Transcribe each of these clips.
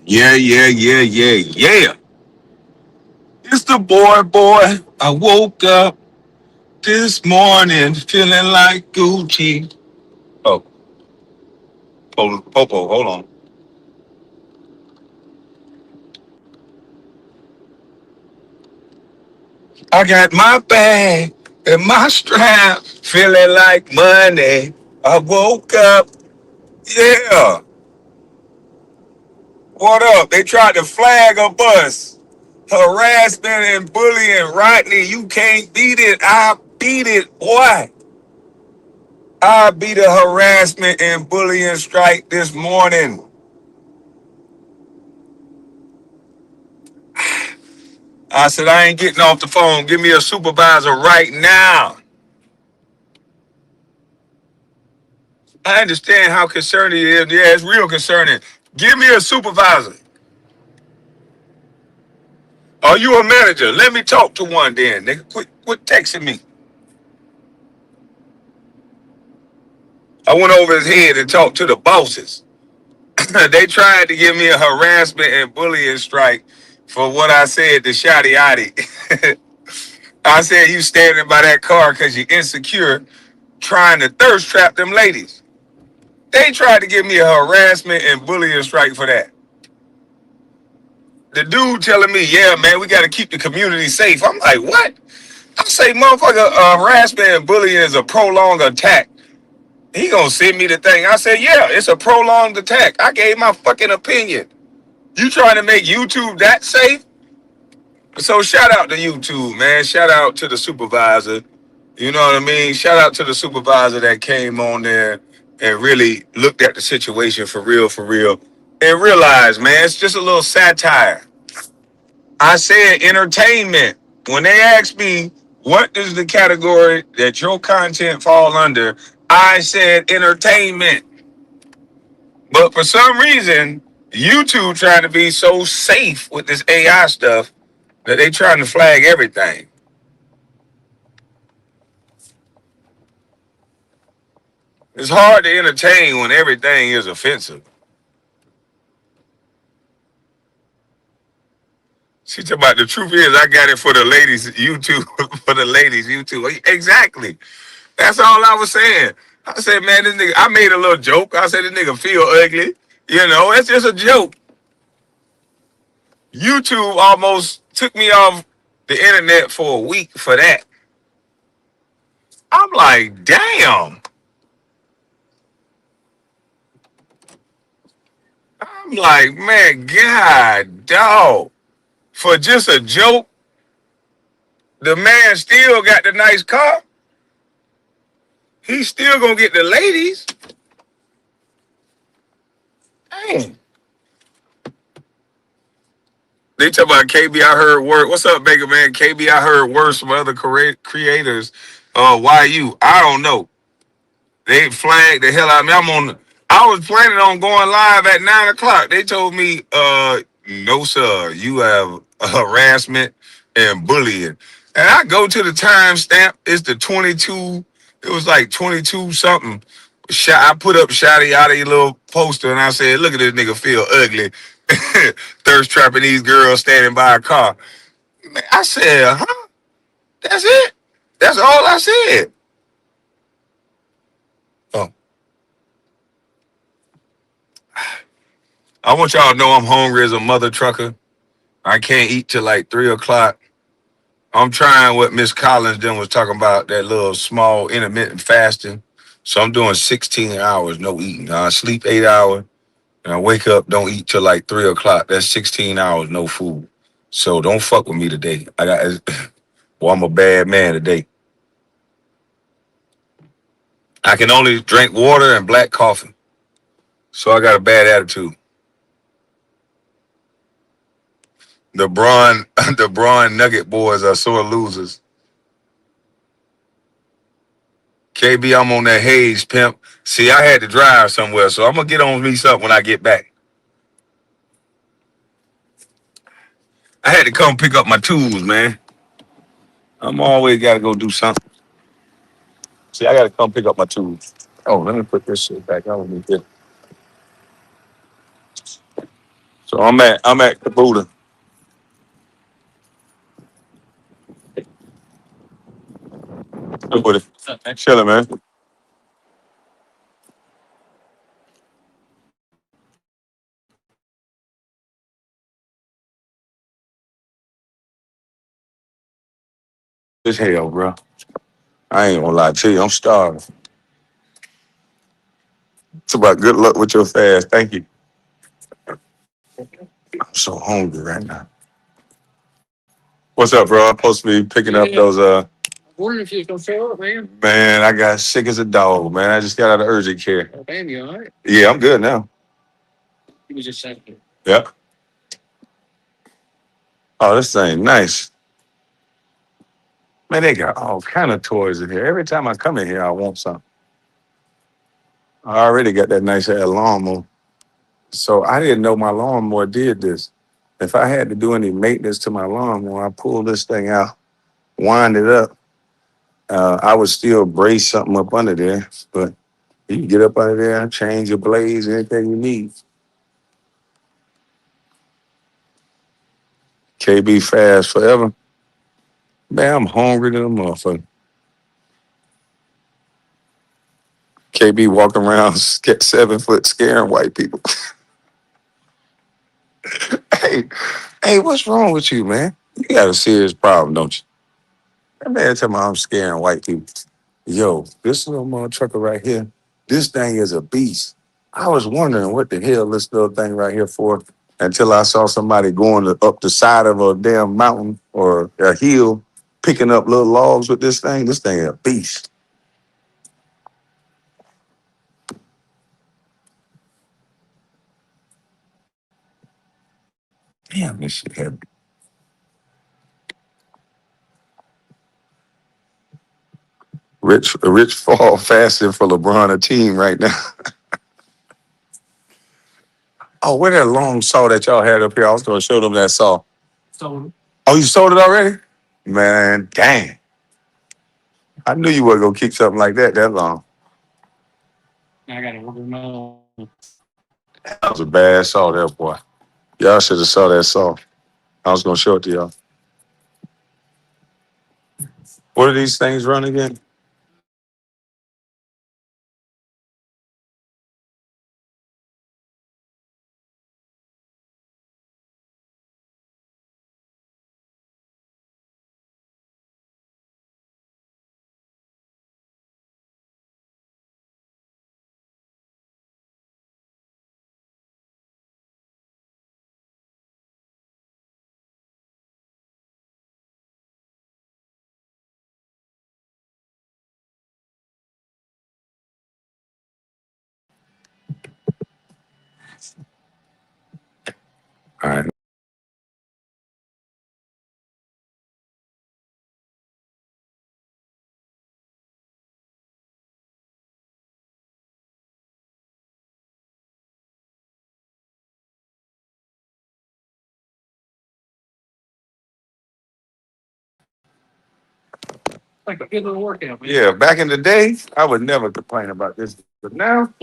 Yeah, yeah, yeah, yeah, yeah. It's the boy. I woke up this morning feeling like Gucci. Oh, Popo, hold on. I got my bag and my strap feeling like money. I woke up. Yeah. What up? They tried to flag a bus. Harassment and bullying. Rodney, you can't beat it. I beat it, boy. I beat a harassment and bullying strike this morning. I said, I ain't getting off the phone. Give me a supervisor right now. I understand how concerning it is. Yeah, it's real concerning. Give me a supervisor. Are you a manager? Let me talk to one then, nigga. Quit texting me. I went over his head and talked to the bosses. They tried to give me a harassment and bullying strike for what I said to Shotty Otti. I said, you standing by that car because you're insecure, trying to thirst trap them ladies. They tried to give me a harassment and bullying strike for that. The dude telling me, yeah, man, we got to keep the community safe. I'm like, what? I say, motherfucker, harassment and bullying is a prolonged attack. He gonna send me the thing. I said, yeah, it's a prolonged attack. I gave my fucking opinion. You trying to make YouTube that safe? So shout out to YouTube, man. Shout out to the supervisor. You know what I mean? Shout out to the supervisor that came on there and really looked at the situation for real, and realized, man, it's just a little satire. I said entertainment. When they asked me what does the category that your content fall under, I said entertainment. But for some reason, YouTube trying to be so safe with this AI stuff that they trying to flag everything. It's hard to entertain when everything is offensive. She talking about the truth is I got it for the ladies YouTube for the ladies YouTube. Exactly. That's all I was saying. I said, man, this nigga. I made a little joke. I said this nigga feel ugly. You know, it's just a joke. YouTube almost took me off the internet for a week for that. I'm like, damn. I'm like, man, God, dog. For just a joke, the man still got the nice car. He's still gonna get the ladies. Damn. They talk about KB. I heard word. What's up, Baker man? KB. I heard words from other creators. Why you? I don't know. They flagged the hell out of me. I was planning on going live at 9 o'clock. They told me, no, sir, you have harassment and bullying. And I go to the timestamp. It's the 22. It was like 22 something. I put up Shotty out of your little poster and I said, look at this nigga feel ugly. Thirst trapping these girls standing by a car. Man, I said, huh? That's it? That's all I said. Oh. I want y'all to know I'm hungry as a mother trucker. I can't eat till like 3 o'clock. I'm trying what Miss Collins then was talking about, that little small intermittent fasting. So I'm doing 16 hours, no eating. I sleep 8 hours and I wake up, don't eat till like 3 o'clock. That's 16 hours, no food. So don't fuck with me today. Well, I'm a bad man today. I can only drink water and black coffee. So I got a bad attitude. The Braun Nugget boys are sore losers. KB, I'm on that haze, pimp. See, I had to drive somewhere, so I'm gonna get on me something when I get back. I had to come pick up my tools, man. I'm always gotta go do something. See, I gotta come pick up my tools. Oh, let me put this shit back. I don't need this. So I'm at the Buddha. Look with it. Chilling, man. It's hell, bro. I ain't gonna lie to you. I'm starving. It's about good luck with your fast. Thank you. I'm so hungry right now. What's up, bro? I'm supposed to be picking up those. Wondering if you was gonna show up, man. Man, I got sick as a dog, man. I just got out of urgent care. Oh, damn, you all right? Yeah, I'm good now. He was just saying. Yep. Oh, this thing nice. Man, they got all kind of toys in here. Every time I come in here, I want something. I already got that nice ass lawnmower. So I didn't know my lawnmower did this. If I had to do any maintenance to my lawnmower, I pull this thing out, wind it up. I would still brace something up under there, but you can get up under there, change your blades, anything you need. KB fast forever. Man, I'm hungry than a motherfucker. KB walking around 7 foot scaring white people. hey, hey, what's wrong with you, man? You got a serious problem, don't you? That man tell me I'm scaring white people. Yo, this little mother trucker right here, this thing is a beast. I was wondering what the hell this little thing right here for until I saw somebody going up the side of a damn mountain or a hill, picking up little logs with this thing. This thing is a beast. Damn, this shit heavy. Rich fall fasting for LeBron a team right now. Oh, where that long saw that y'all had up here? I was gonna show them that saw. Sold it. Oh, you sold it already? Man, dang. I knew you weren't gonna keep something like that long. I gotta order another. That was a bad saw there, boy. Y'all should have saw that saw. I was gonna show it to y'all. What do these things run again? All right. Like a good little workout, man. Yeah, back in the day, I would never complain about this. But now,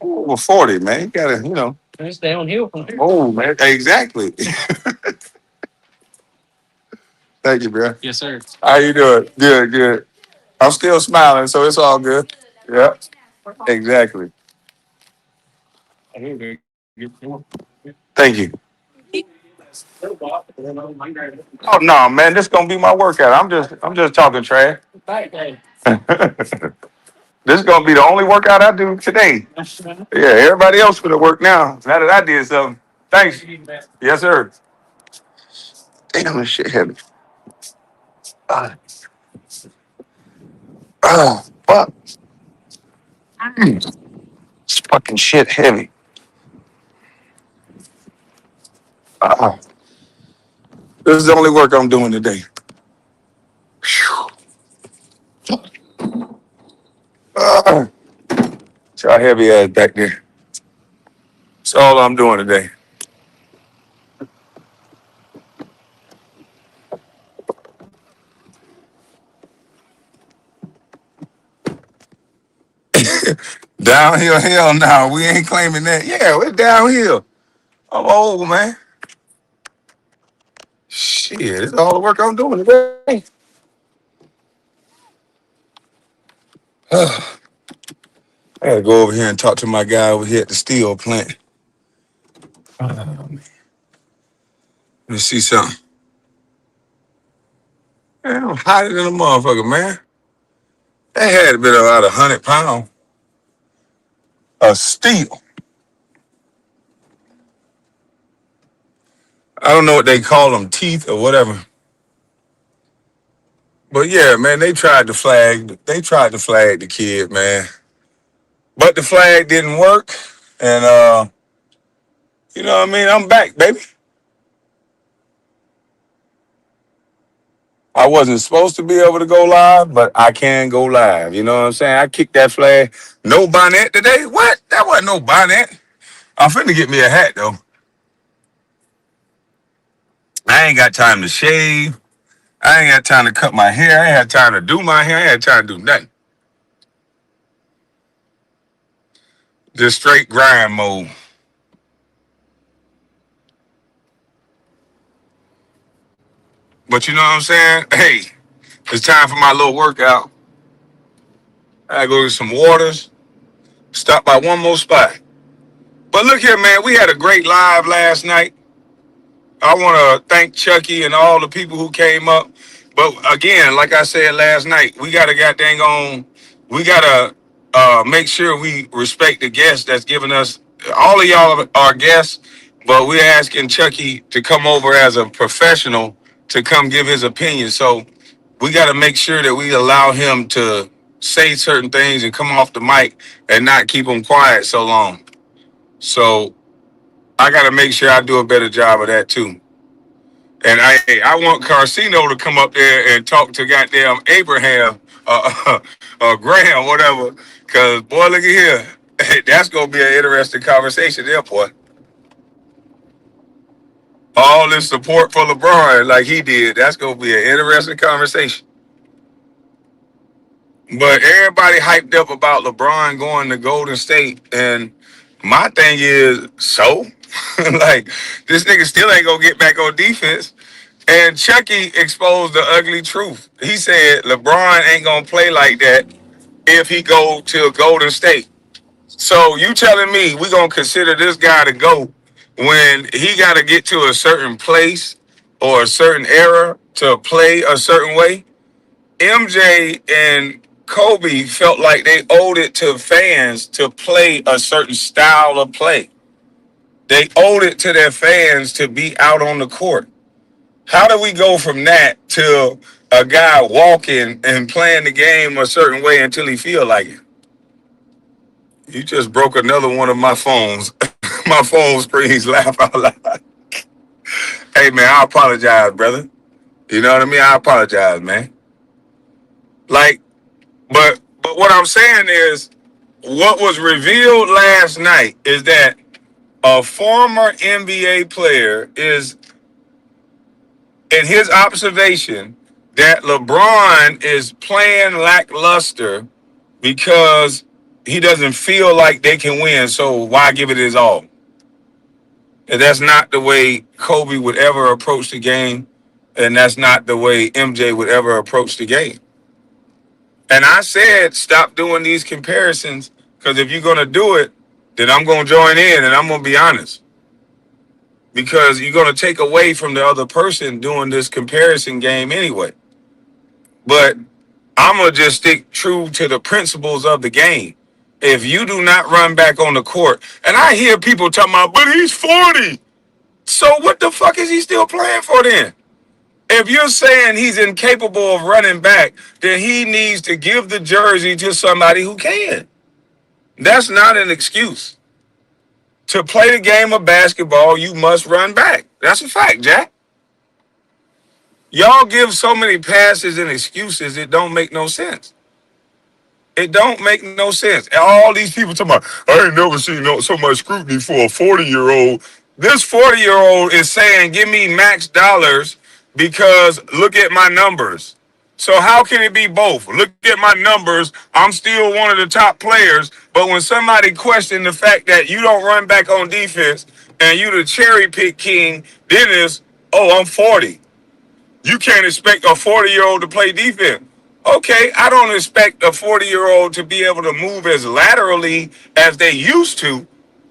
over 40, man, you gotta, It's downhill from here. Oh, man. Exactly. Thank you, bro. Yes, sir. How you doing? Good, good. I'm still smiling, so it's all good. Yeah, exactly. Thank you. Oh no, man, this gonna be my workout. I'm just talking trash. This is gonna be the only workout I do today. Yeah, everybody else gonna work now. Now that I did something. Thanks. Yes, sir. Damn, this shit heavy. Uh, fuck. This fucking shit heavy. Uh, this is the only work I'm doing today. Phew. Uh, y'all heavy ass back there. That's all I'm doing today. Downhill, hell no. We ain't claiming that. Yeah, we're downhill. I'm old, man. Shit, it's all the work I'm doing today. I gotta go over here and talk to my guy over here at the steel plant. Let me see something. Man, I'm hotter than a motherfucker, man. That had been about 100 pounds of steel. I don't know what they call them, teeth or whatever. But yeah, man, they tried to flag. They tried to flag the kid, man. But the flag didn't work, and you know what I mean. I'm back, baby. I wasn't supposed to be able to go live, but I can go live. You know what I'm saying? I kicked that flag. No bonnet today? What? That wasn't no bonnet. I'm finna get me a hat though. I ain't got time to shave. I ain't got time to cut my hair. I ain't had time to do my hair. I ain't had time to do nothing. Just straight grind mode. But you know what I'm saying? Hey, it's time for my little workout. I gotta go get some waters. Stop by one more spot. But look here, man. We had a great live last night. I want to thank Chucky and all the people who came up. But again, like I said last night, we got to goddamn on. We got to make sure we respect the guests that's giving us. All of y'all are guests, but we're asking Chucky to come over as a professional to come give his opinion. So we got to make sure that we allow him to say certain things and come off the mic and not keep him quiet so long. So I got to make sure I do a better job of that too. And I want Carcino to come up there and talk to goddamn Abraham, Graham, whatever. Cause boy, look at here, that's gonna be an interesting conversation there, boy. All this support for LeBron, like he did, that's gonna be an interesting conversation. But everybody hyped up about LeBron going to Golden State, and my thing is, so like this nigga still ain't gonna get back on defense. And Chucky exposed the ugly truth. He said LeBron ain't gonna play like that if he go to Golden State. So you telling me we gonna consider this guy to go when he got to get to a certain place or a certain era to play a certain way? MJ and Kobe felt like they owed it to fans to play a certain style of play. They owed it to their fans to be out on the court. How do we go from that to a guy walking and playing the game a certain way until he feel like it? You just broke another one of my phones. My phone screens laugh out loud. Hey man, I apologize, brother. You know what I mean? I apologize, man. Like, but what I'm saying is, what was revealed last night is that a former NBA player is in his observation that LeBron is playing lackluster because he doesn't feel like they can win. So why give it his all? And that's not the way Kobe would ever approach the game, and that's not the way MJ would ever approach the game. And I said, stop doing these comparisons because if you're gonna do it, then I'm gonna join in and I'm gonna be honest because you're gonna take away from the other person doing this comparison game anyway. But I'm gonna just stick true to the principles of the game. If you do not run back on the court, and I hear people talking about, but he's 40. So what the fuck is he still playing for then? If you're saying he's incapable of running back, then he needs to give the jersey to somebody who can. That's not an excuse. To play the game of basketball, you must run back. That's a fact, Jack. Y'all give so many passes and excuses, it don't make no sense. It don't make no sense. All these people talking about, I ain't never seen so much scrutiny for a 40-year-old. This 40-year-old is saying, give me max dollars because look at my numbers. So how can it be both? Look at my numbers. I'm still one of the top players. But when somebody questions the fact that you don't run back on defense and you the cherry pick king, then it's, oh, I'm 40. You can't expect a 40-year-old to play defense. Okay, I don't expect a 40-year-old to be able to move as laterally as they used to,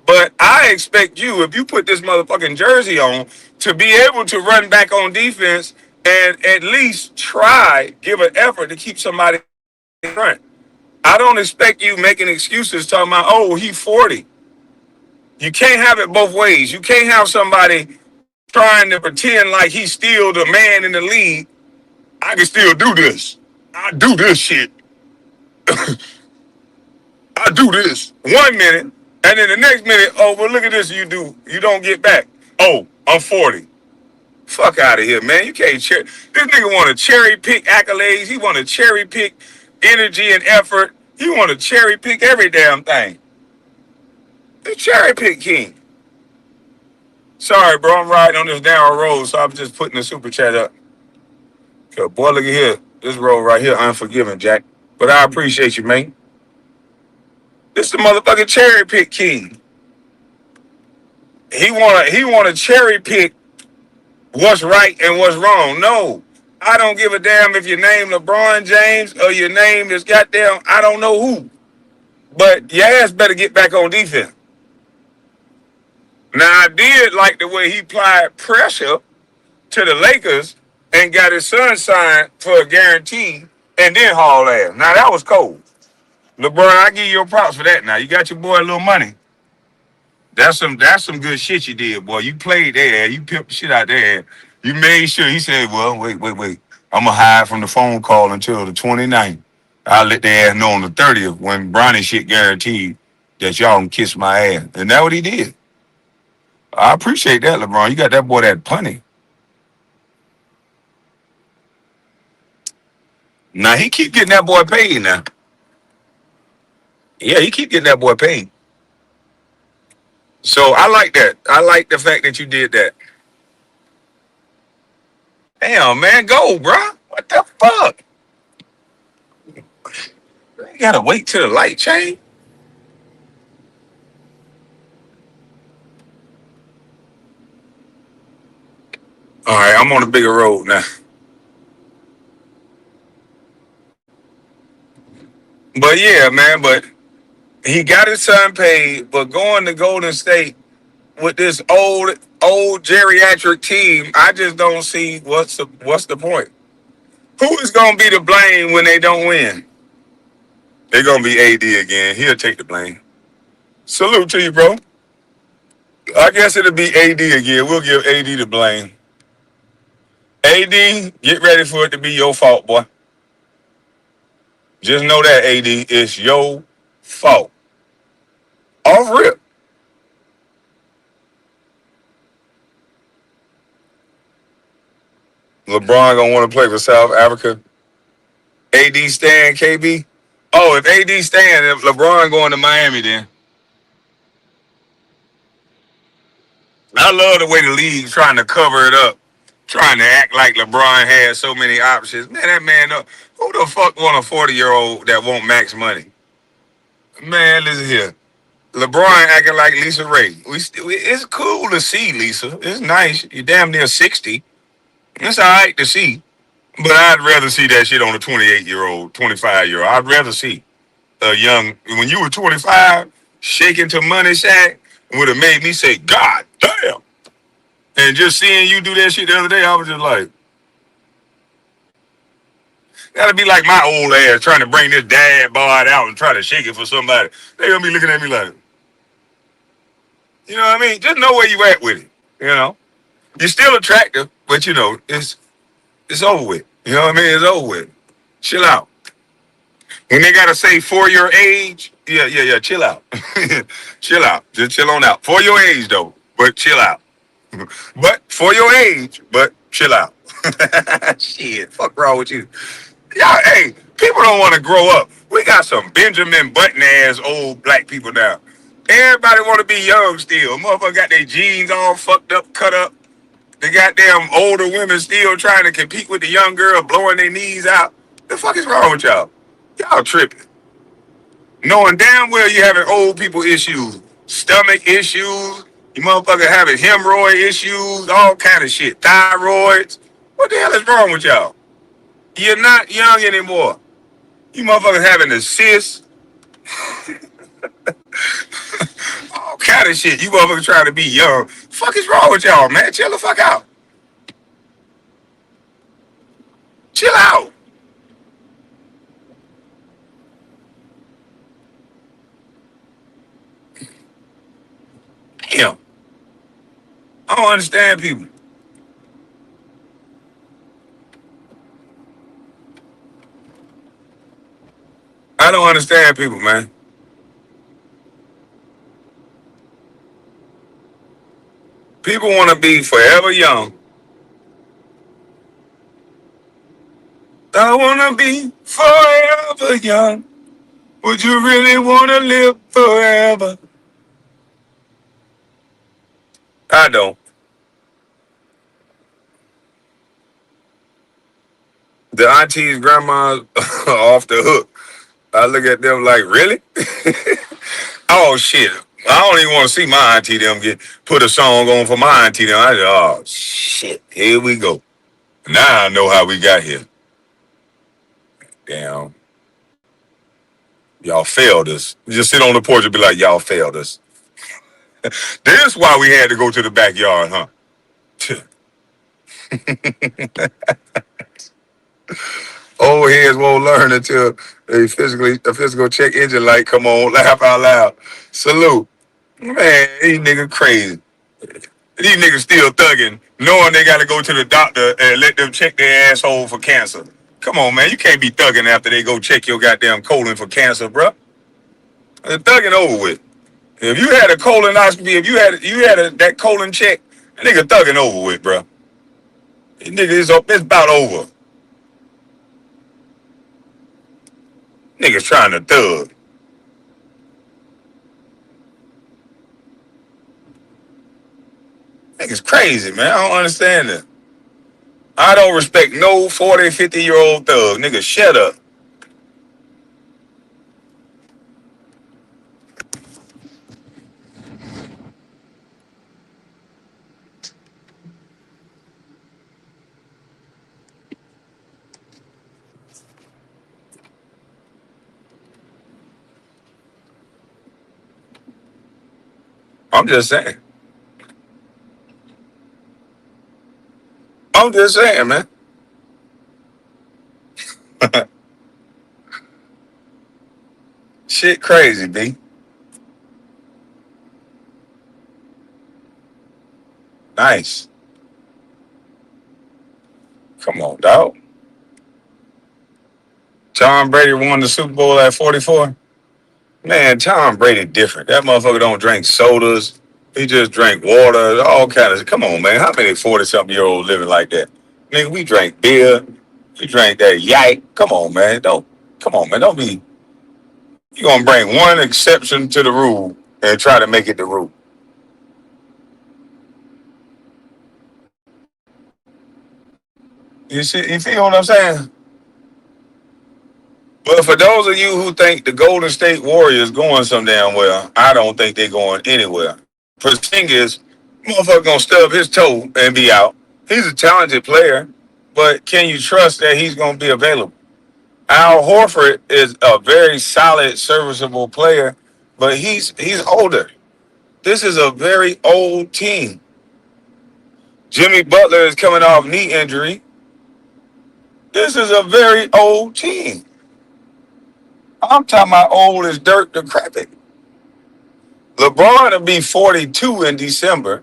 but I expect you, if you put this motherfucking jersey on, to be able to run back on defense and at least try, give an effort to keep somebody in front. I don't expect you making excuses talking about, oh, he's 40. You can't have it both ways. You can't have somebody trying to pretend like he's still the man in the league. I can still do this. I do this shit. I do this 1 minute, and then the next minute, oh, well, look at this you do. You don't get back. Oh, I'm 40. Fuck out of here, man. You can't cherry. This nigga want to cherry pick accolades. He want to cherry pick energy and effort. He want to cherry pick every damn thing. The cherry pick king. Sorry, bro. I'm riding on this narrow road, so I'm just putting the super chat up. Boy, look at here. This road right here, unforgiving, Jack. But I appreciate you, man. This is the motherfucking cherry pick king. He wanna cherry pick what's right and what's wrong. No. I don't give a damn if your name LeBron James or your name is goddamn I don't know who. But your ass better get back on defense. Now I did like the way he applied pressure to the Lakers and got his son signed for a guarantee and then haul ass. Now that was cold. LeBron, I give you your props for that. Now you got your boy a little money. That's some good shit you did, boy. You played there, you pimped the shit out there. You made sure he said, well, wait. I'm gonna hide from the phone call until the 29th. I'll let their ass know on the 30th when Bronny shit guaranteed that y'all can kiss my ass. And that's what he did. I appreciate that, LeBron. You got that boy that punny. Now he keep getting that boy paid now. Yeah, he keep getting that boy paid. So I like that. I like the fact that you did that. Damn, man, go, bro. What the fuck? You gotta wait till the light change. All right, I'm on a bigger road now. But yeah, man, but he got his son paid, but going to Golden State with this old geriatric team, I just don't see what's the point. Who is gonna be to blame when they don't win? They're gonna be AD again. He'll take the blame. Salute to you, bro. I guess it'll be AD again. We'll give AD the blame. AD, get ready for it to be your fault, boy. Just know that, AD, it's your fault. Off rip. LeBron gonna want to play for South Africa. AD staying, KB. Oh, if AD staying, if LeBron going to Miami, then I love the way the league's trying to cover it up, trying to act like LeBron had so many options. Man, that man, who the fuck want a 40-year-old that want max money? Man, listen here. LeBron acting like Lisa Ray. It's cool to see, Lisa. It's nice. You're damn near 60. It's all right to see. But I'd rather see that shit on a 28-year-old, 25-year-old. I'd rather see a young, when you were 25, shaking to money sack would have made me say, God damn. And just seeing you do that shit the other day, I was just like, gotta be like my old ass trying to bring this dad bod out and try to shake it for somebody. They gonna be looking at me like, you know what I mean? Just know where you at with it. You know, you're still attractive, but you know it's over with. You know what I mean? It's over with. Chill out. When they gotta say for your age, yeah, chill out. Chill out. Just chill on out. For your age though, but chill out. But for your age, but chill out. Shit, fuck wrong with you? Y'all, hey, people don't want to grow up. We got some Benjamin Button ass old black people now. Everybody want to be young still. Motherfucker got their jeans all fucked up, cut up. The goddamn older women still trying to compete with the young girl, blowing their knees out. The fuck is wrong with y'all? Y'all tripping. Knowing damn well you having old people issues, stomach issues, You motherfucker having hemorrhoid issues, all kind of shit, thyroids. What the hell is wrong with y'all? You're not young anymore. You motherfuckers having a cyst, all kind of shit. You motherfuckers trying to be young. Fuck is wrong with y'all, man? Chill the fuck out. Chill out. Damn. I don't understand people. I don't understand people, man. People want to be forever young. I want to be forever young. Would you really want to live forever? I don't. The aunties, grandmas are off the hook. I look at them like, really? Oh shit. I don't even want to see my auntie them get put a song on for my auntie them. I said, oh shit, here we go. Now I know how we got here. Damn, y'all failed us. Just sit on the porch and be like, y'all failed us. This why we had to go to the backyard, huh? Old heads won't learn until a physical check engine light come on. Laugh out loud. Salute. Man, these niggas crazy. These niggas still thugging, knowing they got to go to the doctor and let them check their asshole for cancer. Come on, man. You can't be thugging after they go check your goddamn colon for cancer, bro. The thugging over with. If you had a colonoscopy, if that colon check, that nigga thugging over with, bro. This nigga it's about over. Niggas trying to thug. Niggas crazy, man. I don't understand that. I don't respect no 40, 50-year-old thug. Nigga, shut up. I'm just saying. I'm just saying, man. Shit crazy, B. Nice. Come on, dog. Tom Brady won the Super Bowl at 44. Man, Tom Brady different. That motherfucker don't drink sodas. He just drink water, all kind of. Come on, man. How many 40-something-year-olds living like that? Nigga, we drank beer. We drank that yike. Come on, man. Don't. Come on, man. Don't be. You gonna bring one exception to the rule and try to make it the rule. You see what I'm saying? But for those of you who think the Golden State Warriors going some damn well, I don't think they're going anywhere. Porzingis, motherfucker gonna stub his toe and be out. He's a talented player, but can you trust that he's gonna be available? Al Horford is a very solid, serviceable player, but he's older. This is a very old team. Jimmy Butler is coming off knee injury. This is a very old team. I'm talking about old as dirt decrepit. LeBron will be 42 in December.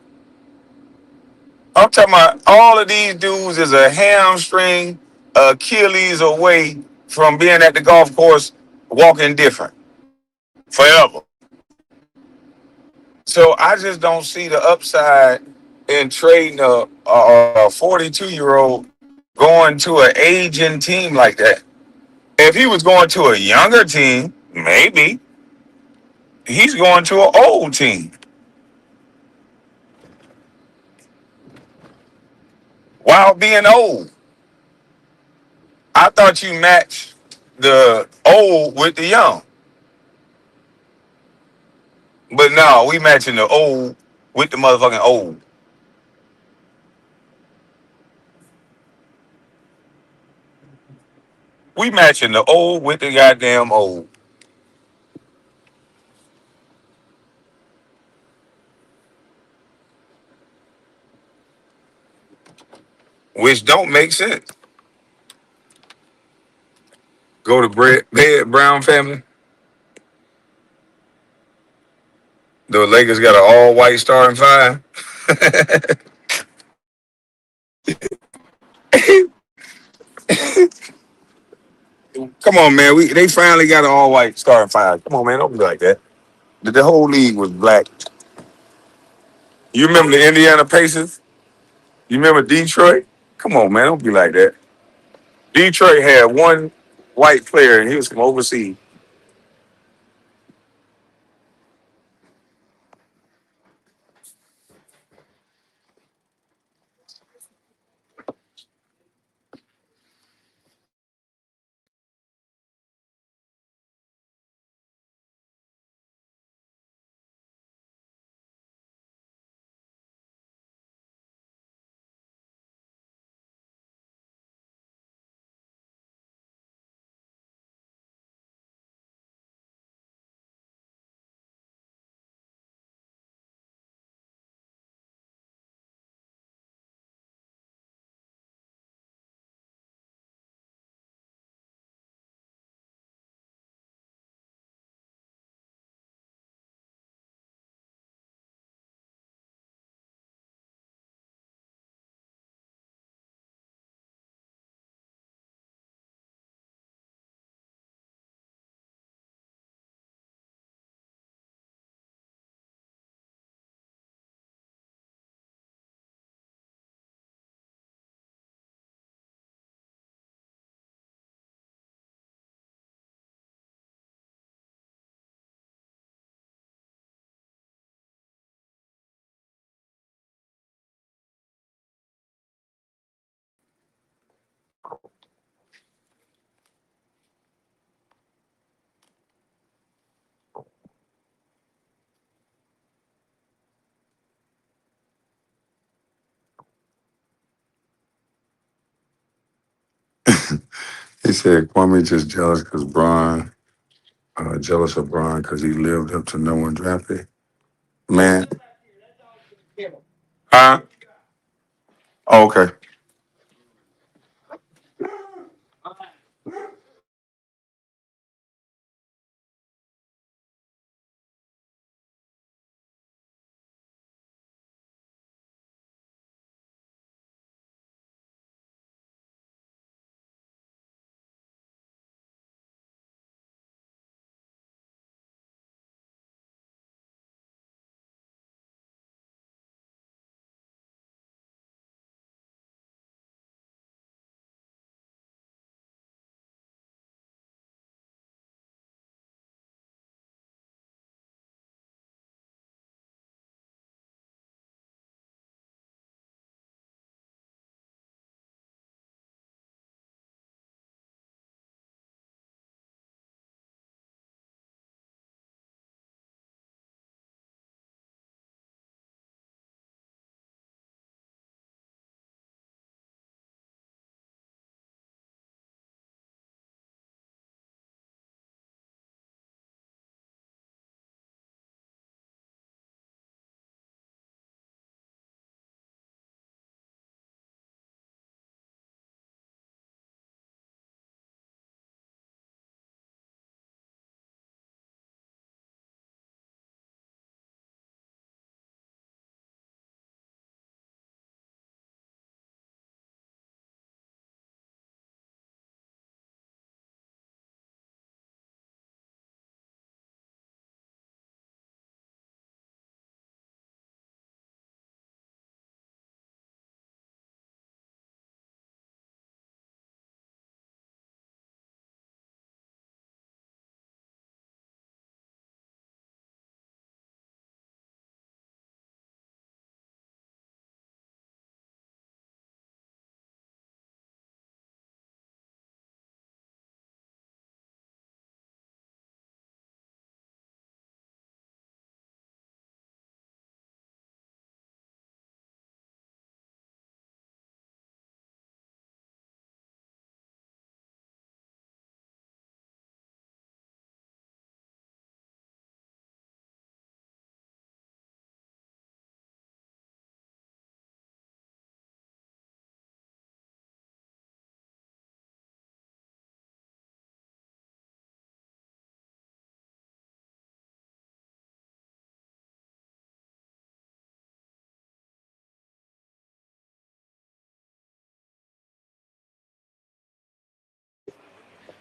I'm talking about all of these dudes is a hamstring, Achilles away from being at the golf course walking different forever. So I just don't see the upside in trading a 42-year-old going to an aging team like that. If he was going to a younger team, maybe. He's going to an old team. While being old. I thought you matched the old with the young. But no, we matching the old with the motherfucking old. We matching the old with the goddamn old, which don't make sense. Go to bed, Brown family. The Lakers got an all white starting five. Come on, man. They finally got an all white starting five. Come on, man. Don't be like that. The whole league was black. You remember the Indiana Pacers? You remember Detroit? Come on, man. Don't be like that. Detroit had one white player, and he was from overseas. He said Kwame just jealous because Bron, jealous of Bron because he lived up to no one drafted. Man, huh? Oh, okay.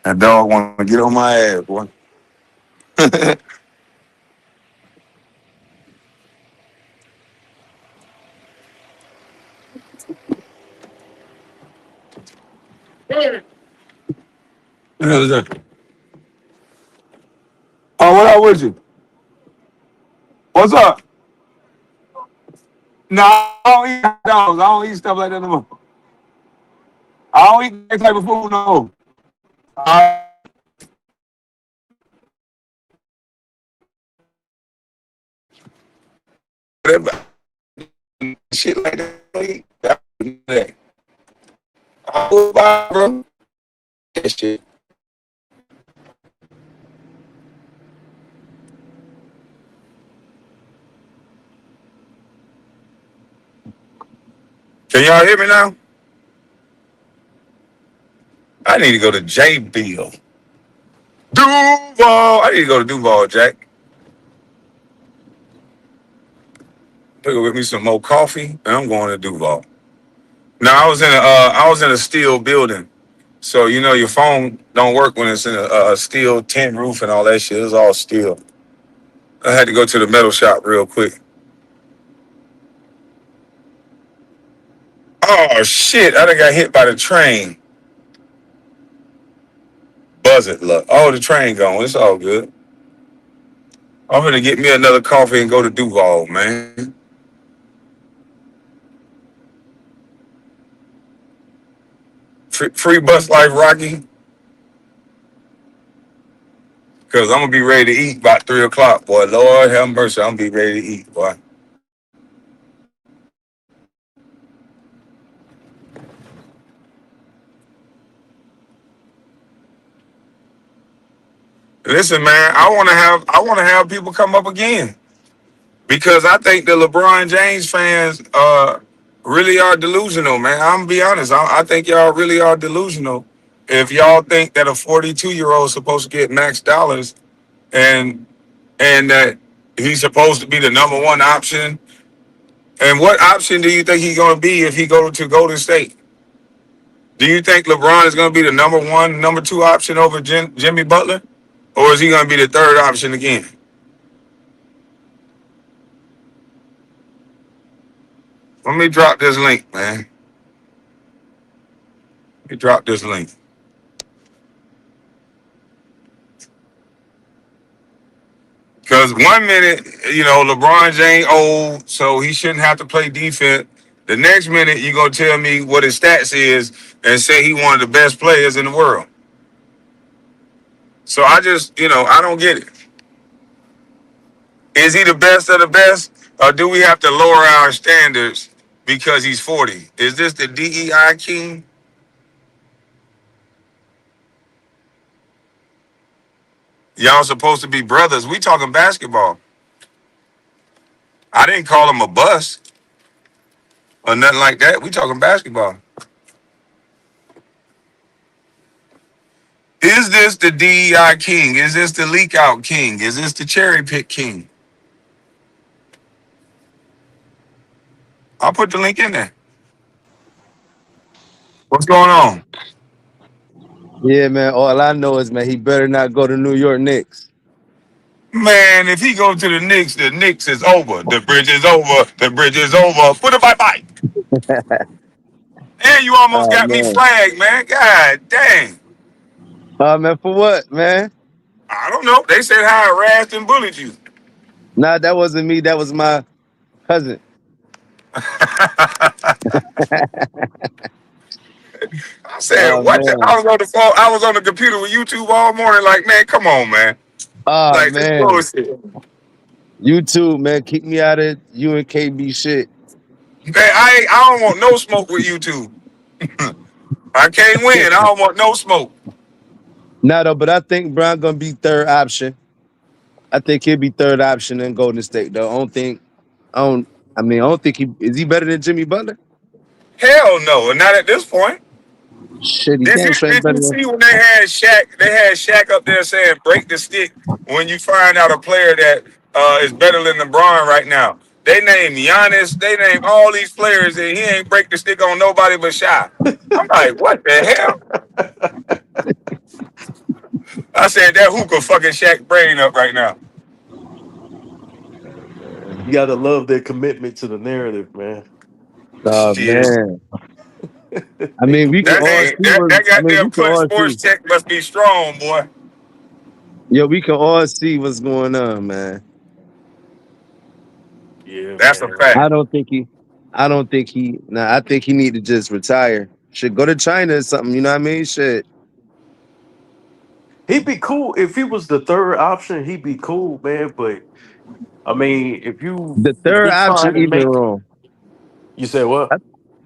That dog want to get on my ass, boy. What the hell is that? Oh, what up with you? What's up? No, I don't eat hot dogs. I don't eat stuff like that no more. I don't eat that type of food no more. I, shit like that. I will buy, bro. That shit. Can y'all hear me now? I need to go to J Bill. Duval. I need to go to Duval, Jack. Pick up with me some more coffee, and I'm going to Duval. Now I was in a steel building, so you know your phone don't work when it's in a steel tin roof and all that shit. It's all steel. I had to go to the metal shop real quick. Oh shit! I done got hit by the train. Buzz it, look. Oh, the train gone. It's all good. I'm gonna get me another coffee and go to Duval, man. Free bus life, Rocky. Cause I'm gonna be ready to eat by 3 o'clock, boy. Lord have mercy, I'm gonna be ready to eat, boy. Listen, man, I wanna have people come up again because I think the LeBron James fans really are delusional, man. I'm gonna be honest. I think y'all really are delusional if y'all think that a 42-year-old is supposed to get max dollars and that he's supposed to be the number one option. And what option do you think he's going to be if he go to Golden State? Do you think LeBron is going to be the number one, number two option over Jimmy Butler? Or is he going to be the third option again? Let me drop this link, man. Let me drop this link. Because 1 minute, you know, LeBron James old, so he shouldn't have to play defense. The next minute, you're going to tell me what his stats is and say he one of the best players in the world. So I just, I don't get it. Is he the best of the best? Or do we have to lower our standards because he's 40? Is this the DEI king? Y'all supposed to be brothers. We talking basketball. I didn't call him a bust or nothing like that. We talking basketball. Is this the DEI king? Is this the leak out king? Is this the cherry pick king? I'll put the link in there. What's going on? Yeah, man. All I know is, man, he better not go to New York Knicks. Man, if he go to the Knicks is over. The bridge is over. The bridge is over. Put it bye-bye. And you almost Oh got me man. flagged, man. God dang. Oh man, for what, man? I don't know. They said I harassed and bullied you. Nah, that wasn't me. That was my cousin. I said, Oh what the? man. I was on the phone. I was on the computer with YouTube all morning. Like, man, come on, man. Oh Like, this man. bullshit. You too, man. Keep me out of you and KB shit. Man, I don't want no smoke with YouTube. I can't win. I don't want no smoke. Nah, though, but I think Brown gonna be third option. I think he'll be third option in Golden State. Though I don't think. I don't. I mean, I don't think he is. He better than Jimmy Butler? Hell no, not at this point. Shit, he Did damn you straight did better you than. see when they had Shaq up there saying break the stick when you find out a player that is better than LeBron right now? They name Giannis, they name all these players, and he ain't break the stick on nobody but Shaq. I'm like, what the hell? I said that hookah fucking Shaq brain up right now. You gotta love their commitment to the narrative, man. Oh Shit. man. I They mean, we can That committed. all ain't see that what that I mean, goddamn we can Punch all Sports see. Tech must be strong, boy. Yeah, we can all see what's going on, man. Yeah, That's a man. I fact. don't think he I don't think he nah, I think he need to just retire. Should go to China or something, you know what I mean? Shit. He'd be cool if he was the third option. He'd be cool, man. But I mean, The if third you're trying option to even make, wrong. you said what?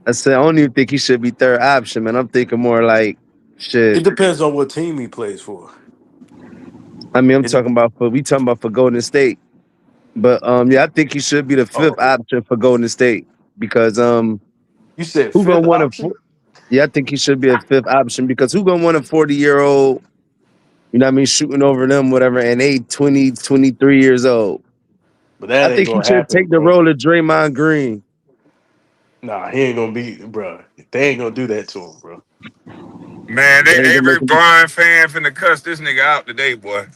I said I don't even think he should be third option, man. I'm thinking more like It shit. depends on what team he plays for. I mean, I'm It, talking about for we talking about for Golden State. But yeah, I think he should be the fifth oh, option for Golden State because you said who gonna fifth want option, yeah, I think he should be a fifth option because who gonna want a 40-year-old, you know what I mean, shooting over them, whatever, and they 20, 23 years old. but I that ain't think he gonna should happen, take the bro. role of Draymond Green. Nah, he ain't gonna be, bro. They ain't gonna do that to him, bro. Man, They ain't gonna every make him. Brian fan finna cuss this nigga out today, boy.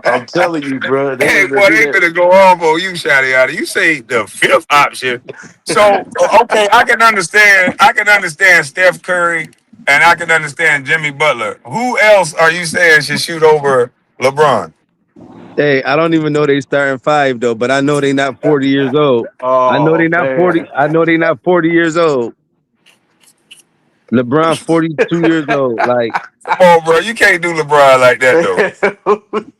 I'm telling you, bro. They Hey, ain't gonna boy, do they that. finna go off on you, Shotty Yada. You say the fifth option. So, okay, I can understand Steph Curry and I can understand Jimmy Butler. Who else are you saying should shoot over LeBron? Hey, I don't even know they starting five though, but I know they not 40 years old. I know Oh they not 40. man. I know they not 40 years old. LeBron 42 years old. Like, Come on, bro. You can't do LeBron like that, though.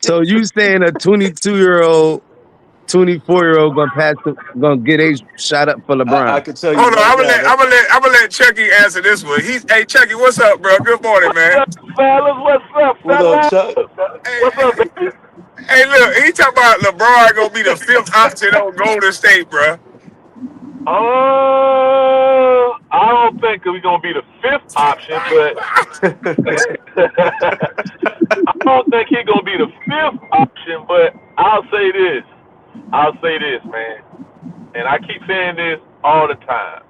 so you saying a 22-year-old, 24-year-old gonna get a shot up for I LeBron? can tell you Hold on, right now that I'm gonna let Chucky answer this one. Hey Chucky, what's up, bro? Good morning, What's man. up, fellas? What's up, what up, fellas? Chuck? Hey, What's up, baby? hey, look, he talking about LeBron gonna be the fifth option on Golden State, bro. I don't think we're gonna be the fifth option, but I don't think he's gonna be the fifth option. But I'll say this. I'll say this, man, and I keep saying this all the time.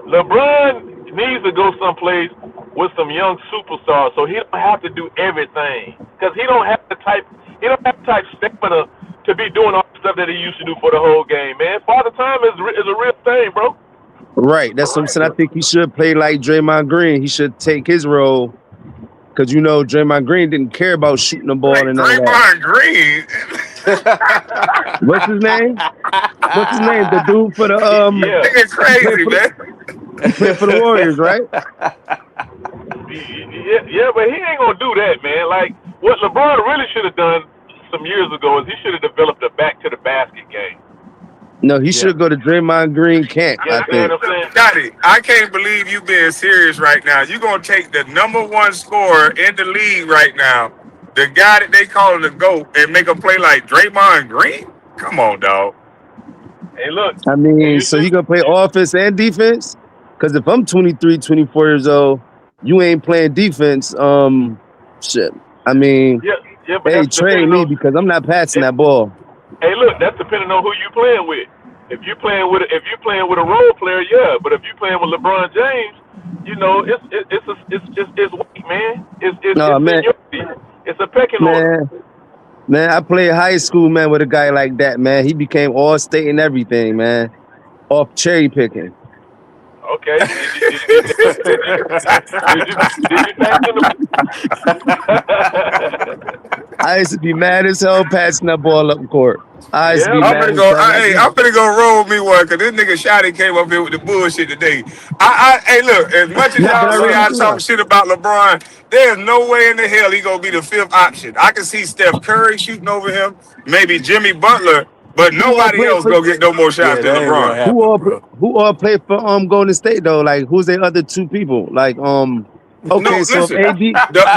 LeBron needs to go someplace with some young superstars, so he don't have to do everything. Because he don't have the type stamina to be doing all the stuff that he used to do for the whole game, man. Father time is a real thing, bro. Right. That's what I'm saying. I think he should play like Draymond Green. He should take his role because you know Draymond Green didn't care about shooting the ball Like and none of that. Draymond Green. What's his name? What's his name? The dude for the Yeah, Nigga he played crazy, for the man. he played for the Warriors, right? yeah, but he ain't gonna do that, man. Like what LeBron really should have done some years ago is he should have developed a back to the basket game. No, he Yeah. should go to Draymond Green camp, You I understand think. what I'm saying? Scotty, I can't believe you being serious right now. You gonna take the number one scorer in the league right now, the guy that they call the GOAT, and make him play like Draymond Green? Come on, dog. Hey, look, I and mean, you so should. he gonna play offense and defense? Because if I'm 23, 24 years old, you ain't playing defense. Shit. I mean, Yeah, yeah, but hey, that's trade depending me on. because I'm not passing It, that ball. hey, look, that's depending on who you playing with. If you playing with a role player, yeah. But if you playing with LeBron James, you know it's weight, man. No, It's man, seniority. It's a pecking order. man, man. I played high school, man, with a guy like that, man. He became all state and everything, man. Off cherry picking. Okay. Did you pass him the? I used to be mad as hell passing that ball up court. I used to Yeah, be I'm mad gonna as go. hell. Like, Hey, I'm gonna go roll me one because this nigga Shotty came up here with the bullshit today. Hey, look. As much as nah, but y'all I say really I do talk though. shit about LeBron, there's no way in the hell he gonna be the fifth option. I can see Steph Curry shooting over him, maybe Jimmy Butler, but Who all nobody played else for? gonna get no more shots Yeah, than that ain't gonna LeBron. happen, bro. Who all play for Golden State though? Like who's the other two people? Like okay, No, so if listen. AD The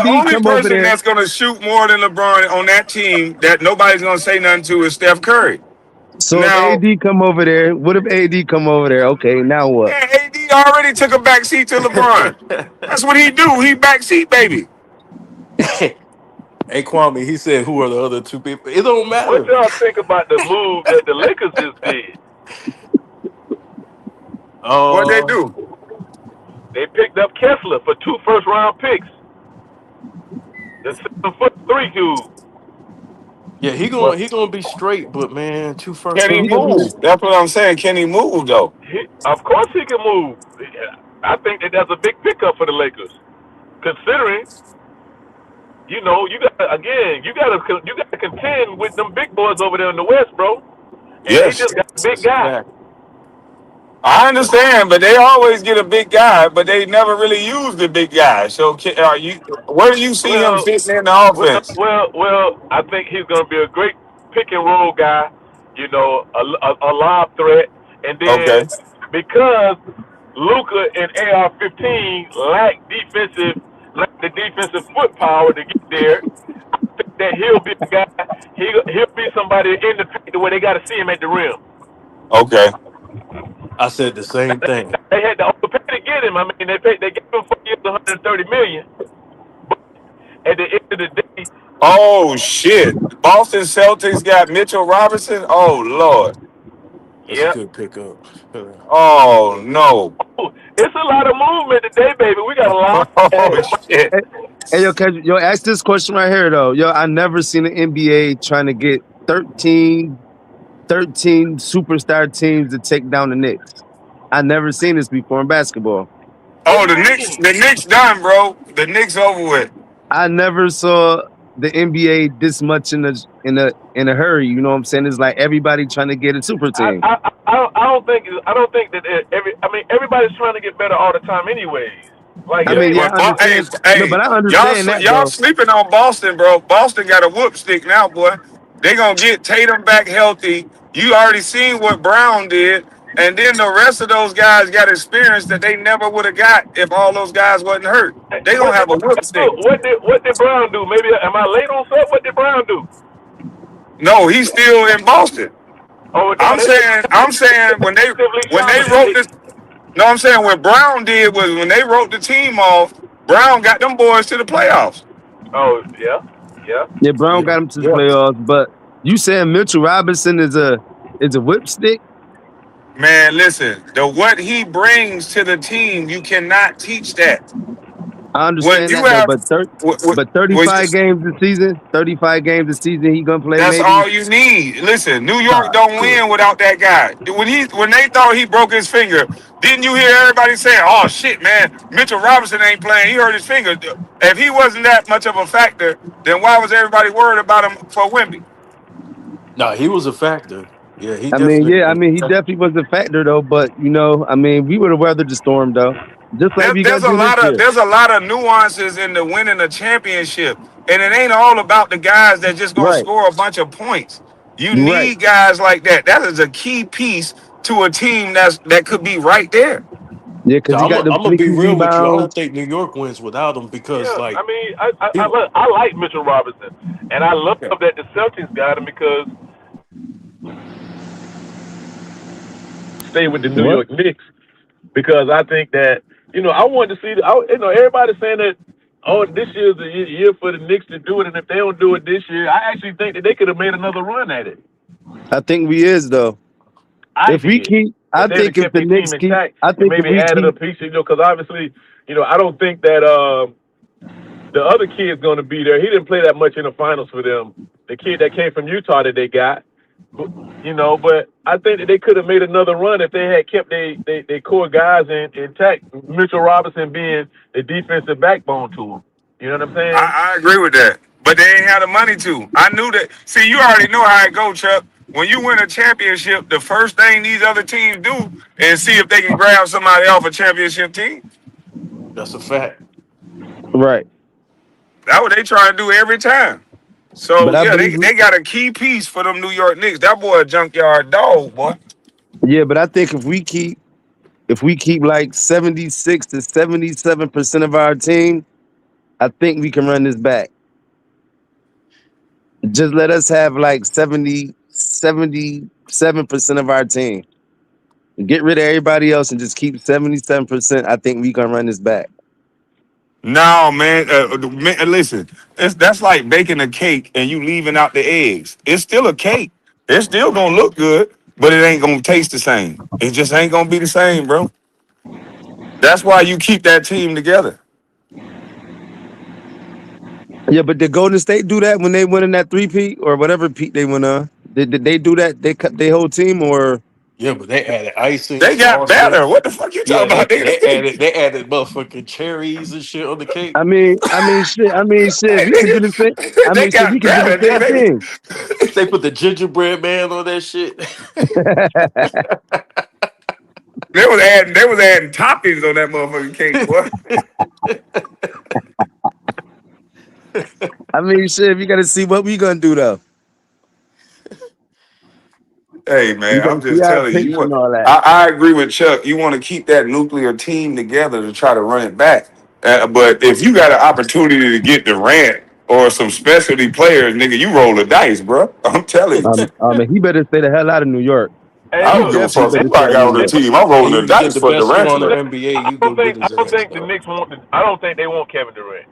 only come over person there, that's gonna shoot more than LeBron on that team that nobody's gonna say nothing to is Steph Curry. so if Now, AD come over there, what if AD come over there? Okay, now what? yeah, AD already took a backseat to LeBron. That's what he do. He backseat baby. Hey, Kwame, he said, "Who are the other two people?" It don't what matter. y'all think about the move that the Lakers just did? What they Uh, do? They picked up Kessler for 2 first-round picks. The 7'3" dude. Yeah, he But gonna he gonna be straight, but man, two first Can he round He gonna picks. be move? That's what I'm saying. Can he move though? of course he can move. I think that that's a big pickup for the Lakers, considering you got to contend with them big boys over there in the West, bro. And they Yes, just got a big That's a guy. fact. I That's understand, but they always get a big guy, but they never really use the big guy. So, are you? Where do you see him Well, fitting in the well, offense? well. I think he's going to be a great pick and roll guy. A lob threat, and then Okay, because Luka and AR-15 lack the defensive foot power to get there. I think that he'll be a guy. He'll be somebody in the paint where they got to see him at the rim. okay. I said the same thing. They had to overpay to get him. I mean, they gave him 4 years, 130 million. But at the end of the day, Oh shit! Boston Celtics got Mitchell Robinson. Oh lord. That's a yeah. good pickup. Oh no. Oh, it's a lot of movement today, baby. We got a lot. Oh hey, shit. hey, hey, yo, ask this question right here though. Yo, I never seen the NBA trying to get 13 superstar teams to take down the Knicks. I never seen this before in basketball. What do Oh, you the Knicks. mean? The Knicks done, bro. The Knicks over with. I never saw the NBA this much in a hurry. You know what I'm saying? It's like everybody trying to get a super I, team. I I don't think that everybody's trying to get better all the time, anyways. Like I it Yeah, mean, ain't. yeah, but I Hey, understand. No, hey, but I understand that y'all though. sleeping on Boston, bro. Boston got a whoop stick now, boy. They gonna get Tatum back healthy. You already seen what Brown did, and then the rest of those guys got experience that they never would have got if all those guys wasn't hurt. They gonna What did have a whoop Brown do? stick. What did Brown do? Maybe am I late on something? What did Brown do? No, he's still in Boston. Oh no, I'm saying when they relatively when they wrote dominant. this. No, I'm saying what Brown did was when they wrote the team off. Brown got them boys to the playoffs. Oh yeah, yeah. Yeah, Brown Yeah, got him to the Yeah. playoffs, but you saying Mitchell Robinson is a whipstick? Man, listen, the what he brings to the team, you cannot teach that. I When understand you that though, have, but but when 35 games this season, 35 games this season, he gonna play that's maybe. all you need. Listen, New York Ah, don't shit. win without that guy. When they thought he broke his finger, didn't you hear everybody saying, "Oh shit, man, Mitchell Robinson ain't playing. He hurt his finger." If he wasn't that much of a factor, then why was everybody worried about him for Wemby? no, he was a factor. Yeah, he I mean, definitely yeah, I was mean, he a factor. definitely was a factor though, but I mean, we would have weathered the storm though, just like we There's gotta a do this lot of year. there's a lot of nuances in the winning a championship, and it ain't all about the guys that just gonna Right, score a bunch of points. You you're right. need guys like that. That is a key piece to a team that could be right there. Yeah, So because he got them I'm gonna be sneaky real with you. I rebounds. don't think New York wins without him because Yeah, I like mean, he I like Mitchell Robinson, and I love yeah. that the Celtics got him because stay with the New What? York Knicks because I think that I wanted to see everybody saying that this year's the year for the Knicks to do it, and if they don't do it this year, I actually think that they could have made another run at it. I think we is though. I If we did. keep, If I they'd have think if kept the their Knicks team keep, intact I and think if maybe we added a keep, piece, because obviously, I don't think that the other kid's going to be there. He didn't play that much in the finals for them. The kid that came from Utah that they got, but I think that they could have made another run if they had kept their core guys intact. Mitchell Robinson being the defensive backbone to them. You know what I'm saying? I agree with that, but they ain't had the money to. I knew that. See, you already know how it go, Chuck. When you win a championship, the first thing these other teams do is see if they can grab somebody off a championship team. That's a fact. right. That's what they try to do every time. But So I yeah, believe, they got a key piece for them New York Knicks. That boy a junkyard dog, boy. yeah, but I think if we keep like 76 to 77% of our team, I think we can run this back. Just let us have like 77% of our team. Get rid of everybody else and just keep 77%. I think we can run this back. No, man. Listen, that's like baking a cake and you leaving out the eggs. It's still a cake. It's still gonna look good, but it ain't gonna taste the same. It just ain't gonna be the same, bro. That's why you keep that team together. Yeah, but did Golden State do that when they went in that three-peat or whatever peat they went on? Did they do that? They cut their whole team or Yeah, but they added icing, They got better. frosting. What the fuck you Yeah, talking about, nigga? they added motherfucking cherries and shit on the cake. I mean, shit. Hey, We could do the same. nigga, I they mean, shit. We got could do the better, same thing. nigga. They put the gingerbread man on that shit. They was adding toppings on that motherfucking cake, boy. I mean, shit. We got to see what we gonna do though. Hey We man, got I'm to see just our telling you. picks and all that. I agree with Chuck. You want to keep that nuclear team together to try to run it back. But if you got an opportunity to get Durant or some specialty players, nigga, you roll the dice, bro. I'm telling you. He better stay the hell out of New York. Hey, I He don't look, give a definitely fuck better who stay I in got New on the hey, York. look. team. I'm And rolling you the can get dice the for best Durant. corner Today. in the NBA, I you go don't get think his I don't ass, think the bro. Knicks want. I don't think they want Kevin Durant.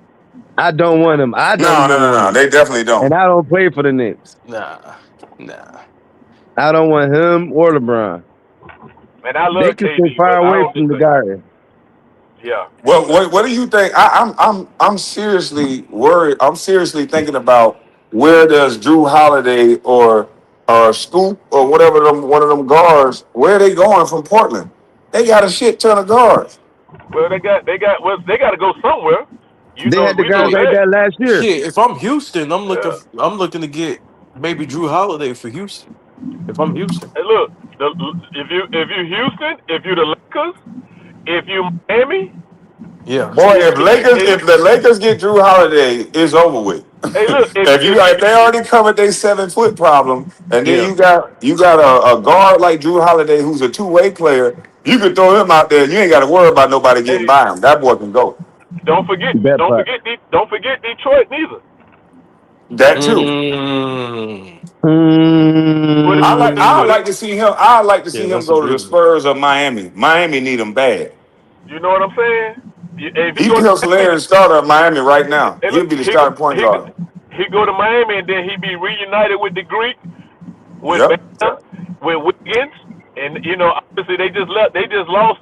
I don't want him. I don't No, no, even no, want no. him. They definitely And don't. I don't play for the Knicks. Nah, nah. I don't want him or LeBron. And I They love can stay KD, far but I away don't from just the think. Garden. Yeah. What do you think? I'm seriously worried. I'm seriously thinking about where does Drew Holiday or Scoop or whatever them one of them guards, where are they going from Portland? They got a shit ton of guards. Well, they got to go somewhere. You They know, had the we guys know Shit, like that. that last year. shit. If I'm Houston, Yeah. I'm looking to get maybe Drew Holiday for Houston. If I'm Houston, Hey, look, if you Houston, if you the Lakers, if you Miami, yeah. Boy, if if you hey, If the Lakers get Drew Holiday, it's over with. hey look, If they already covered their 7 foot problem, and then Yeah. you got a guard like Drew Holiday who's a two-way player, you could throw him out there. And you ain't got to worry about nobody getting hey, by him. That boy can go. don't forget That don't part. forget don't forget Detroit neither. That too. Mm. But I Mm, like to see him. I like to Yeah, see him that's a go to the good one. Spurs or Miami. Miami need him bad. you know what I'm saying? If he He go to kills Miami, Larry starter at Miami right now. hey He'll look, be the starting point guard. he go to Miami and then he be reunited with the Greek, with Yep. Bam, with Wiggins, and you know obviously they just lost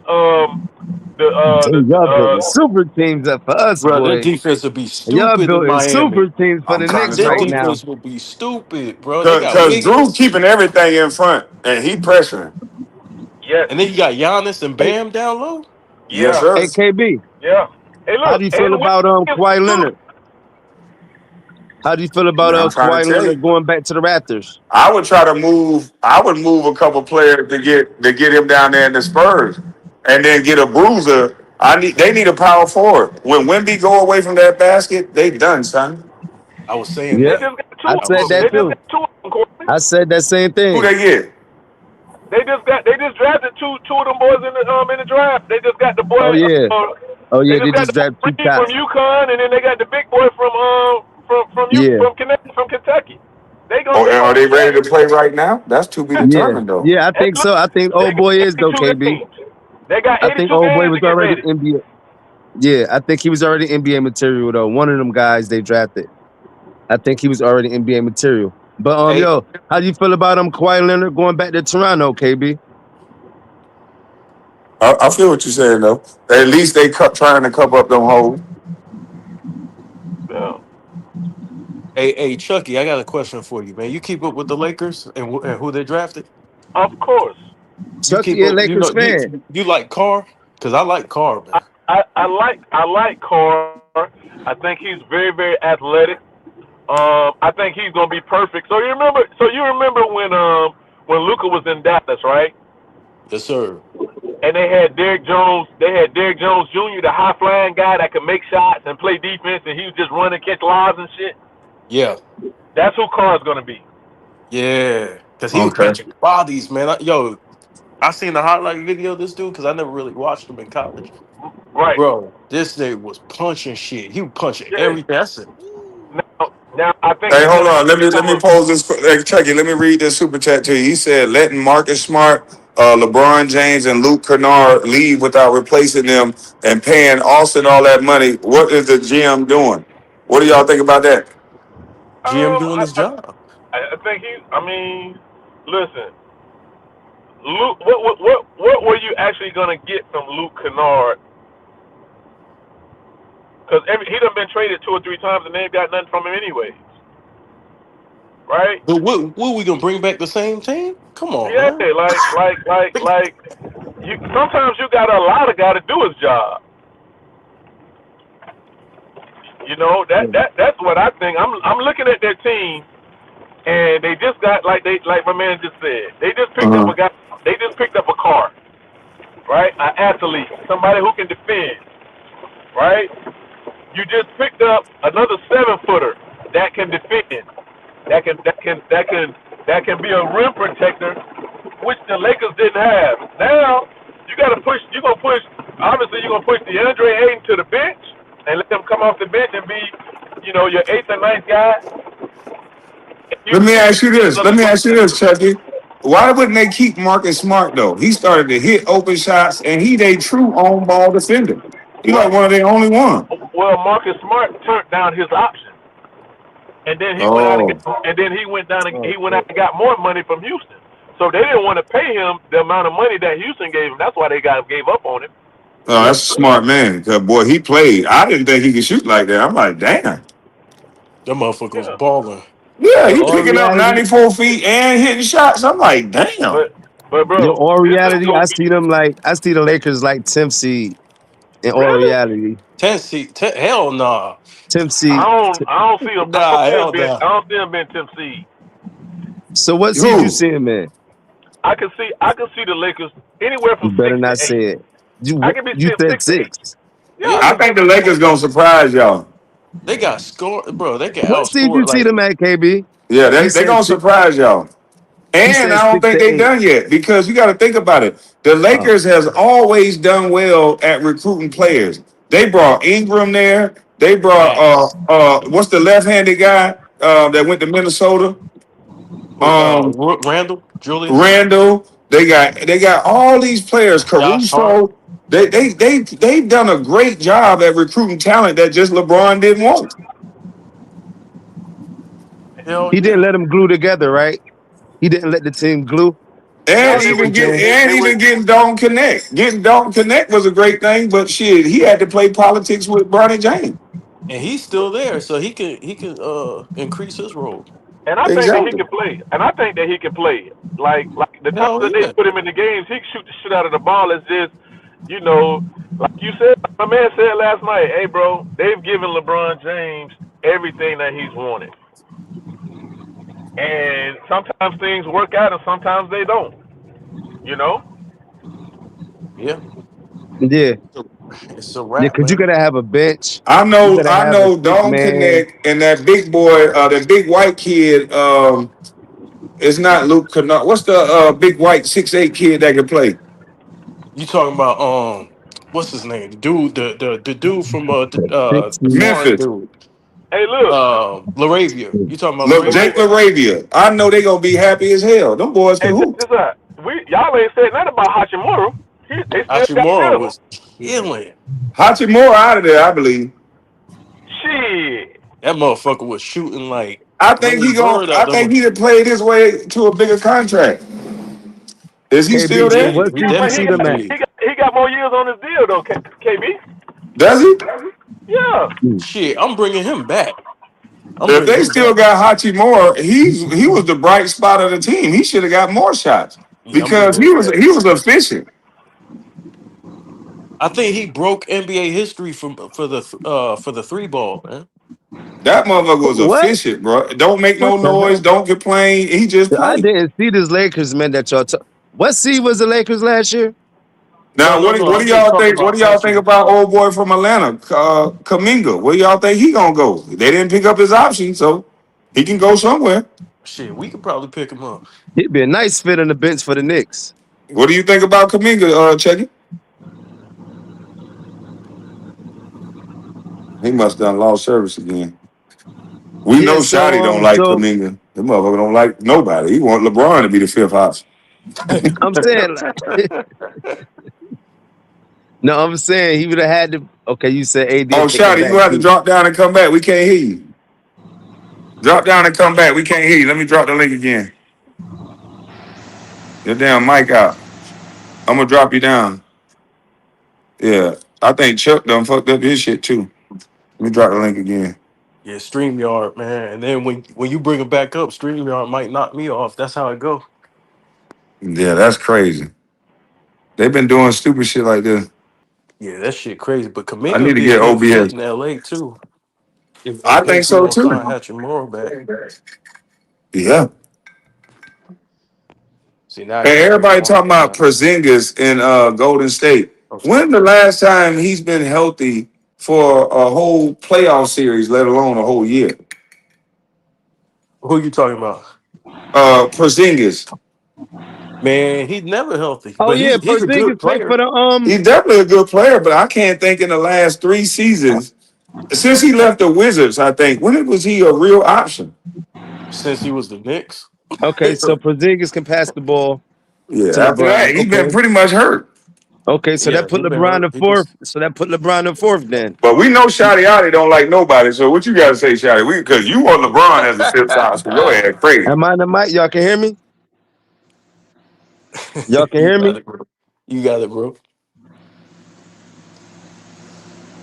y'all building super teams up for us, Bro, their boy. defense would be Y'all stupid in building super Miami. teams for I'm the trying to Knicks Their tell right you. now. defense will be stupid, bro. They got Cause Drew Wiggins, keeping everything in front and he pressuring. yes, and then you got Giannis and Hey, Bam down low. Yes, yeah, sir. hey, KB, yeah. Hey how look, do you feel and about Wiggins Kawhi too. Leonard? How do you feel about Man, I'm trying to Kawhi tell Leonard you. going back to the Raptors? I would try to move. I would move a couple players to get him down there in the Spurs, and then get a bruiser. They need a power forward. When Wemby go away from that basket, they done, son. I was saying They Yep, that. just got two I I of was said them. that They saying just that. too. got two of them, Courtney. I said that same Who thing. they get? They just drafted two of them boys in the draft. They just got the boy. Oh yeah, oh They yeah. just They got just the boy drafted two Reed from cats. UConn, and then they got the big boy Yeah, from Kentucky. Or They are gonna they do ready that. to play right now? That's to be yeah, determined, though. yeah. I Hey, think look, so. I think they old got boy is though, 82 KB. games. They got I think 82 old boy games to was get already ready. NBA. Yeah, I think he was already NBA material though. One of them guys they drafted. I think he was already NBA material. But Hey, yo, how do you feel about Kawhi Leonard going back to Toronto, KB? I feel what you're saying, though. At least they trying to cover up them holes. Yeah. hey, Chucky, I got a question for you, man. You keep up with the Lakers and who they drafted? Of course. You keep Chucky a up. You Lakers know fan. you like Carr? Because I like Carr, I, man. I like Carr. I think he's very, very athletic. I think he's gonna be perfect. So you remember when Luca was in Dallas, right? Yes, sir. And they had Derrick Jones. They had Derrick Jones Jr., the high flying guy that could make shots and play defense, and he was just running, catch lobs and shit. Yeah, That's who Carr's gonna be. yeah. Because he was Okay. catching bodies, man. I seen the highlight video of this dude because I never really watched him in college. Right. Bro, this nigga was punching shit. He was punching Yeah. everything. I said, "Ooh." Now I think Hey, he's hold gonna on. Let me become pose this. Hey, Chucky, let me read this super chat to you. He said, letting Marcus Smart, LeBron James, and Luke Kennard leave without replacing them and paying Austin all that money. What is the GM doing? What do y'all think about that? GM doing I, his job. I think he. I mean, listen, Luke. What were you actually gonna get from Luke Kennard? Because he done been traded 2 or 3 times and they ain't got nothing from him anyway, right? But what we gonna bring back the same team? Come on, Yeah, man. like you. Sometimes you gotta allow the guy to do his job. You know that's what I think. I'm looking at their team, and they just got like my man just said. They just picked up Uh-huh. a guy. They just picked up a car, right? An athlete, somebody who can defend, right? You just picked up another 7-footer that can defend, that can be a rim protector, which the Lakers didn't have. Now you got to push. You're gonna push. Obviously, you're gonna push DeAndre Ayton to the bench and let him come off the bench and be, your eighth or ninth guy. You Let me still ask you this. Let me get ask you this, Chucky. Why wouldn't they keep Marcus Smart though? He started to hit open shots, and he they true on ball defender. He like well. one of their only one. Well, Marcus Smart turned down his option, and then he went out and Oh, got, and then he went down and Oh, he went out shit. and got more money from Houston. So they didn't want to pay him the amount of money that Houston gave him. That's why they gave up on him. oh, that's a smart man. 'Cause, boy, he played. I didn't think he could shoot like that. I'm like, damn. That motherfucker was Yeah, balling. Yeah, Yo, he all picking up reality, 94 feet and hitting shots. I'm like, damn. but yo, bro, all this is reality. gonna be I see the Lakers like 10th seed in all really. reality. 10 seat, hell nah. 10th I seed. don't I don't see him. Nah, hell I nah. don't see him being 10th seed. So what seed you Who? seeing, man? I can see the Lakers anywhere You from better six to not say eight. it. I You can be you seeing said 6 to 8. 6. Yeah, I Yeah, I can see think them the in the Lakers gonna surprise y'all. they got score, bro. They can What seed you outscore see like them at, KB? Yeah, You they said gonna six. surprise y'all. You And said I don't six think to they eight. done yet because you got to think about it. The Oh, Lakers has always done well at recruiting players. They brought Ingram there. They brought facts. what's the left-handed guy that went to Minnesota? With Um, Randall, Julius, Randall. They got all these players. Josh Hart. Caruso. They've done a great job at recruiting talent that just LeBron didn't want. Hell he didn't yeah. let them glue together, right? He didn't let the team glue. No, And they That's were what even you're get saying. and they were even getting Dalton Connect. Getting Dalton Connect was a great thing, but shit, he had to play politics with Bronny James. And he's still there, so he can increase his role. And I think that he Exactly. can play. And I think that he can play. Like the times Hell that they yeah. put him in the games, he can shoot the shit out of the ball. It's just, you know, like you said, my man said last night, hey bro, they've given LeBron James everything that he's wanted. And sometimes things work out and sometimes they don't. You know? Yeah. Yeah, It's a yeah, wrap, because you man. gotta have a bench. I You know gotta I have a know six Dalton man. Connect and that big boy, that big white kid, it's not Luke Kennard. What's the big white 6'8" kid that can play? You talking about what's his name? The dude, the dude from Six the man. foreign Memphis. dude. Hey look, Laravia. You talking about Look, Laravia? Jake Laravia. LaRavia. I know they gonna be happy as hell. Them boys can Hey, check hoop. this out. Y'all ain't said nothing about Hachimura. They still got rid Hachimura of him. was killing. Hachimura out of there, I believe. Shit. That motherfucker was shooting like I think Larry he going Bird I out think them. he done played his way to a bigger contract. Is he He still KB, so there? did. what He seed Yeah, you but see definitely them at? did. he got more years on his deal though, KB. Does he? Yeah. Hmm. Shit, I'm bringing him back. I'm If bringing they him still back. got Hachimura, he was the bright spot of the team. He should have got more shots Yeah, I'm because bringing he him was back. he was efficient. I think he broke NBA history for the three ball, man. That motherfucker was What? efficient, bro. Don't make What no the noise. hell? Don't complain. He just I played. didn't see this Lakers man that y'all. What seed was the Lakers last year? No, Now, no, no. what do I'm just y'all talking think? What about do y'all think actual about old boy from Atlanta, Kaminga? Where y'all think he gonna go? They didn't pick up his option, so he can go somewhere. shit. We could probably pick him up. He'd be a nice fit on the bench for the Knicks. What do you think about Kaminga, Chucky? He must have done lost service again. We Yeah. know So Shotty don't like so Kaminga. The motherfucker don't like nobody. He want LeBron to be the fifth option. I'm saying, no, I'm saying he would have had to. Okay, you said AD Oh, take him Shotty, back you have to too. drop down and come back. We can't hear you. Drop down and come back. We can't hear you. Let me drop the link again. Your damn mic out. I'm gonna drop you down. Yeah, I think Chuck done fucked up his shit too. Let me drop the link again. Yeah, StreamYard, man. And then when you bring it back up, StreamYard might knock me off. That's how it go. Yeah, that's crazy. They've been doing stupid shit like this. Yeah, that shit crazy. But I Kaminga need would to be a get good fit OBS. in LA too. If I think KP so don't too. sign Hachimura back. Yeah. See, now I Hey, can't bring everybody him on talking right about now. Porzingis in Golden State. Okay. When the last time he's been healthy for a whole playoff series, let alone a whole year? Who you talking about? Porzingis. Man, he's never healthy, Oh but yeah, he's a good Porzingis played for player the He's definitely a good player, but I can't think in the last 3 seasons since he left the Wizards. I think when was he a real option? since he was the Knicks. Okay, so Porzingis can pass the ball Yeah. to After LeBron. that, he's been Okay. pretty much hurt. Okay, so Yeah, that put he been LeBron hurt. in He fourth. just So that put LeBron in fourth then. But we know Shotty Otti don't like nobody. So what you got to say, Shotty? Because you want LeBron as a fifth side, so your ass crazy. Am I in the mic? Y'all can hear me? Y'all can you hear got me? it, bro. You got it, bro.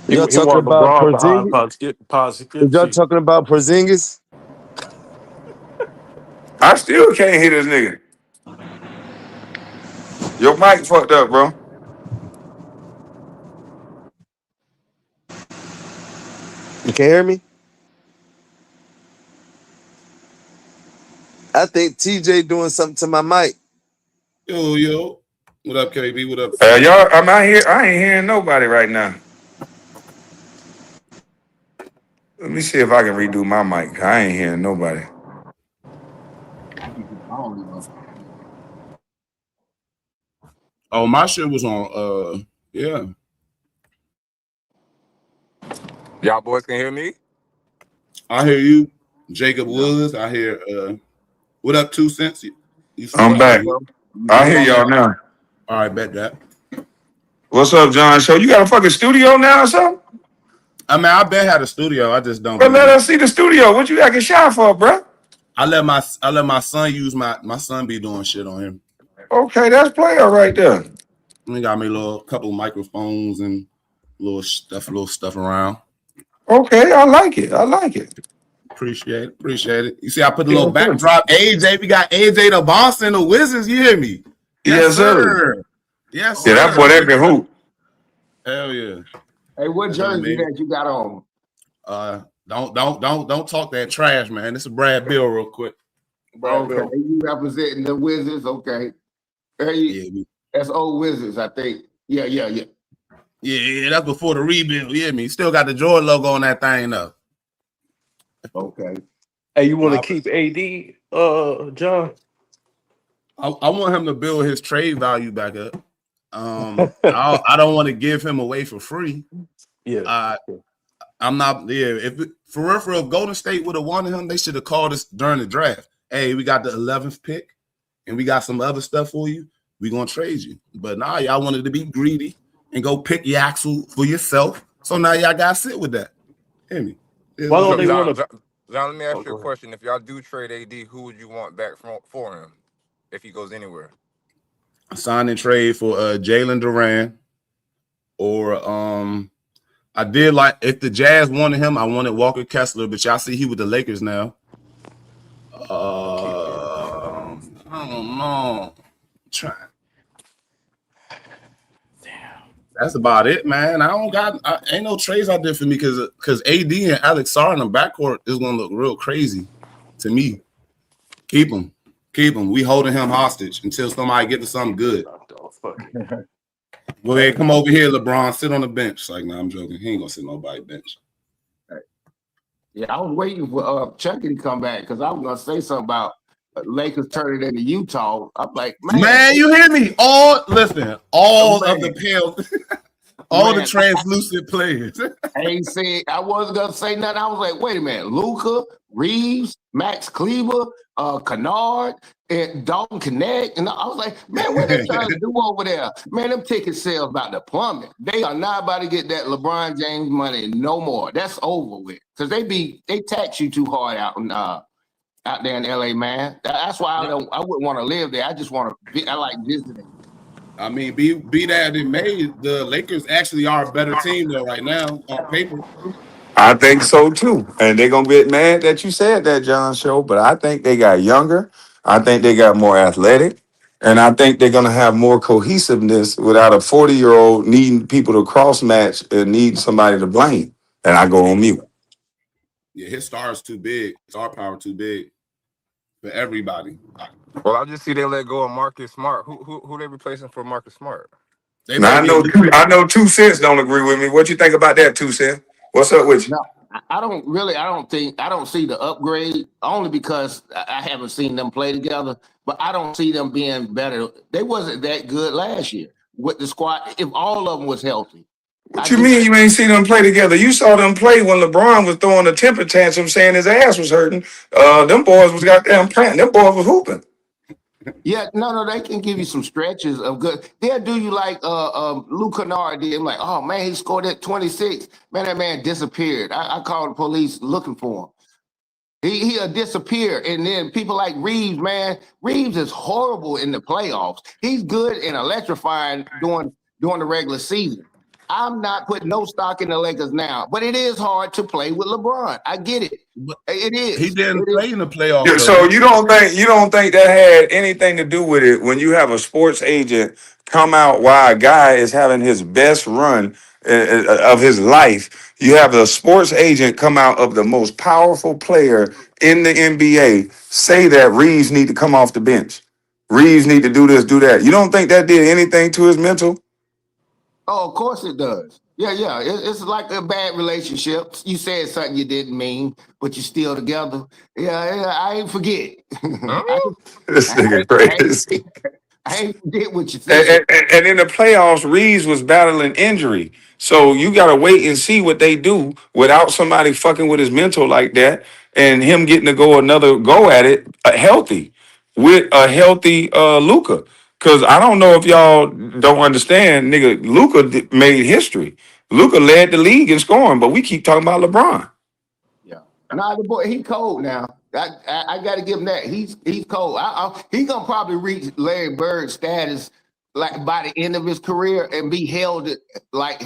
He Y'all talking wanted about LeBron behind Porzingis? Is y'all Positivity. talking about Porzingis? I still can't hear this nigga. Your mic fucked up, bro. You can hear me? I think TJ doing something to my mic. Yo. What up, KB? What up, Y'all, I'm out here. I ain't hearing nobody right now. Let me see if I can redo my mic. I ain't hearing nobody. Oh, my shit was on. Yeah. Y'all boys can hear me? I hear you, Jacob No. Woods. I hear. What up, 2 cents? You I'm still? What's I hear up, back. you. bro? I You hear still? y'all now. All right, bet that. What's up, John? So you got a fucking studio now or something? I mean, I bet had a studio. I just don't Bro, be let using. us see the studio. What you got get shot for, bro? I let my son use my son be doing shit on him. Okay, that's player right there. We got me a little couple of microphones and little stuff around. Okay, I like it. I like it. Appreciate it. You see, I put a little Yes, sir. backdrop. AJ, we got AJ the boss and the Wizards. You hear me? Yes, Yes, sir. sir. Yes, Yeah, that boy sir. that can hoop. Hell yeah. Hey, what That's what I jersey mean. that you got on? Don't talk that trash, man. This is Brad Bill real quick. Brad Okay, Bill. you representing the Wizards. Okay, hey, Yeah, that's old Wizards, I think. Yeah. yeah, that's before the rebuild. You hear me? Still got the Jordan logo on that thing though. Okay. Hey, you want to Nah, keep AD, John? I want him to build his trade value back up. I don't want to give him away for free. Yeah. I'm not. Yeah, for real, if Golden State would have wanted him, they should have called us during the draft. Hey, we got the 11th pick, and we got some other stuff for you. We gonna trade you. But now y'all wanted to be greedy and go pick Yaxel for yourself. So now y'all gotta sit with that. Hear me? Why don't So, they want John, to? let me Oh, ask you go a ahead. question. If y'all do trade AD, who would you want back for him if he goes anywhere? Sign and trade for Jalen Duran, or I did like if the Jazz wanted him, I wanted Walker Kessler, but y'all see he with the Lakers now. Keep him. I don't know. Try. That's about it, man. Ain't no trades out there for me because AD and Alex Sarr in the backcourt is gonna look real crazy to me. Keep him. We holding him hostage until somebody get to something good. Oh, fuck it. Go ahead, come over here, LeBron. Sit on the bench. Like, nah, I'm joking. He ain't gonna sit on nobody's bench. Yeah, I was waiting for Chucky to come back because I was gonna say something about Lakers turning into Utah. I'm like, Man, you hear me? All of the pale, all the man, translucent players. I ain't say I wasn't gonna say nothing. I was like, wait a minute, Luca, Reeves, Max Kleber, Kennard, and Dalton Connect. And I was like, man, what they trying to do over there? Man, them ticket sales about to plummet. They are not about to get that LeBron James money no more. That's over with. Because they tax you too hard out there in LA, man. That's why I wouldn't want to live there. I just want to I like visiting. I mean, be that it may, the Lakers actually are a better team though right now on paper. I think so too. And they're gonna get mad that you said that, John Show, but I think they got younger. I think they got more athletic. And I think they're gonna have more cohesiveness without a 40-year-old needing people to cross match and need somebody to blame. And I go on mute. Yeah, his star is too big. Star power too big for everybody. Well, I just see they let go of Marcus Smart. Who they replacing for Marcus Smart? They Now may I get know Luka. I know 2 cents don't agree with me. What you think about that, 2 cents? What's up with you? No, I don't see the upgrade only because I haven't seen them play together, but I don't see them being better. They wasn't that good last year with the squad if all of them was healthy. What I you just mean you ain't seen them play together? You saw them play when LeBron was throwing a temper tantrum saying his ass was hurting. Them boys was goddamn playing. Them boys was hooping. Yeah, no, they can give you some stretches of good. They'll do you like Luke Kennard did. I'm like, oh man, he scored at 26. Man, that man disappeared. I called the police looking for him. He'll disappear. And then people like Reeves, man, Reeves is horrible in the playoffs. He's good and electrifying during the regular season. I'm not putting no stock in the Lakers now, but it is hard to play with LeBron. I get it. But It he is. didn't It is. play in the playoffs Yeah, though. so you don't think that had anything to do with it when you have a sports agent come out while a guy is having his best run of his life. You have a sports agent come out of the most powerful player in the NBA say that Reeves need to come off the bench. Reeves need to do this, do that. You don't think that did anything to his mental? Oh, of course it does. Yeah. It's like a bad relationship. You said something you didn't mean, but you're still together. Yeah, I ain't forget. I, Huh? This I, nigga I, ain't, crazy. I ain't forget what you And, said. and in the playoffs, Reeves was battling injury. So you got to wait and see what they do without somebody fucking with his mental like that and him getting to go another go at it healthy with a healthy Luca. Because I don't know if y'all don't understand, nigga, Luca made history. Luca led the league in scoring, but we keep talking about LeBron. Yeah. Nah, the boy, he cold now. I got to give him that. He's cold. He gonna probably reach Larry Bird status like by the end of his career and be held like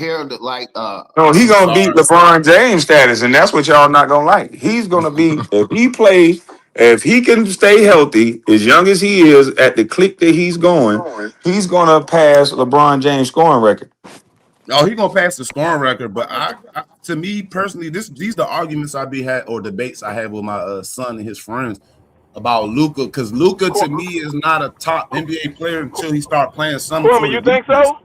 No, he I'm gonna beat sorry. LeBron James status, and that's what y'all not gonna like. He's gonna be if he plays, if he can stay healthy, as young as he is, at the click that he's gonna pass LeBron James scoring record. Oh, he gonna pass the scoring record, but to me personally, these the arguments I be had or debates I have with my son and his friends about Luca, because Luca to me is not a top NBA player until he start playing some Kwame, sort you of think defense. so?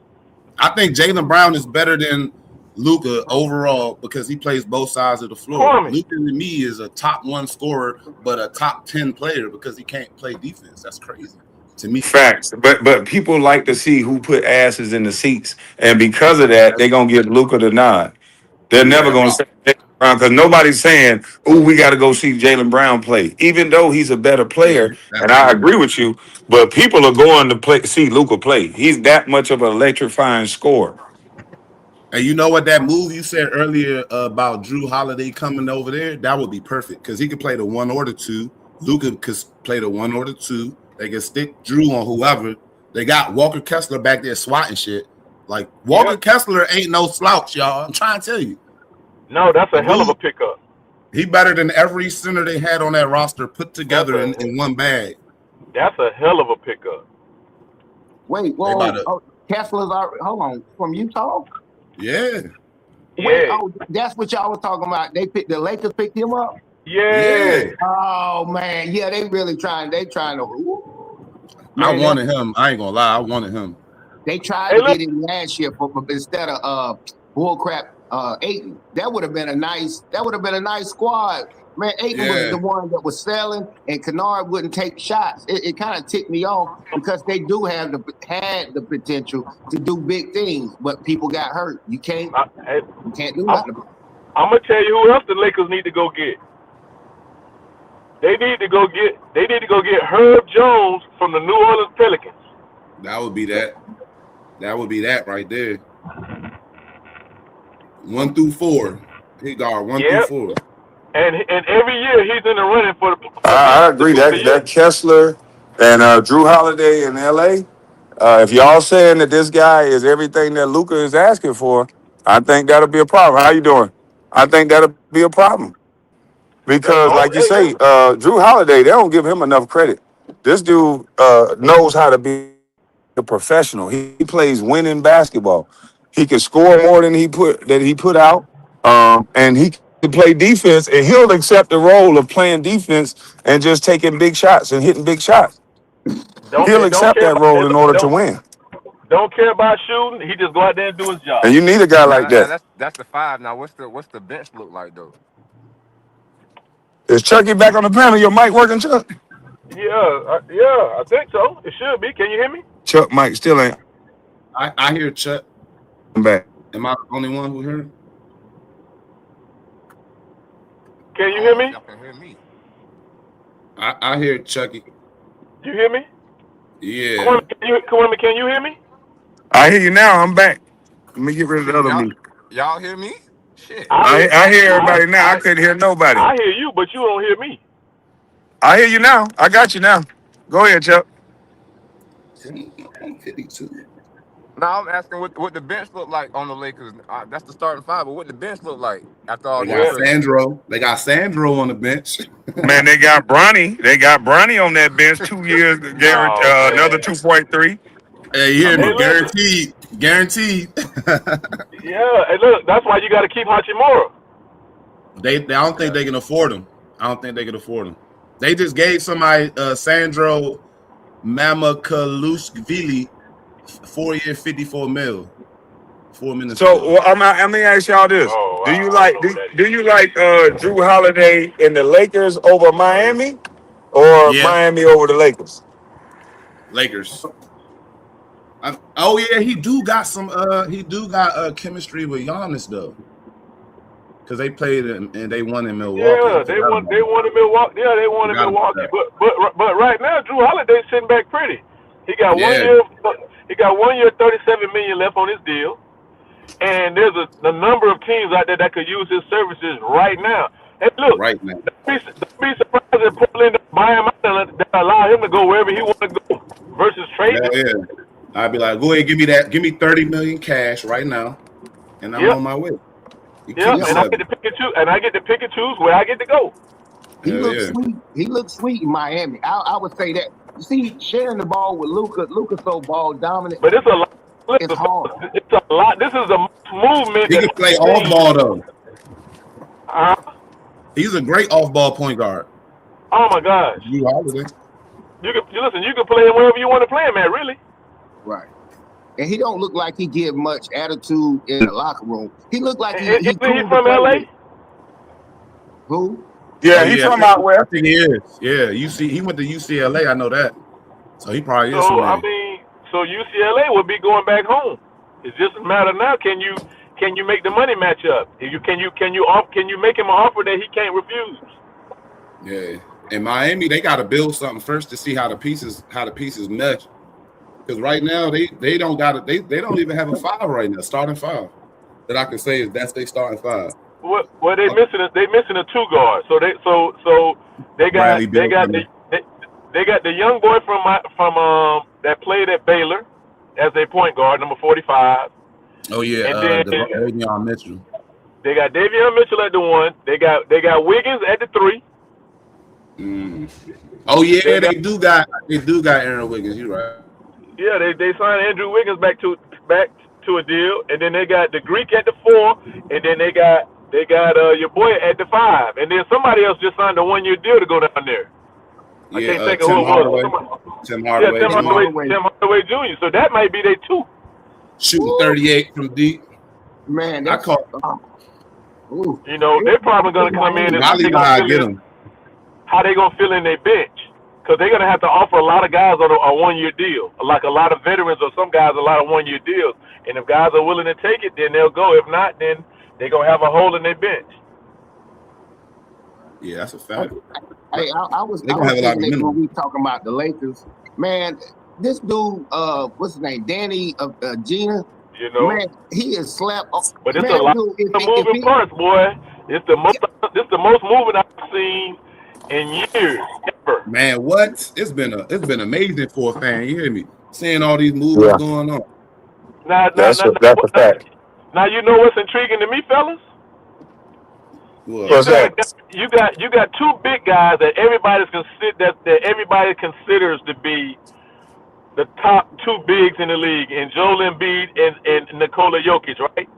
I think Jaylen Brown is better than Luca overall because he plays both sides of the floor. Kwame. Luca to me is a top 1 scorer, but a top 10 player because he can't play defense. That's crazy to me. Facts, but people like to see who put asses in the seats, and because of that, they're gonna give Luca the nod. They're never Yeah, gonna say Jaylen Brown because nobody's saying, "Oh, we got to go see Jaylen Brown play," even though he's a better yeah, player. And that's I true. agree with you, but people are going to see Luca play. He's that much of an electrifying scorer. And you know what, that move you said earlier about Drew Holiday coming over there, that would be perfect because he could play the 1 or the 2. Luka could play the 1 or the 2. They can stick Drew on whoever. They got Walker Kessler back there swatting shit. Like Walker Yep. Kessler ain't no slouch, y'all. I'm trying to tell you. No, that's a Like hell of a pickup. he better than every center they had on that roster put That's together a in one bag. that's a hell of a pickup. wait, They about whoa, to, oh, Kessler's hold on from Utah. yeah, Wait, Yeah. that's what y'all was talking about. The Lakers picked him up. yeah. Yeah. Oh man, yeah, they really trying. They trying to. I Man, wanted him. I ain't gonna lie. I wanted him. they tried Hey, to look. get him last year instead of bullcrap Aiton. That would have been a nice. That would have been a nice squad. Man, Aiton was Yeah. the one that was selling, and Kennard wouldn't take shots. It kind of ticked me off because they do had the potential to do big things, but people got hurt. You can't do I'm, nothing. I'm gonna tell you who else the Lakers need to go get. They need to go get Herb Jones from the New Orleans Pelicans. That would be that. That would be that right there. 1 through 4. He guard 1 through Yep. 4. And every year he's in the running for I agree defensive that year. Kessler and Drew Holiday in L.A. If y'all saying that this guy is everything that Luca is asking for, I think that'll be a problem. How you doing? I think that'll be a problem because, Oh, like you hey, say, Drew Holiday, they don't give him enough credit. This dude knows how to be a professional. He plays winning basketball. He can score more than he put out, and he can play defense. And he'll accept the role of playing defense and just taking big shots and hitting big shots. He'll don't accept care that about role in order to win. don't care about shooting. He just go out there and do his And job. you need a guy like Now that. that's the five. Now what's the bench look like though? Is Chucky back on the panel? Your mic working, Chuck? Yeah, I think so. It should be. Can you hear me? Chuck mic still ain't I hear Chuck. back. Am I the only one who heard? Can I you don't hear know if me? y'all can hear me. I hear Chucky. You hear me? Yeah. Kwame, can you hear me? I hear you now. I'm back. Let me get rid of the Shoot, other y'all me. y'all hear me? Shit. I hear everybody now. I couldn't hear nobody. I hear you, but you don't hear me. I hear you now. I got you now. Go ahead, Chuck. 52. Now I'm asking what the bench look like on the Lakers. That's the starting five, but what the bench look like after all They these got Well, trades? Sandro. They got Sandro on the bench. Man, they got Bronny. They got Bronny on that bench. 2 years, guaranteed, oh another man. 2.3. Hey, you hear Hey, me? listen. Guaranteed. Guaranteed. Yeah, and look, that's why you got to keep Hachimura. I don't think they can afford him. I don't think they can afford him. They just gave somebody Sandro Mamakalushvili 4 year, 54 mil, 4 minutes So ago. let me ask y'all this: Oh, Do you I don't like know who that do is. you like Drew Holiday in the Lakers over Miami, or Yeah, Miami over the Lakers? Lakers. Oh yeah, he do got some. He do got chemistry with Giannis though, because they played and they won in Milwaukee. I Yeah, forgot about they that. won in Milwaukee. Yeah, they won in Forgot about Milwaukee. that. But right now, Drew Holiday's sitting back pretty. He got one Yeah, year. He got 1 year, 37 million left on his deal, and there's a number of teams out there that could use his services right now. And look, right now. don't be surprised if Portland buy him out and allow him to go wherever he want to go versus Yeah, trading him. yeah. I'd be like, go ahead, give me that. Give me 30 million cash right now, and I'm Yep, on my way. You keep yep. the Yeah, And I get seven. to pick and choose. And I get to pick and choose where I get to go. he Hell looks yeah. sweet. He looks sweet in Miami. I would say that. You see, sharing the ball with Luca. Luca's so ball dominant. But it's a lot. It's hard. It's a lot. This is the most movement He that can play I've off seen. ball though. Uh, He's a great off ball point guard. oh my gosh! Drew Holiday. You listen. You can play him wherever you want to play him at. Really? Right. And he don't look like he give much attitude in the locker room. He look like he Isn't he cool to from play LA? with. Who? Yeah, Oh he yeah, from out I west. think he is. Yeah, UC. He went to UCLA. I know that. So he probably So is from I there. mean, so UCLA would be going back home. It's just a matter now. Can you make the money match up? Can you make him an offer that he can't refuse? Yeah. In Miami, they got to build something first to see how the pieces mesh. Because right now they don't got it. They don't even have a five right now. Starting five that I can say is that's their starting five. What they missing a two guard. So they got Bradley Beal coming. they got the young boy from that played at Baylor as a point guard, number 45. Oh yeah, And then Davion Mitchell. they got Davion Mitchell at the 1. They got Wiggins at the 3. Mm. Oh yeah, they do got Aaron Wiggins. You're right. Yeah, they signed Andrew Wiggins back to a deal, and then they got the Greek at the 4, and then they got your boy at the 5, and then somebody else just signed a 1-year deal to go down there. I Yeah, can't think of who Tim it Hardaway. was. Tim Yeah, Hardaway. Tim Hardaway Jr. So that might be their 2. Shooting 38 from deep. Man, I that's call You know, they're probably gonna come in and Riley know how to get him. how they gonna fill in their bench. Because they're gonna have to offer a lot of guys on a 1-year deal, like a lot of veterans or some guys a lot of 1-year deals. And if guys are willing to take it, then they'll go. If not, then they're gonna have a hole in their bench. Yeah, that's a fact. Hey, I was They gonna have a lot of thinking that when minimum. we talking about the Lakers, man, this dude, what's his name, Danny Gina, You know, man, he is slapped. but it's a Man, lot dude, of moving parts, boy. It's the most moving I've seen in years ever. Man, what? It's been amazing for a fan. You hear me? Seeing all these movements Yeah, going on. Now, that's a fact. now you know what's intriguing to me, fellas? What? What's that? You got two big guys that that everybody considers to be the top two bigs in the league, and Joel Embiid and Nikola Jokic, right?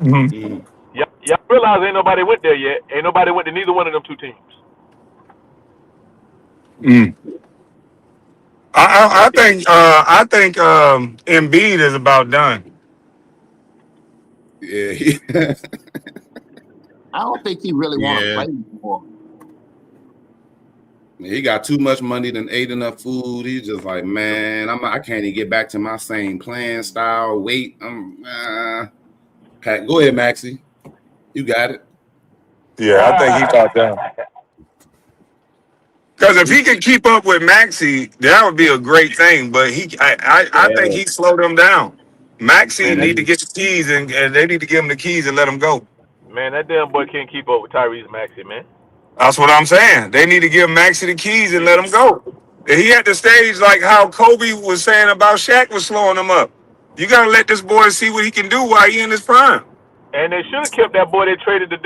Mhm. Mm. Y'all realize ain't nobody went there yet. Ain't nobody went to neither one of them two teams. Mm. I think Embiid is about done. Yeah, I don't think he really want to yeah. play anymore. He got too much money, than ate enough food. He's just like, man, I can't even get back to my same playing style, weight. Pat, go ahead, Maxie. You got it. Yeah, I think he about done. Because if he could keep up with Maxie, that would be a great thing. But I think Yeah. he slowed him down. Maxie Man, need to get the keys, and they need to give him the keys and let him go. that damn boy can't keep up with Tyrese Maxey, man. That's what I'm saying. They need to give Maxie the keys and let him go. And he at the stage like how Kobe was saying about Shaq was slowing him up. You gotta let this boy see what he can do while he in his prime. And they should have kept that boy they traded to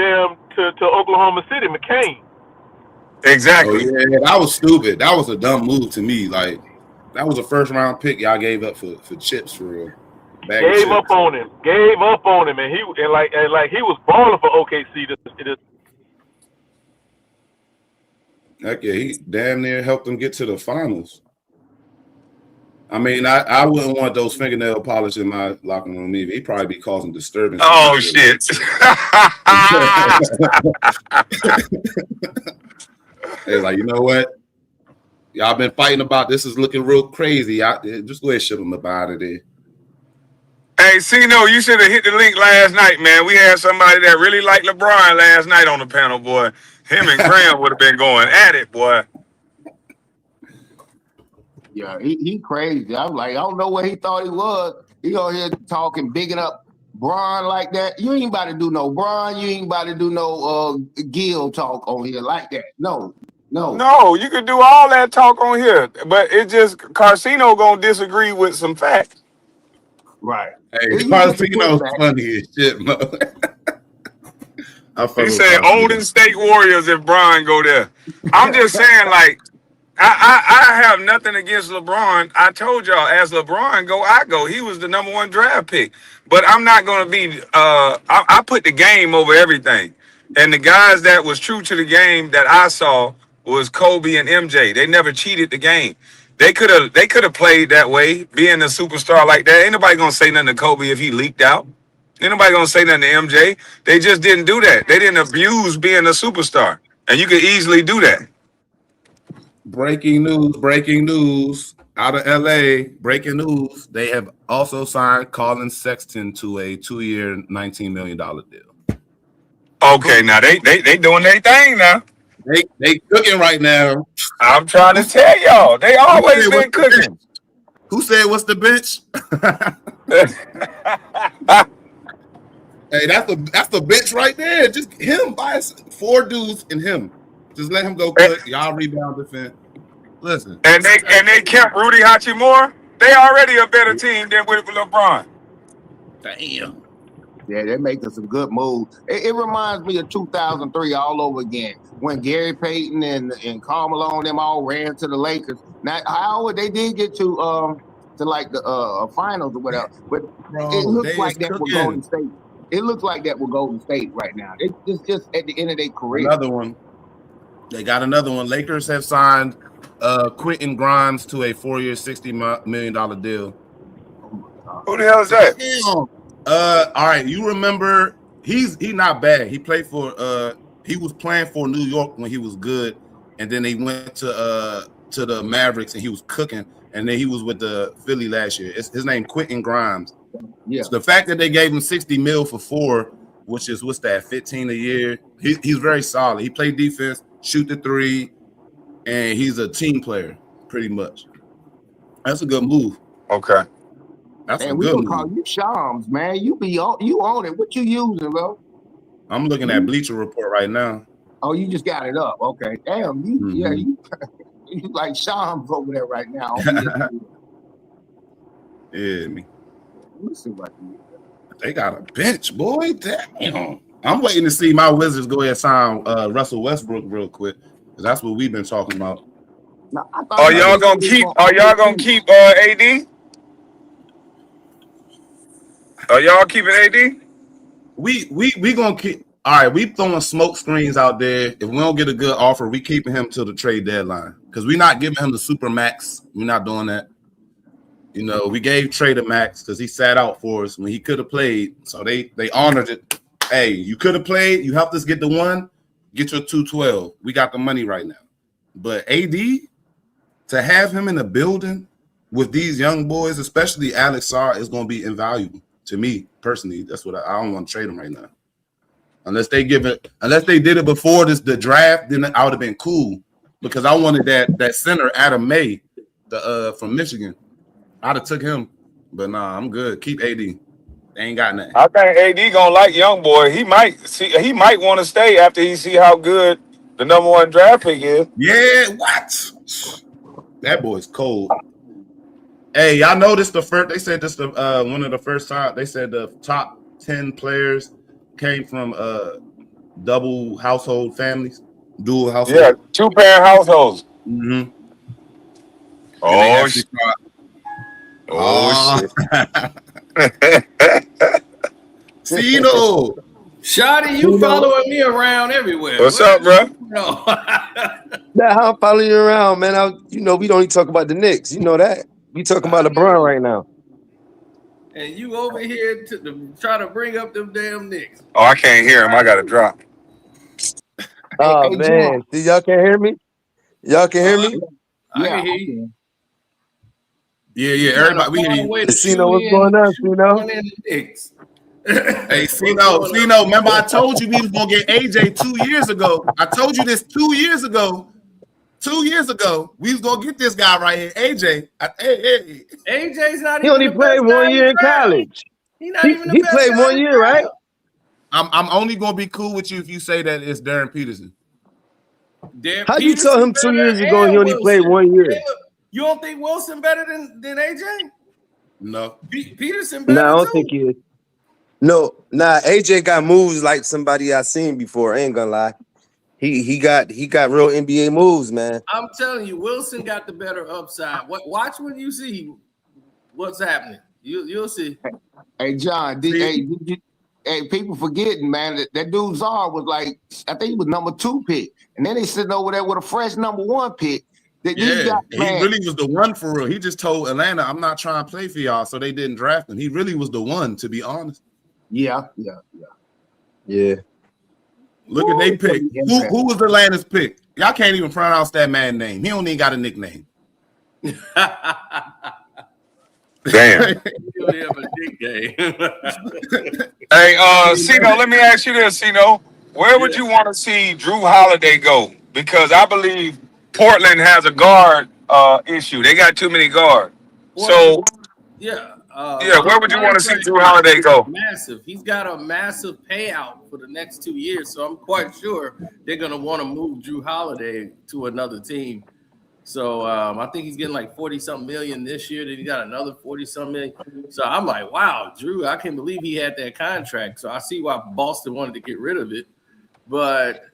Oklahoma City, McCain. Oh Exactly. yeah, that was stupid. That was a dumb move to me. Like that was a first round pick y'all gave up for chips for real. Bag of Gave up chips. on him, and he was balling for OKC. Heck yeah, he damn near helped them get to the finals. I mean, I wouldn't want those fingernail polish in my locker room either. He'd probably be causing disturbances and Oh shit. shit. They're like, you know what? Y'all been fighting about this is looking real crazy. Just go ahead and ship them up out of there. Hey, Cino, you should have hit the link last night, man. We had somebody that really liked LeBron last night on the panel, boy. Him and Graham would have been going at it, boy. Yeah, he crazy. I was like, I don't know what he thought he was. He on here talking, bigging up Bron like that. You ain't about to do no Bron. You ain't about to do no Gil talk on here like that. No. No, you could do all that talk on here, but it just Carcino gonna disagree with some facts. Right. Hey, You can put Carcino's back. funny as shit, man. I fuck He with said Carcino. Golden State Warriors if Brian go there. I'm just saying, like, I have nothing against LeBron. I told y'all, as LeBron go, I go. He was the #1 draft pick. But I'm not gonna be I put the game over everything. And the guys that was true to the game that I saw was Kobe and MJ. They never cheated the game. They could have played that way, being a superstar like that. Ain't nobody gonna say nothing to Kobe if he leaked out. Ain't nobody gonna say nothing to MJ. They just didn't do that. They didn't abuse being a superstar. And you could easily do that. Breaking news out of LA. Breaking news. They have also signed Colin Sexton to a 2-year, $19 million deal. Okay, now they doing their thing now. They cooking right now. I'm trying to tell y'all, they always been cooking. Who said what's the bench? Hey, that's the bench right there. Just him by 4 dudes and him. Just let him go cook. Y'all rebound defense. Listen. And they kept Rudy Hachimura. They already a better team than with LeBron. Damn. Yeah, they're making some good moves. It reminds me of 2003 all over again when Gary Payton and Karl Malone them all ran to the Lakers. Now, however, they did get to like the finals or whatever, but it looks like that with Golden State. It looks like that with Golden State right now. It's just at the end of their career. Another one. They got another one. Lakers have signed Quentin Grimes to a 4-year, $60 million deal. Who the hell is that? All right, you remember he's not bad. He played for he was playing for New York when he was good, and then they went to the Mavericks and he was cooking, and then he was with the Philly last year. His name Quentin Grimes. Yeah. So the fact that they gave him $60 million for 4, which is what's that, 15 a year. He's very solid. He played defense, shoot the 3, and he's a team player pretty much. That's a good move. Okay. That's Man, a we good gonna move. call you Shams, man. You own it. What you using, bro? I'm looking at Bleacher Report right now. Oh, you just got it up. Okay. Damn, yeah, you like Shams over there right now. Yeah, me. Let me see what They got a bench, boy. Damn. I'm waiting to see my Wizards go ahead and sign Russell Westbrook real quick. Because that's what we've been talking about. Now, I thought Are he y'all said gonna he was keep? gonna Are y'all gonna oversee. keep AD? Are y'all keeping AD? We gonna keep all right. We throwing smoke screens out there. If we don't get a good offer, we keeping him till the trade deadline because we're not giving him the super max. We're not doing that. You know, we gave Trey the max because he sat out for us when he could have played. So they honored it. Hey, you could have played. You helped us get the one. Get your 212. We got the money right now. But AD, to have him in the building with these young boys, especially Alex Sarr, is going to be invaluable to me personally. That's what I don't want to trade him right now. Unless they did it before the draft, then I would have been cool because I wanted that center Adam May, from Michigan. I'd have took him, but nah, I'm good. Keep AD. They ain't got nothing. I think AD gonna like young boy. He might see. He might want to stay after he see how good the #1 draft pick is. Yeah, what? That boy's cold. Hey, y'all noticed the first? They said this the one of the first time. They said the top 10 players came from double household families, dual Yeah, household. 2-parent households. Mm-hmm. And they Oh actually shit! start. Oh Oh, shit! Cino. Shotty, you You know, following me around everywhere. What's up, bro? No. that how I'm following you around, man. We don't even talk about the Knicks. You know that. We talking I about LeBron know. right now. And you over here to try to bring up them damn Knicks. Oh, I can't hear him. I got to drop. Oh Hey, John. man, see, y'all can't hear me. Y'all can hear Uh, me. I Yeah, can hear I you. can. Yeah. You trying to Everybody, we hear find a you. way to Cino, what's going on, shoot Cino? one in the Knicks. Hey, What's going on? Cino. Remember, I told you we was gonna get AJ 2 years ago. I told you this 2 years ago. 2 years ago, we was gonna get this guy right here, AJ. Hey. AJ's not He even only the best played guy 1 in the year in draft. college. He's not He even the he best played guy 1 in the year, right? draft. I'm only gonna be cool with you if you say that it's Darren Peterson. Darren How you tell Peterson him 2 years better ago he and only played Wilson. 1 year? You don't think Wilson better than AJ? No. Peterson Nah, I better don't think too. he is. No, AJ got moves like somebody I seen before. I ain't gonna lie. He got real NBA moves, man. I'm telling you, Wilson got the better upside. Watch when you see what's happening. You'll see. Hey, John. See, Hey, people forgetting, man, that dude Czar was like, I think he was #2 pick. And then they sitting over there with a fresh #1 pick. These yeah, guys, he man, really was the one for real. He just told Atlanta, "I'm not trying to play for y'all," so they didn't draft him. He really was the one, to be honest. yeah. Yeah. Look at they It's gonna pick. be interesting. Who was Atlanta's pick? Y'all can't even pronounce that man's name. He don't even got a nickname. Damn. You don't have a dick game. Hey, Cino, let me ask you this, Cino. Where would Yeah. you want to see Drew Holiday go? Because I believe Portland has a guard issue. They got too many guards. Portland, So, yeah. yeah, His where would you want to see contract Drew Holiday go? massive. He's got a massive payout for the next 2 years, so I'm quite sure they're gonna want to move Drew Holiday to another team. So I think he's getting like 40-something million this year. Then he got another 40-something million. So I'm like, wow, Drew, I can't believe he had that contract. So I see why Boston wanted to get rid of it. But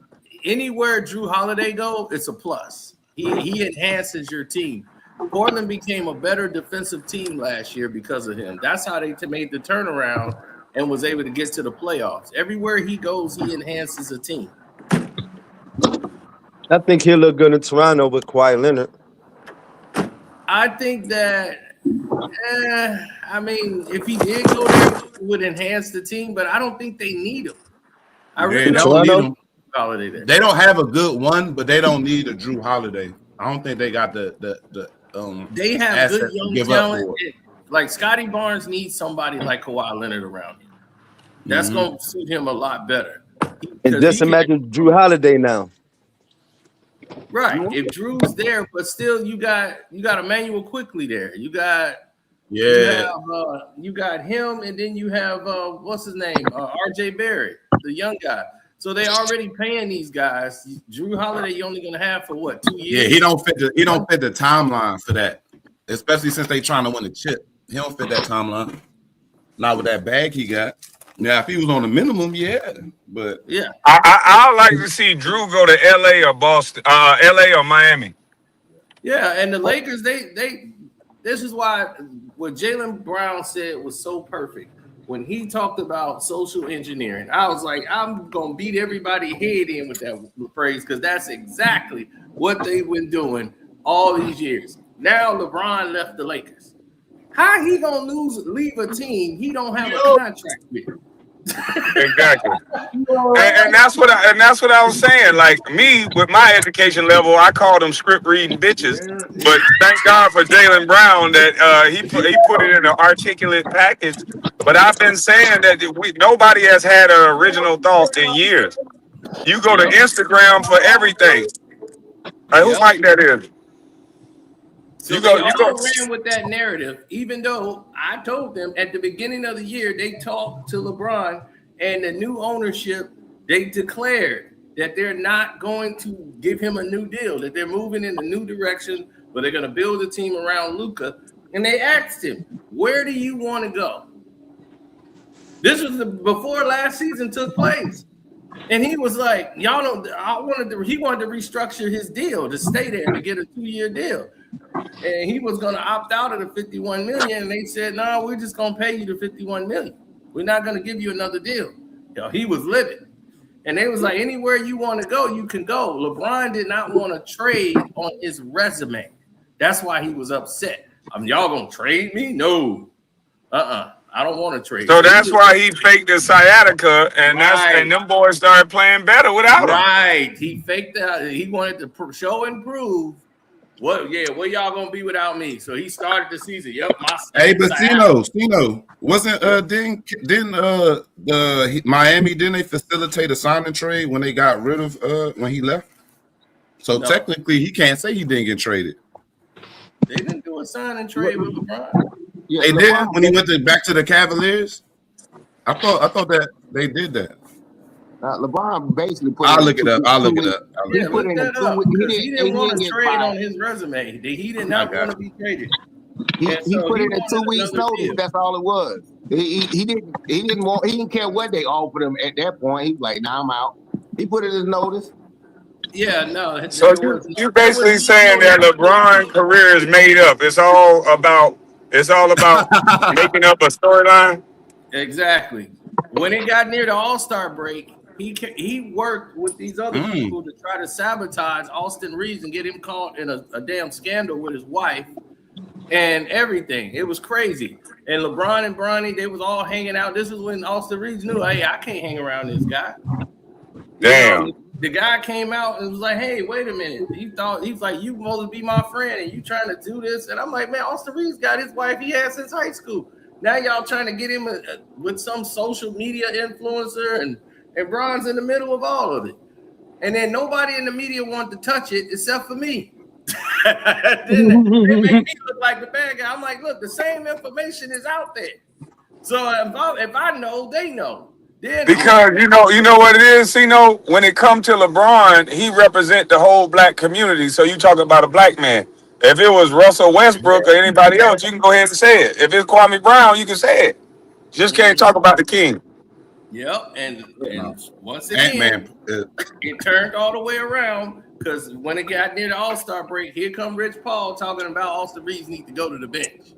anywhere Drew Holiday go, it's a plus. He enhances your team. Portland became a better defensive team last year because of him. That's how they made the turnaround and was able to get to the playoffs. Everywhere he goes, he enhances a team. I think he'll look good in Toronto with Kawhi Leonard. I think that, I mean, if he did go there, it would enhance the team, but I don't think they need him. I really They don't don't need Toronto? him. Holiday there. They don't have a good one, but they don't need a Drew Holiday. I don't think they got the They have assets good to young give up talent. for it. Like Scotty Barnes needs somebody like Kawhi Leonard around him. That's going to suit him a lot better. And just imagine Drew Holiday now. Right. If Drew's there, but still you got Emmanuel Quickly there. You got you got him, and then you have what's his name? RJ Barrett, the young guy. So they already paying these guys. Drew Holiday, you're only gonna have for what, 2 years? Yeah, he don't fit the timeline for that, especially since they trying to win a chip. He don't fit that timeline. Not with that bag he got. Now, if he was on the minimum, yeah, but Yeah. I like to see Drew go to L.A. or Boston, L.A. or Miami. Yeah, and the Lakers, they this is why what Jaylen Brown said was so perfect. When he talked about social engineering, I was like, I'm gonna beat everybody's head in with that phrase because that's exactly what they've been doing all these years. Now LeBron left the Lakers. How he gonna leave a team he don't have a contract with? Exactly. And that's what I was saying. Like me, with my education level, I call them script reading bitches. But thank God for Jaylen Brown that he put it in an articulate package. But I've been saying that nobody has had an original thought in years. You go to Yep. Instagram for everything. Who Yep. mic that is? So You they go. all ran with that narrative, even though I told them at the beginning of the year, they talked to LeBron and the new ownership, they declared that they're not going to give him a new deal, that they're moving in a new direction, but they're going to build a team around Luka. And they asked him, where do you want to go? This was before last season took place. And he was like, y'all don't, he wanted to restructure his deal to stay there to get a 2-year deal. And he was going to opt out of the 51 million. And they said, no, we're just going to pay you the 51 million. We're not going to give you another deal. He was livid. And they was like, anywhere you want to go, you can go. LeBron did not want to trade on his resume. That's why he was upset. Y'all going to trade me? No. I don't want to trade. So that's why he faked the sciatica, and and them boys started playing better without him. Right. He faked that. He wanted to show and prove what y'all gonna be without me. So he started the season. Yep, hey, but Cino, wasn't didn't the Miami, didn't they facilitate a signing trade when they got rid of when he left? So technically he can't say he didn't get traded. They didn't do a sign and trade with LeBron. Yeah, they did when he went back to the Cavaliers. I thought that they did that. LeBron basically put. I'll look it up. Yeah, look that up. He didn't want to trade on his resume. He did not want to be traded. He put in a 2 weeks notice. That's all it was. He didn't care what they offered him at that point. He was like, "Nah, I'm out." He put in his notice. Yeah, no. So you're basically saying that LeBron's career is made up. It's all about making up a storyline. Exactly. When it got near the All-Star break, he worked with these other people to try to sabotage Austin Reeves and get him caught in a damn scandal with his wife and everything. It was crazy. And LeBron and Bronny, they was all hanging out. This is when Austin Reeves knew, hey, I can't hang around this guy. Damn. The guy came out and was like, hey, wait a minute. He's like, you supposed to be my friend and you trying to do this? And I'm like, man, Austin Reeves got his wife he had since high school. Now y'all trying to get him with some social media influencer and Bron's in the middle of all of it. And then nobody in the media wanted to touch it except for me. They make me look like the bad guy. I'm like, look, the same information is out there. So if I know, they know. Because you know what it is, when it comes to LeBron, he represents the whole black community. So you talking about a black man. If it was Russell Westbrook or anybody else, you can go ahead and say it. If it's Kwame Brown, you can say it. Just can't talk about the king. Yep, and once again, it turned all the way around because when it got near the All-Star break, here come Rich Paul talking about Austin Reeves need to go to the bench.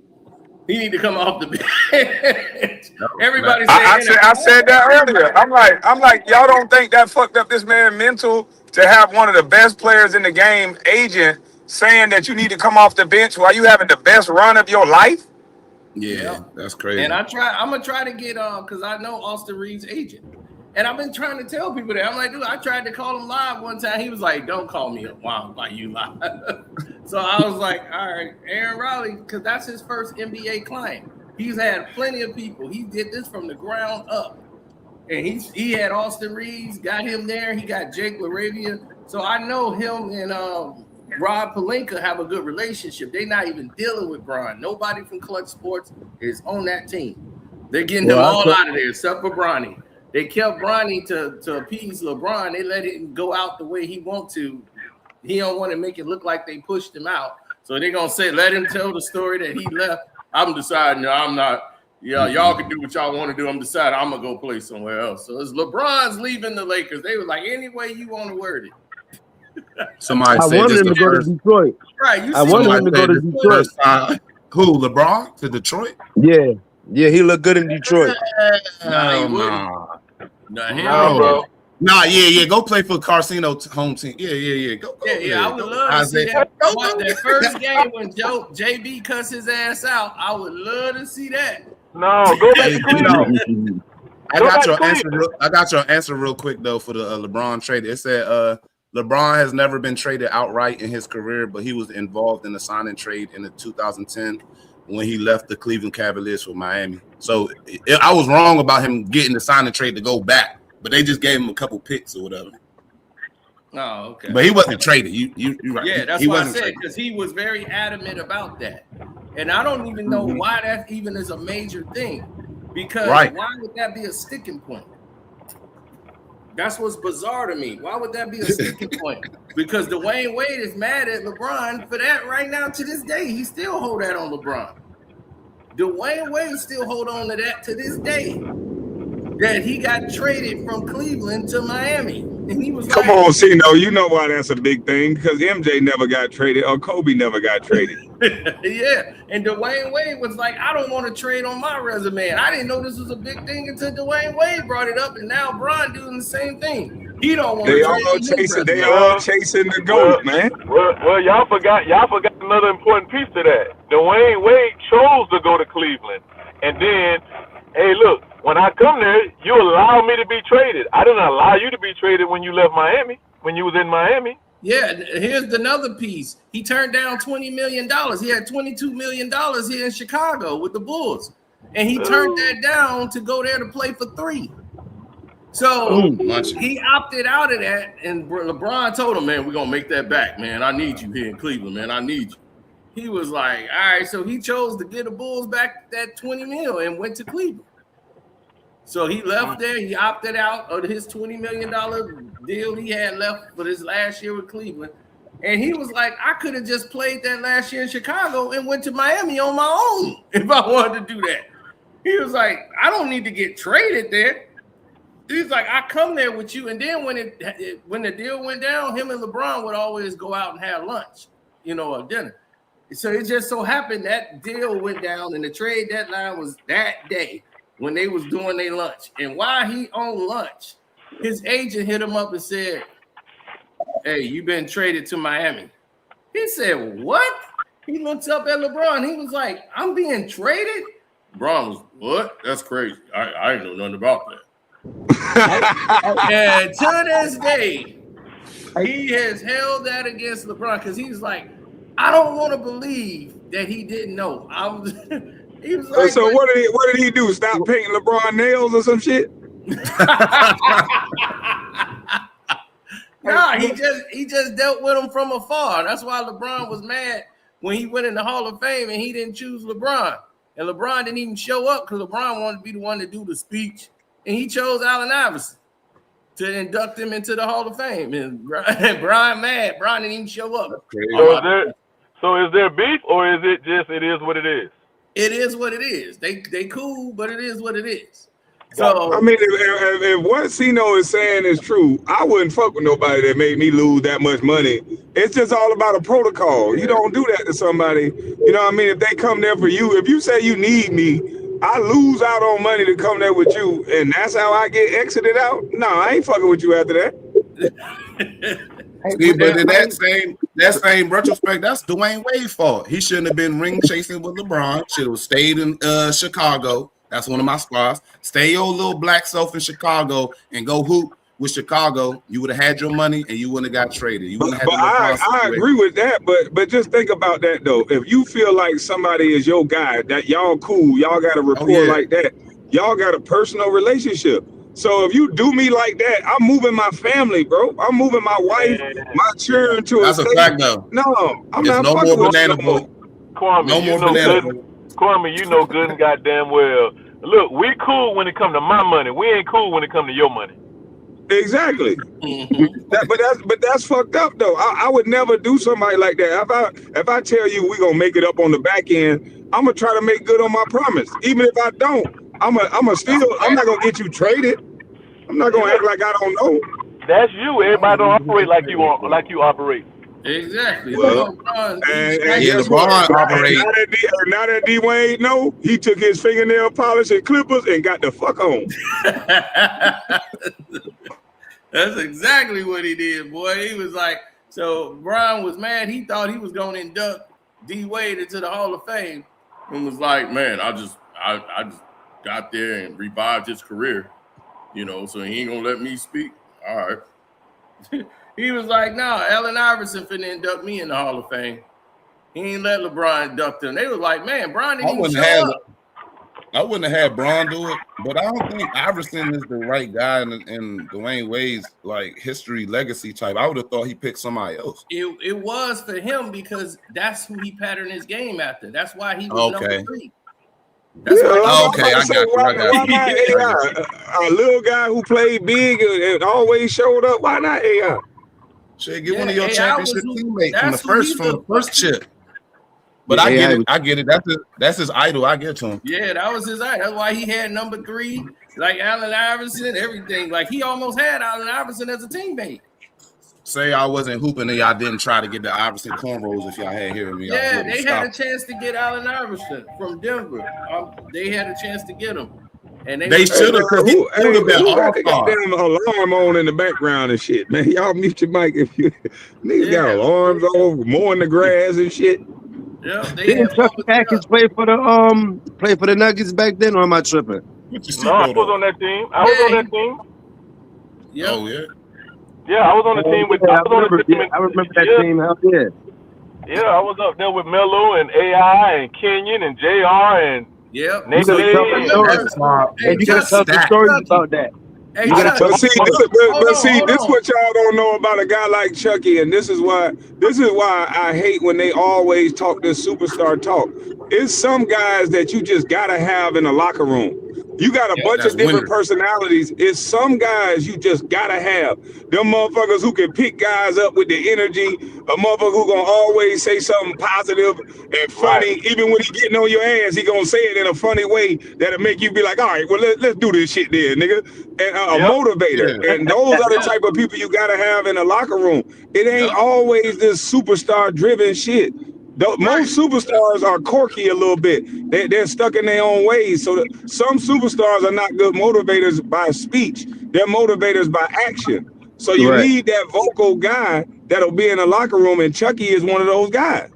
He need to come off the bench. Everybody said I said that earlier. I'm like, y'all don't think that fucked up this man mental to have one of the best players in the game agent saying that you need to come off the bench while you having the best run of your life? Yeah, that's crazy. And I'm gonna try to get because I know Austin Reeves' agent. And I've been trying to tell people that. I'm like, dude, I tried to call him live one time. He was like, don't call me while you live. So I was like, all right, Aaron Riley, because that's his first NBA client. He's had plenty of people. He did this from the ground up. And he had Austin Reeves, got him there. He got Jake LaRavia. So I know him and Rob Pelinka have a good relationship. They're not even dealing with Bron. Nobody from Clutch Sports is on that team. They're getting them all out of there except for Bronny. They kept Bronny to appease LeBron. They let him go out the way he wants to. He don't want to make it look like they pushed him out. So they're going to say, let him tell the story that he left. I'm deciding I'm not Yeah, y'all can do what y'all want to do. I'm deciding I'm gonna go play somewhere else. So it's LeBron's leaving the Lakers. They were like, any way you want to word it. Somebody I said wanted this him to the go to first. Detroit. Right. You I see wanted Somebody him to go said to this the Detroit. first time. Who? LeBron to Detroit? Yeah, he looked good in Detroit. Nah, he Hell wouldn't. nah. No, hell Nah, he No. bro. wouldn't. Nah, yeah. Go play for Carsino home team. Yeah. Go Yeah, over I there. would Go love to see Isaiah. that. Watch that first game when JB cuts his ass out. I would love to see that. No, go back Hey, to Gino, Cleveland. I Go got back to your answer. Cleveland. I got your answer real quick though for the LeBron trade. It said LeBron has never been traded outright in his career, but he was involved in the signing trade in the 2010 when he left the Cleveland Cavaliers for Miami. So I was wrong about him getting the signing trade to go back, but they just gave him a couple picks or whatever. Oh, okay. But he wasn't traded. You right. Yeah, that's he why I wasn't said, traded. because he was very adamant about that. And I don't even know why that even is a major thing. Because Right. why would that be a sticking point? That's what's bizarre to me. Why would that be a sticking point? Because Dwayne Wade is mad at LeBron for that right now to this day. He still hold that on LeBron. Dwayne Wade still hold on to that to this day. That he got traded from Cleveland to Miami. And he was Come like, on, Cino. You know why that's a big thing? Because MJ never got traded or Kobe never got traded. yeah. And Dwayne Wade was like, I don't want to trade on my resume. And I didn't know this was a big thing until Dwayne Wade brought it up. And now Bron doing the same thing. He don't want to They trade all on his chasing. They resume. all chasing the goat, man. Well, y'all forgot another important piece to that. Dwayne Wade chose to go to Cleveland, and then, hey, look, when I come there, you allow me to be traded. I didn't allow you to be traded when you left Miami, when you was in Miami. Yeah, here's another piece. He turned down $20 million. He had $22 million here in Chicago with the Bulls. And he turned that down to go there to play for $3. So he opted out of that, and LeBron told him, man, we're going to make that back, man. I need you here in Cleveland, man. I need you. He was like, all right, so he chose to get the Bulls back that $20 million and went to Cleveland. So he left there. He opted out of his $20 million deal he had left for this last year with Cleveland. And he was like, I could have just played that last year in Chicago and went to Miami on my own if I wanted to do that. He was like, I don't need to get traded there. He's like, I come there with you. And then when the deal went down, him and LeBron would always go out and have lunch, or dinner. So it just so happened that deal went down and the trade deadline was that day when they was doing their lunch. And while he on lunch, his agent hit him up and said, hey, you been traded to Miami. He said, what? He looks up at LeBron. He was like, I'm being traded? LeBron was, what? That's crazy. I didn't know nothing about that. And to this day, he has held that against LeBron because he's like, I don't want to believe that he didn't know. He was like, so what did he do? Stop painting LeBron nails or some shit? Nah, he just dealt with him from afar. That's why LeBron was mad when he went in the Hall of Fame and he didn't choose LeBron. And LeBron didn't even show up because LeBron wanted to be the one to do the speech. And he chose Allen Iverson to induct him into the Hall of Fame. And Brian mad. Brian didn't even show up. So is there beef or is it just it is what it is? It is what it is. They cool, but it is what it is. So I mean, if what Cino is saying is true, I wouldn't fuck with nobody that made me lose that much money. It's just all about a protocol. You don't do that to somebody. You know what I mean? If they come there for you, if you say you need me, I lose out on money to come there with you, and that's how I get exited out. No, I ain't fucking with you after that. See, but in that same retrospect, that's Dwayne Wade's fault. He shouldn't have been ring chasing with LeBron. Should have stayed in Chicago. That's one of my spots. Stay your little black self in Chicago and go hoop with Chicago. You would have had your money and you wouldn't have got traded. You wouldn't have had I agree with that, but just think about that though. If you feel like somebody is your guy, that y'all cool, y'all got a rapport like that, y'all got a personal relationship. So if you do me like that, I'm moving my family, bro. I'm moving my wife, my children to That's a fact, though. No, I'm There's not no fucking more with banana you no more. boat. Kwame, No more banana boat. Kwame, you know good and goddamn well. Look, we cool when it come to my money. We ain't cool when it come to your money. Exactly. But that's fucked up though. I would never do somebody like that. If I tell you we're gonna make it up on the back end, I'm gonna try to make good on my promise. Even if I don't, I'm not gonna get you traded. I'm not gonna act like I don't know. That's you. Everybody don't operate like you operate. Exactly. If you Well, don't run, and Yeah, guess what? LeBron operate. Now that D-Wade know, he took his fingernail polish and clippers and got the fuck on. That's exactly what he did, boy. He was like, so Brian was mad. He thought he was going to induct D-Wade into the Hall of Fame, and was like, man, I just got there and revived his career, so he ain't gonna let me speak. All right. He was like, no, Allen Iverson finna induct me in the Hall of Fame. He ain't let LeBron induct him. They was like, man, Bron didn't even show up. I wouldn't have had Bron do it, but I don't think Iverson is the right guy in Dwayne Wade's like history legacy type. I would have thought he picked somebody else. It was for him because that's who he patterned his game after. That's why he was number 3. That's okay, I got you. Why not AI? A little guy who played big and always showed up. Why not AI? Shit, get one of your championship teammates from the first chip. But I get it. That's his idol. I get to him. Yeah, that was his idol. That's why he had number 3, like Allen Iverson, everything. Like he almost had Allen Iverson as a teammate. Say I wasn't hooping and y'all didn't try to get the Iverson cornrows if y'all had hearing me. Yeah, they had a chance to get Allen Iverson from Denver. They had a chance to get him. And they should have, because he would have been all-star. Got damn alarm on in the background and shit, man. Y'all mute your mic if you niggas got alarms on, mowing the grass and shit. Yeah, didn't Chucky Packers play for the Nuggets back then, or am I tripping? No, I was on that team. Yep. Oh yeah. Yeah, I was on the team with. I remember that team. Hell yeah. Yeah, I was up there with Melo and AI and Kenyon and JR and Nathan. And you gotta tell the stories about that. But see, this what y'all don't know about a guy like Chucky, and this is why I hate when they always talk this superstar talk. It's some guys that you just gotta have in the locker room. You got a bunch of different personalities. It's some guys you just gotta have. Them motherfuckers who can pick guys up with the energy, a motherfucker who gonna always say something positive and funny. Even when he getting on your ass, he gonna say it in a funny way that'll make you be like, all right, well, let's do this shit there, nigga. And a motivator. Yeah. And those are the type of people you gotta have in the locker room. It ain't always this superstar driven shit. Most superstars are quirky a little bit. They're stuck in their own ways. So some superstars are not good motivators by speech. They're motivators by action. So you need that vocal guy that'll be in the locker room, and Chucky is one of those guys.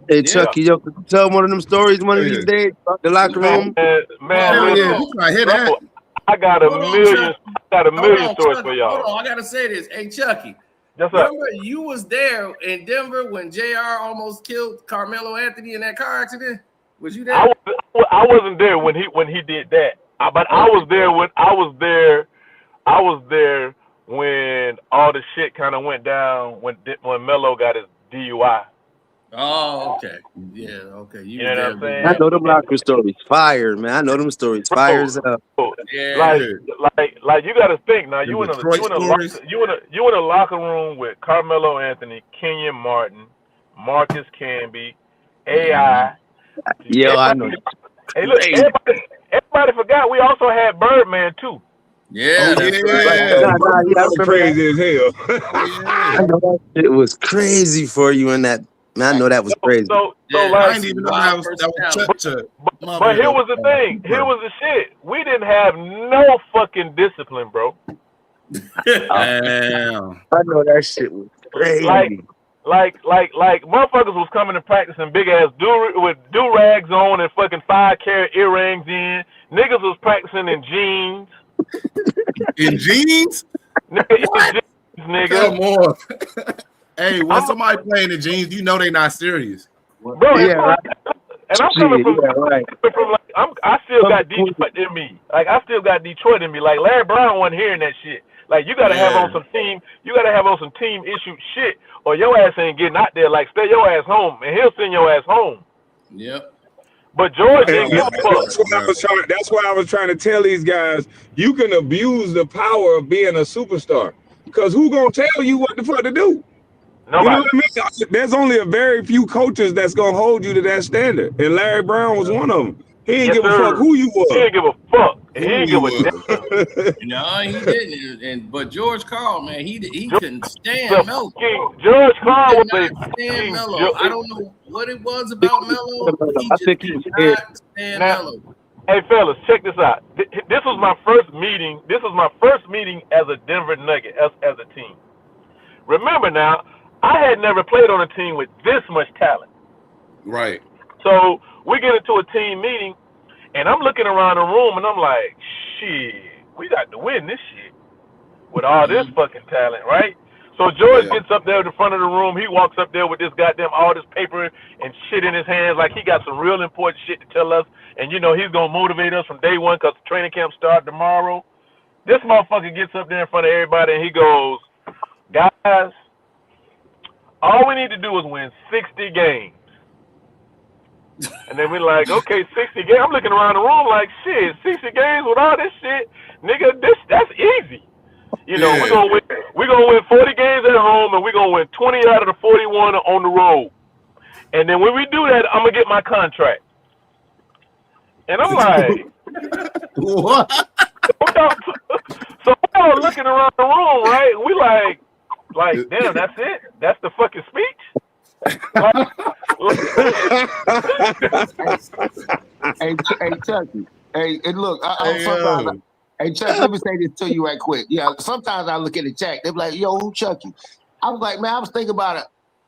Hey, Chucky, yo, could you tell one of them stories one of these days about the locker room? I got a million stories for y'all. Hold on, I gotta say this. Hey, Chucky. Remember, you was there in Denver when JR almost killed Carmelo Anthony in that car accident? Was you there? I wasn't there when he did that. But I was there when all the shit kind of went down when Melo got his DUI. Oh, okay. Yeah, okay. You know what I'm saying? I know them locker stories. Fire, man. I know them stories. Fires up. Yeah. Like you got to think now. You in a locker room with Carmelo Anthony, Kenyon Martin, Marcus Camby, AI. Yeah, I know. Hey, look, everybody forgot we also had Birdman too. Yeah, that's crazy as hell. I know that shit was crazy for you in that. Man, I know that was crazy. So I didn't even know that was But here was the thing. Here was the shit. We didn't have no fucking discipline, bro. Damn. I know that shit was crazy. Like motherfuckers was coming to practice in big ass with do-rags on and fucking 5-carat earrings in. Niggas was practicing in jeans. In jeans? Nigga. Come on. Hey, when somebody playing in jeans, you know they not serious. Bro, and I'm coming from I still got Detroit in me. Like I still got Detroit in me. Like Larry Brown wasn't hearing that shit. Like you gotta have on some team issue shit, or your ass ain't getting out there. Like stay your ass home, and he'll send your ass home. Yep. But George didn't give a fuck. That's why I was trying to tell these guys, you can abuse the power of being a superstar. Because who gonna tell you what the fuck to do? You know Nobody. what I mean? There's only a very few coaches that's gonna hold you to that standard, and Larry Brown was one of them. He didn't Yes, give a fuck sir. who you He were. didn't give a fuck. He Who didn't he give a was? damn. No, he didn't. But George Karl, man, he George, couldn't stand the Melo. fucking George He Karl could was a not stand fucking Melo. I don't know what it was about Melo, but he I just think could he's scared. not stand now. Melo. Hey fellas, check this out. This was my first meeting. This was my first meeting as a Denver Nugget, as a team. Remember now, I had never played on a team with this much talent. Right. So we get into a team meeting, and I'm looking around the room, and I'm like, shit, we got to win this shit with all this fucking talent, right? So George Yeah. gets up there in the front of the room. He walks up there with this goddamn all this paper and shit in his hands, like he got some real important shit to tell us. And you know he's gonna motivate us from day one because training camp start tomorrow. This motherfucker gets up there in front of everybody and he goes, guys, all we need to do is win 60 games. And then we're like, okay, 60 games. I'm looking around the room like, shit, 60 games with all this shit, nigga, that's easy. You know, Yeah. we're gonna win 40 games at home, and we're gonna win 20 out of the 41 on the road. And then when we do that, I'm gonna get my contract. And I'm like, What? so we're all looking around the room, right? We like, damn, that's it? That's the fucking speech? Hey, Chucky. Hey, and look, Hey, sometimes, hey, Chucky, let me say this to you right quick. Yeah, sometimes I look at the chat, they be like, yo, who Chucky? I was like, man, I was thinking about it.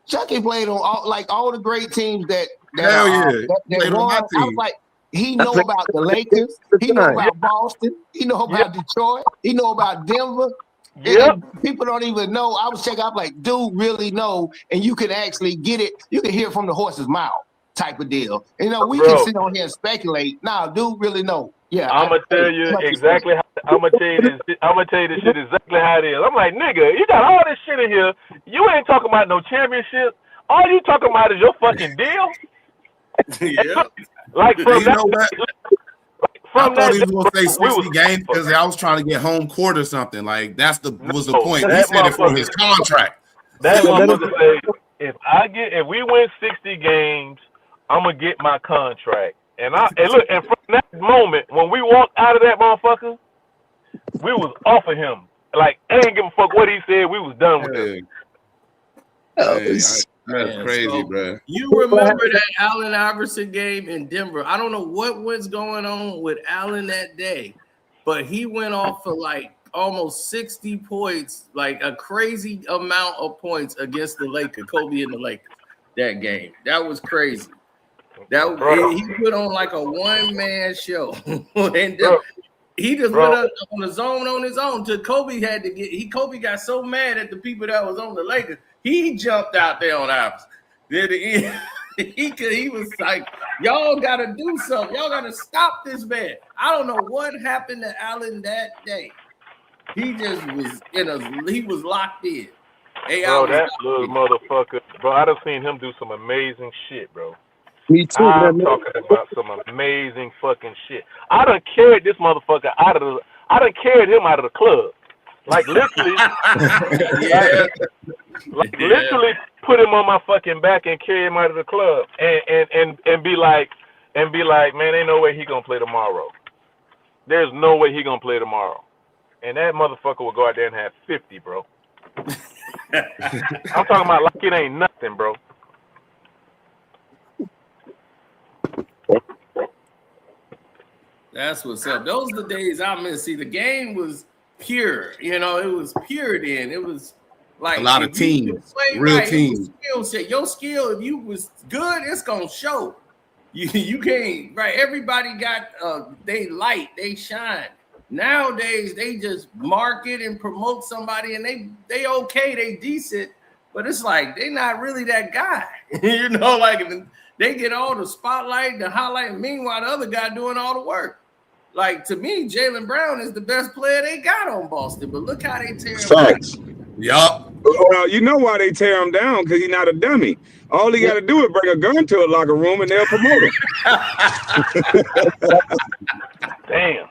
Chucky played on all the great teams that Hell yeah. that Played on won. my I was team. like, he know about the Lakers, he know about Boston, he know about Detroit, he know about Denver. Yep. And people don't even know. I was checking. I'm like, dude, really know, and you can actually get it. You can hear it from the horse's mouth, type of deal. You know, we can sit on here and speculate. Nah, dude, really know. Yeah, I'm gonna tell you exactly how. I'm gonna tell you this. I'm gonna tell you this shit exactly how it is. I'm like, nigga, you got all this shit in here. You ain't talking about no championship. All you talking about is your fucking deal. Yeah. Like from You know what? I thought he was gonna say 60 games because I was trying to get home court or something. Like was the point. He said it for his contract. That motherfucker say, if we win 60 games, I'm gonna get my contract. And look, and from that moment when we walked out of that motherfucker, we was off of him. Like, I ain't give a fuck what he said. We was done with him. That's crazy, bro. You remember that Allen Iverson game in Denver? I don't know what was going on with Allen that day, but he went off for like almost 60 points, like a crazy amount of points against the Lakers, Kobe and the Lakers. That game, that was crazy. He put on like a one-man show, and he just went up on the zone on his own. Till Kobe had to Kobe got so mad at the people that was on the Lakers. He jumped out there on Iverson. He was like, y'all got to do something. Y'all got to stop this man. I don't know what happened to Allen that day. He just was he was locked in. Bro, that little motherfucker. Bro, I done seen him do some amazing shit, bro. Me too, I'm man. talking about some amazing fucking shit. I done carried this motherfucker I done carried him out of the club. Like literally, literally put him on my fucking back and carry him out of the club, and be like, man, ain't no way he gonna play tomorrow. There's no way he gonna play tomorrow, and that motherfucker will go out there and have 50, bro. I'm talking about like it ain't nothing, bro. That's what's up. Those are the days I miss. See, the game was pure. You know, it was pure then. It was like a lot of teams, real teams. Your skill, if you was good, it's gonna show. You can't, right? Everybody got they light, they shine. Nowadays, they just market and promote somebody, and they okay, they decent, but it's like they not really that guy. You know, like they get all the spotlight, the highlight. Meanwhile, the other guy doing all the work. Like, to me, Jaylen Brown is the best player they got on Boston, but look how they tear him down. Yup. Well, you know why they tear him down? Because he's not a dummy. All he got to do is bring a gun to a locker room and they'll promote him. Damn.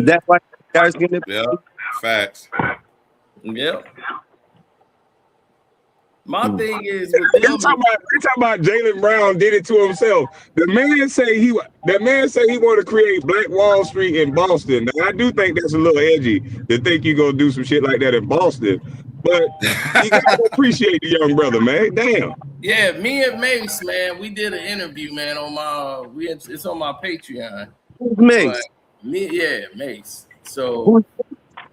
That's why guys getting it. Yeah, facts. Yep. My thing is with They them. talking about Jaylen Brown did it to himself. The man say he want to create Black Wall Street in Boston. Now, I do think that's a little edgy to think you gonna do some shit like that in Boston, but you gotta appreciate the young brother, man. Damn. Yeah, me and Mace, man, we did an interview, man, on my it's on my Patreon. Who's Mace? Mace. So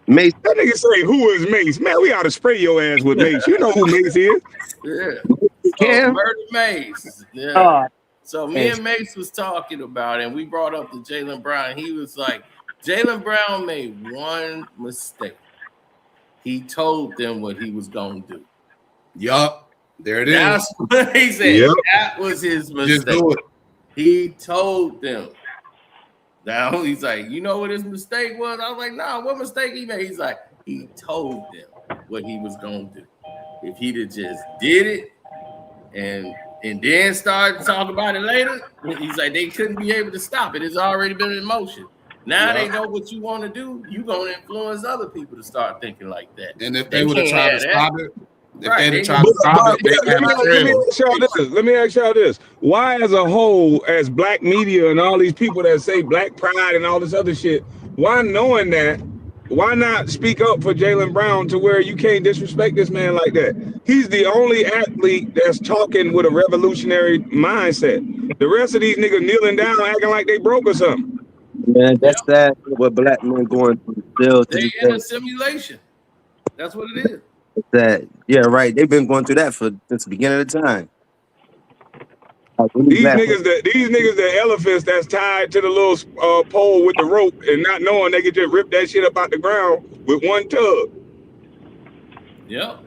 Mace. That nigga say, who is Mace? Man, we ought to spray your ass with Mace. You know who Mace is. Yeah. Cam? Murder Mace. Yeah. So me and Mace was talking about it, and we brought up the Jaylen Brown. He was like, Jaylen Brown made one mistake. He told them what he was going to do. Yup. There it is. That's what he said. Yep. That was his mistake. Just do it. He told them. Now he's like, you know what his mistake was? I was like, nah, what mistake he made? He's like, he told them what he was going to do. If he'd have just did it and then started to talk about it later, he's like, they couldn't be able to stop it. It's already been in motion. Now they know what you want to do. You're going to influence other people to start thinking like that. And if they would have tried to stop it, Right. if they'd have tried to stop it, let me ask y'all this. Why as a whole, as black media and all these people that say black pride and all this other shit, why knowing that, why not speak up for Jaylen Brown to where you can't disrespect this man like that? He's the only athlete that's talking with a revolutionary mindset. The rest of these niggas kneeling down acting like they broke or something. Man, that's sad what black men going through still. They in a simulation. That's what it is. That right. They've been going through that since the beginning of the time. These niggas, the elephants that's tied to the little pole with the rope and not knowing they could just rip that shit up out the ground with one tug. Yep.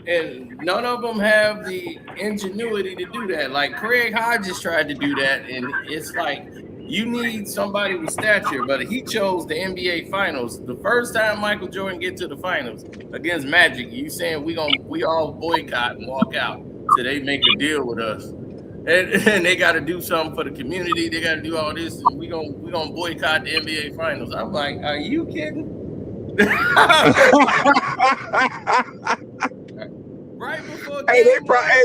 And none of them have the ingenuity to do that. Like Craig Hodges tried to do that, and it's like you need somebody with stature, but he chose the NBA Finals. The first time Michael Jordan get to the finals against Magic, you saying we all boycott and walk out so they make a deal with us. And they got to do something for the community. They got to do all this, and we gonna boycott the NBA Finals. I'm like, are you kidding? Right before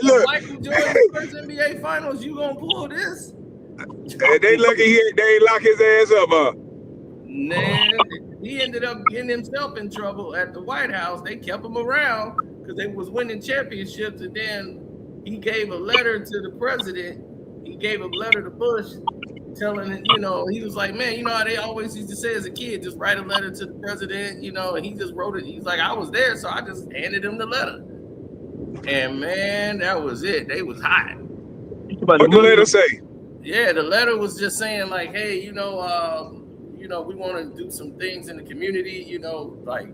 look. Michael Jordan's first NBA Finals, you gonna pull this? They lucky they ain't lock his ass up, huh? Nah, he ended up getting himself in trouble at the White House. They kept him around because they was winning championships, and then he gave a letter to the president. He gave a letter to Bush telling it, he was like, man, how they always used to say as a kid, just write a letter to the president, and he just wrote it. He's like, I was there, so I just handed him the letter. And man, that was it. They was hot. What the letter say? Yeah, the letter was just saying like, hey, we want to do some things in the community, like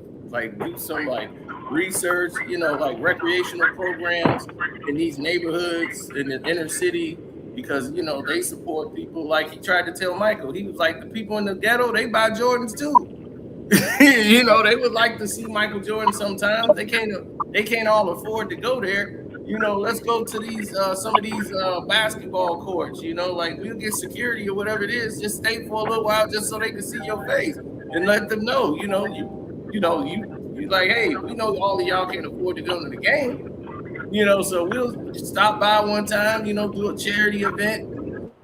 do some like research, like recreational programs in these neighborhoods in the inner city, because they support people. Like he tried to tell Michael, he was like, the people in the ghetto, they buy Jordans too. They would like to see Michael Jordan sometimes. They can't all afford to go there. Let's go to these some of these basketball courts. Like we'll get security or whatever it is. Just stay for a little while, just so they can see your face and let them know. You like, hey, we know all of y'all can't afford to go to the game. So we'll stop by one time. Do a charity event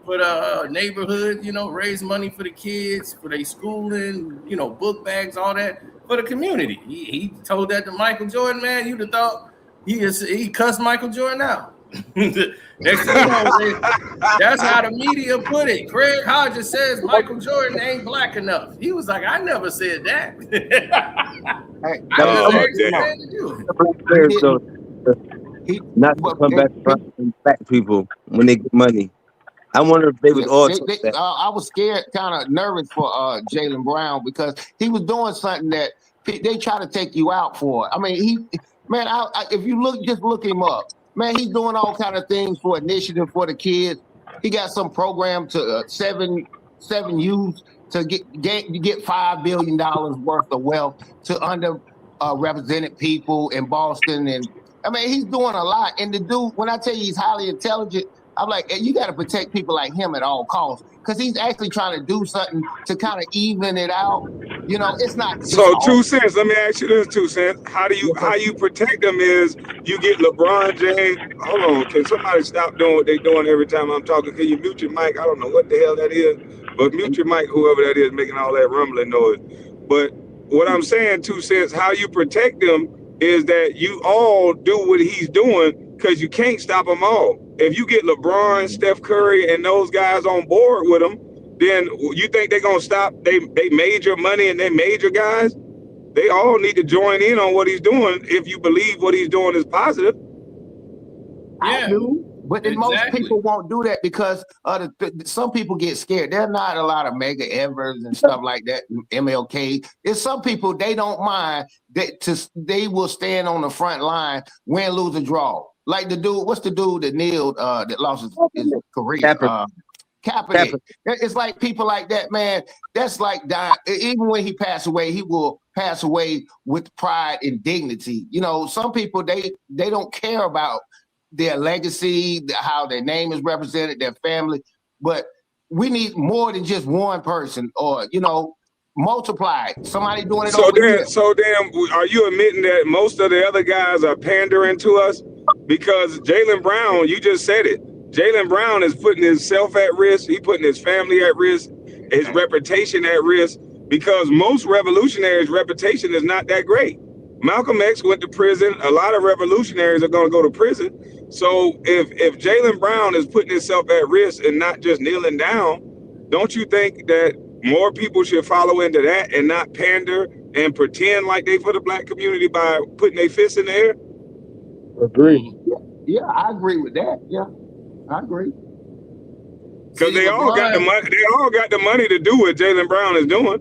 for the neighborhood. Raise money for the kids, for their schooling. Book bags, all that for the community. He told that to Michael Jordan. Man, you'd have thought. He cussed Michael Jordan out. Next thing you know, that's how the media put it. Craig Hodges says Michael Jordan ain't black enough. He was like, I never said that. Not to come back to black people when they get money. I wonder if they would all. I was scared, kind of nervous for Jaylen Brown because he was doing something that they try to take you out for. I mean, if you look him up, man, he's doing all kind of things for initiative for the kids. He got some program to seven youth to get $5 billion worth of wealth to underrepresented people in Boston, and I mean he's doing a lot. And the dude, when I tell you he's highly intelligent, I'm like, hey, you got to protect people like him at all costs because he's actually trying to do something to kind of even it out. You know, it's not just So all. 2 cents. Let me ask you this: 2 cents. How you protect them is you get LeBron James. Hold on, can somebody stop doing what they doing every time I'm talking? Can you mute your mic? I don't know what the hell that is, but mute your mic, whoever that is making all that rumbling noise. But what I'm saying, 2 cents, how you protect them is that you all do what he's doing because you can't stop them all. If you get LeBron, Steph Curry, and those guys on board with him, then you think they're gonna stop they major money and they major guys? They all need to join in on what he's doing if you believe what he's doing is positive. I do, but then most exactly. people won't do that because some people get scared. There are not a lot of Mega Evers and stuff like that, MLK. It's some people, they don't mind that they will stand on the front line, win, lose, or draw. Like the dude, what's the dude that kneeled that lost his career? Kaepernick. It's like people like that, man. That's like dying. Even when he passed away, he will pass away with pride and dignity. You know, some people they don't care about their legacy, how their name is represented, their family. But we need more than just one person, or multiply it. Somebody doing it So over here. so are you admitting that most of the other guys are pandering to us? Because Jaylen Brown, you just said it. Jaylen Brown is putting himself at risk. He putting his family at risk, his reputation at risk, because most revolutionaries' reputation is not that great. Malcolm X went to prison. A lot of revolutionaries are going to go to prison. So if Jaylen Brown is putting himself at risk and not just kneeling down, don't you think that more people should follow into that and not pander and pretend like they for the black community by putting their fists in the air? Agree. Yeah, I agree with that. Yeah, I agree. Because they all got the money. They all got the money to do what Jaylen Brown is doing.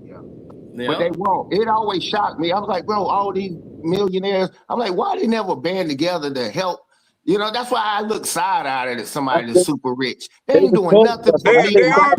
Yeah. But they won't. It always shocked me. I was like, bro, all these millionaires. I'm like, why they never band together to help? You know, that's why I look side-eyed at somebody that's super rich. They ain't doing nothing for me. They are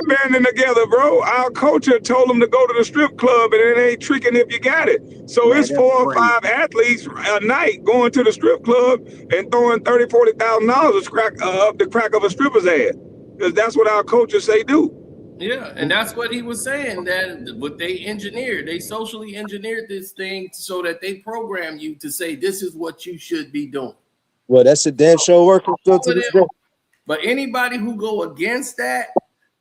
banding together, bro. Our culture told them to go to the strip club, and it ain't tricking if you got it. So it's 4 or 5 athletes a night going to the strip club and throwing $30,000-$40,000 up the crack of a stripper's ass, because that's what our culture say do. Yeah, and that's what he was saying, that what they engineered, they socially engineered this thing so that they program you to say this is what you should be doing. Well, that's a damn show working still to this day. But anybody who go against that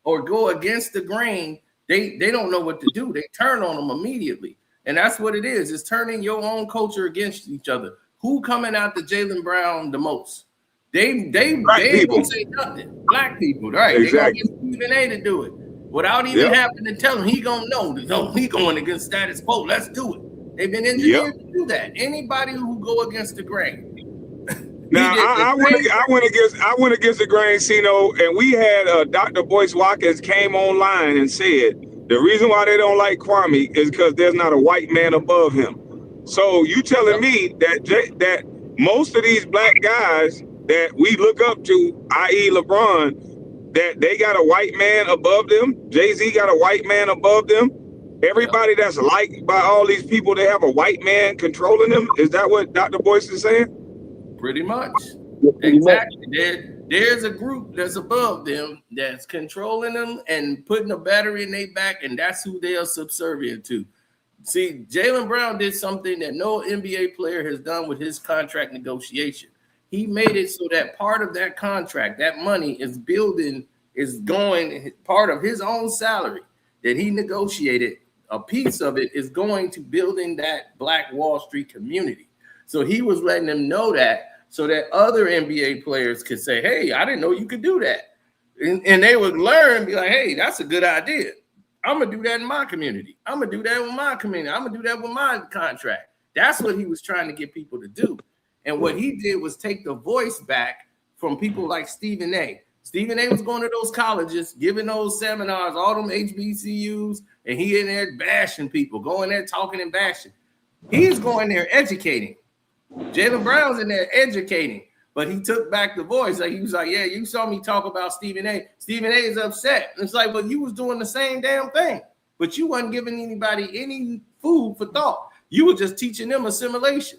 or go against the grain, they don't know what to do. They turn on them immediately. And that's what it is. It's turning your own culture against each other. Who coming out to Jaylen Brown the most? They ain't gonna say nothing. Black people, right? Exactly. They gonna get Stephen A to do it without even having to tell him. He gonna know. No, he going against status quo. Let's do it. They've been engineered to do that. Anybody who go against the grain. Now I went against the grain, Cino, and we had Dr. Boyce Watkins came online and said the reason why they don't like Kwame is because there's not a white man above him. So you telling me that most of these black guys that we look up to, i.e. LeBron, that they got a white man above them? Jay-Z got a white man above them? Everybody that's liked by all these people, they have a white man controlling them? Is that what Dr. Boyce is saying? Pretty much. Exactly. There's a group that's above them that's controlling them and putting a battery in their back, and that's who they are subservient to. See, Jaylen Brown did something that no NBA player has done with his contract negotiation. He made it so that part of that contract, that money is going, part of his own salary that he negotiated, a piece of it is going to building that Black Wall Street community. So he was letting them know that so that other NBA players could say, hey, I didn't know you could do that. And they would learn and be like, hey, that's a good idea. I'm going to do that in my community. I'm going to do that with my community. I'm going to do that with my contract. That's what he was trying to get people to do. And what he did was take the voice back from people like Stephen A. Stephen A was going to those colleges, giving those seminars, all them HBCUs, and he in there bashing people, going there talking and bashing. He's going there educating. Jaylen Brown's in there educating, but he took back the voice. Like he was like, yeah, you saw me talk about Stephen A. Stephen A is upset. It's like, well, you was doing the same damn thing, but you wasn't giving anybody any food for thought. You were just teaching them assimilation.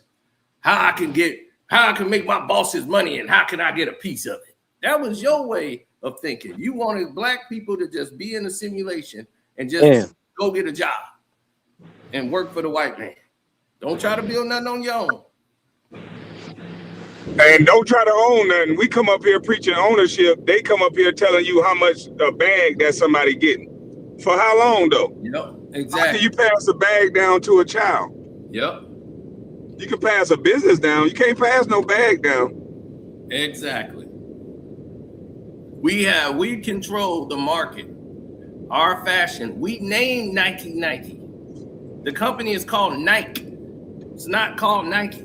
How I can make my boss's money and how can I get a piece of it? That was your way of thinking. You wanted black people to just be in a simulation and just go get a job and work for the white man. Don't try to build nothing on your own. And don't try to own nothing. We come up here preaching ownership. They come up here telling you how much a bag that somebody getting. For how long though? Yep, exactly. How can you pass a bag down to a child? Yep. You can pass a business down. You can't pass no bag down. Exactly. We control the market, our fashion. We named Nike. The company is called Nike. It's not called Nike.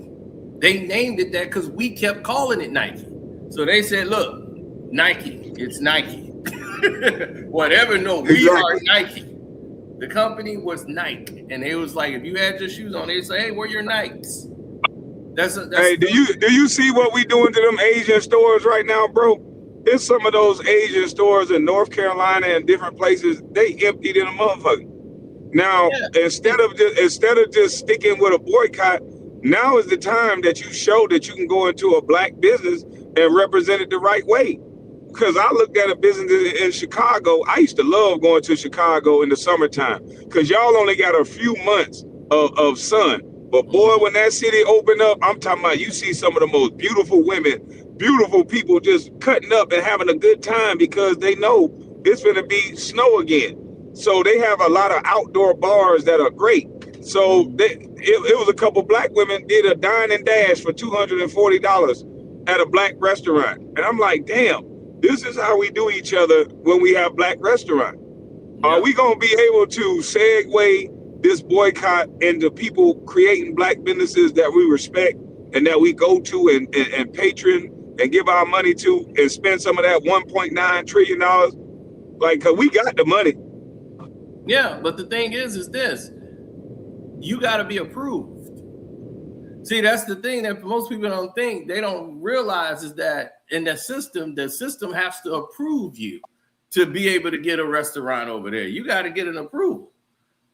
They named it that because we kept calling it Nike. So they said, look, Nike, it's Nike. Whatever, no, we are Nike. The company was Nike. And it was like, if you had your shoes on, they'd say, hey, where are your Nikes? Hey, do you see what we doing to them Asian stores right now, bro? It's some of those Asian stores in North Carolina and different places, they emptied in a motherfucker. Now, instead of just sticking with a boycott, now is the time that you show that you can go into a black business and represent it the right way. Because I looked at a business in Chicago. I used to love going to Chicago in the summertime because y'all only got a few months of sun. But boy, when that city opened up, I'm talking about you see some of the most beautiful women, beautiful people just cutting up and having a good time because they know it's going to be snow again. So they have a lot of outdoor bars that are great. So it was a couple black women did a dine and dash for $240 at a black restaurant. And I'm like, damn, this is how we do each other when we have black restaurant. Are we going to be able to segue this boycott into people creating black businesses that we respect and that we go to and patron and give our money to and spend some of that $1.9 trillion? Like, cause we got the money. Yeah, but the thing is this. You got to be approved. See, that's the thing that most people don't think. They don't realize is that in the system has to approve you to be able to get a restaurant over there. You got to get an approval.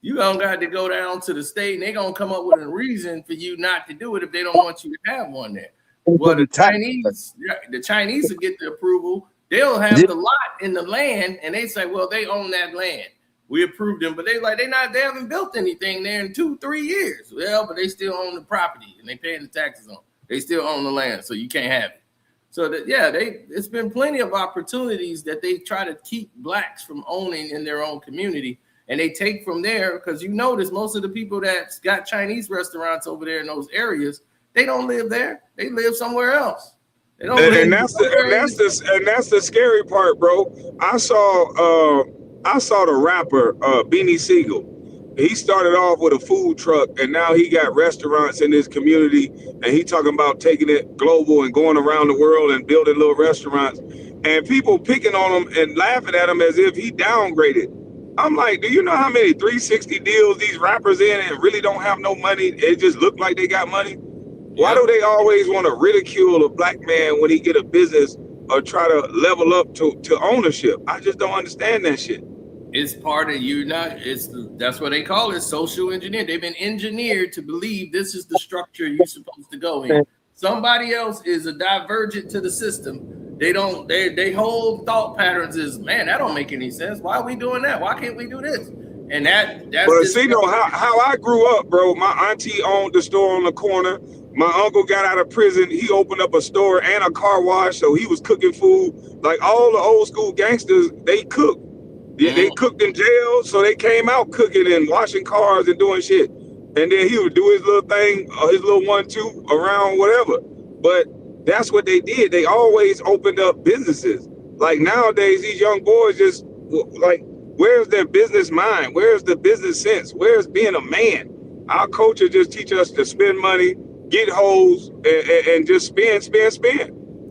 You don't got to go down to the state and they're going to come up with a reason for you not to do it if they don't want you to have one there. Well, the Chinese will get the approval. They'll have the lot in the land and they say, well, they own that land. We approved them, but they haven't built anything there in 2-3 years. Well, but they still own the property and they paying the taxes on it. They still own the land, so you can't have it. So it's been plenty of opportunities that they try to keep blacks from owning in their own community, and they take from there because you notice most of the people that's got Chinese restaurants over there in those areas, they don't live there. They live somewhere else. They don't live. And that's the scary part, bro. I saw the rapper Beanie Siegel. He started off with a food truck, and now he got restaurants in his community, and he talking about taking it global and going around the world and building little restaurants. And people picking on him and laughing at him as if he downgraded. I'm like, do you know how many 360 deals these rappers in and really don't have no money? It just look like they got money. Why do they always want to ridicule a black man when he get a business or try to level up to ownership? I just don't understand that shit. It's part of that's what they call it, social engineering. They've been engineered to believe this is the structure you're supposed to go in. Somebody else is a divergent to the system. They whole thought patterns is, man, that don't make any sense. Why are we doing that? Why can't we do this? And that's how I grew up, bro. My auntie owned the store on the corner. My uncle got out of prison. He opened up a store and a car wash, so he was cooking food. Like all the old school gangsters, they cooked. Yeah, they cooked in jail, so they came out cooking and washing cars and doing shit. And then he would do his little thing, his little 1-2 around whatever. But that's what they did. They always opened up businesses. Like nowadays, these young boys just like, where's their business mind? Where's the business sense? Where's being a man? Our culture just teach us to spend money, get hoes, and just spend.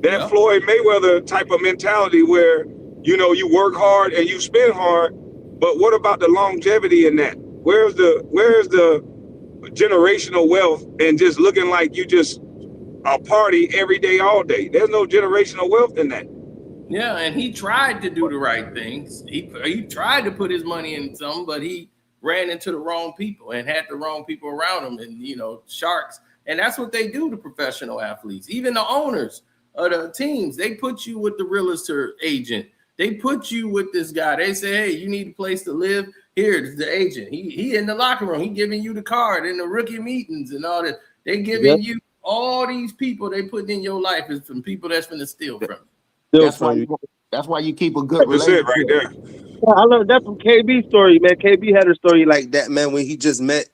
That Floyd Mayweather type of mentality where, you know, you work hard and you spend hard, but what about the longevity in that? Where's the generational wealth and just looking like you just a party every day, all day? There's no generational wealth in that. Yeah, and he tried to do the right things. He tried to put his money in some, but he ran into the wrong people and had the wrong people around him, and sharks. And that's what they do to professional athletes. Even the owners of the teams, they put you with the realtor agent. They put you with this guy. They say, hey, you need a place to live. Here's the agent. He in the locker room. He giving you the card in the rookie meetings and all that. They giving you all these people they put in your life is from people that's going to steal from you. That's why you keep a good That's it relationship. right there. I learned that from KB's story, man. KB had a story like that, man, when he just met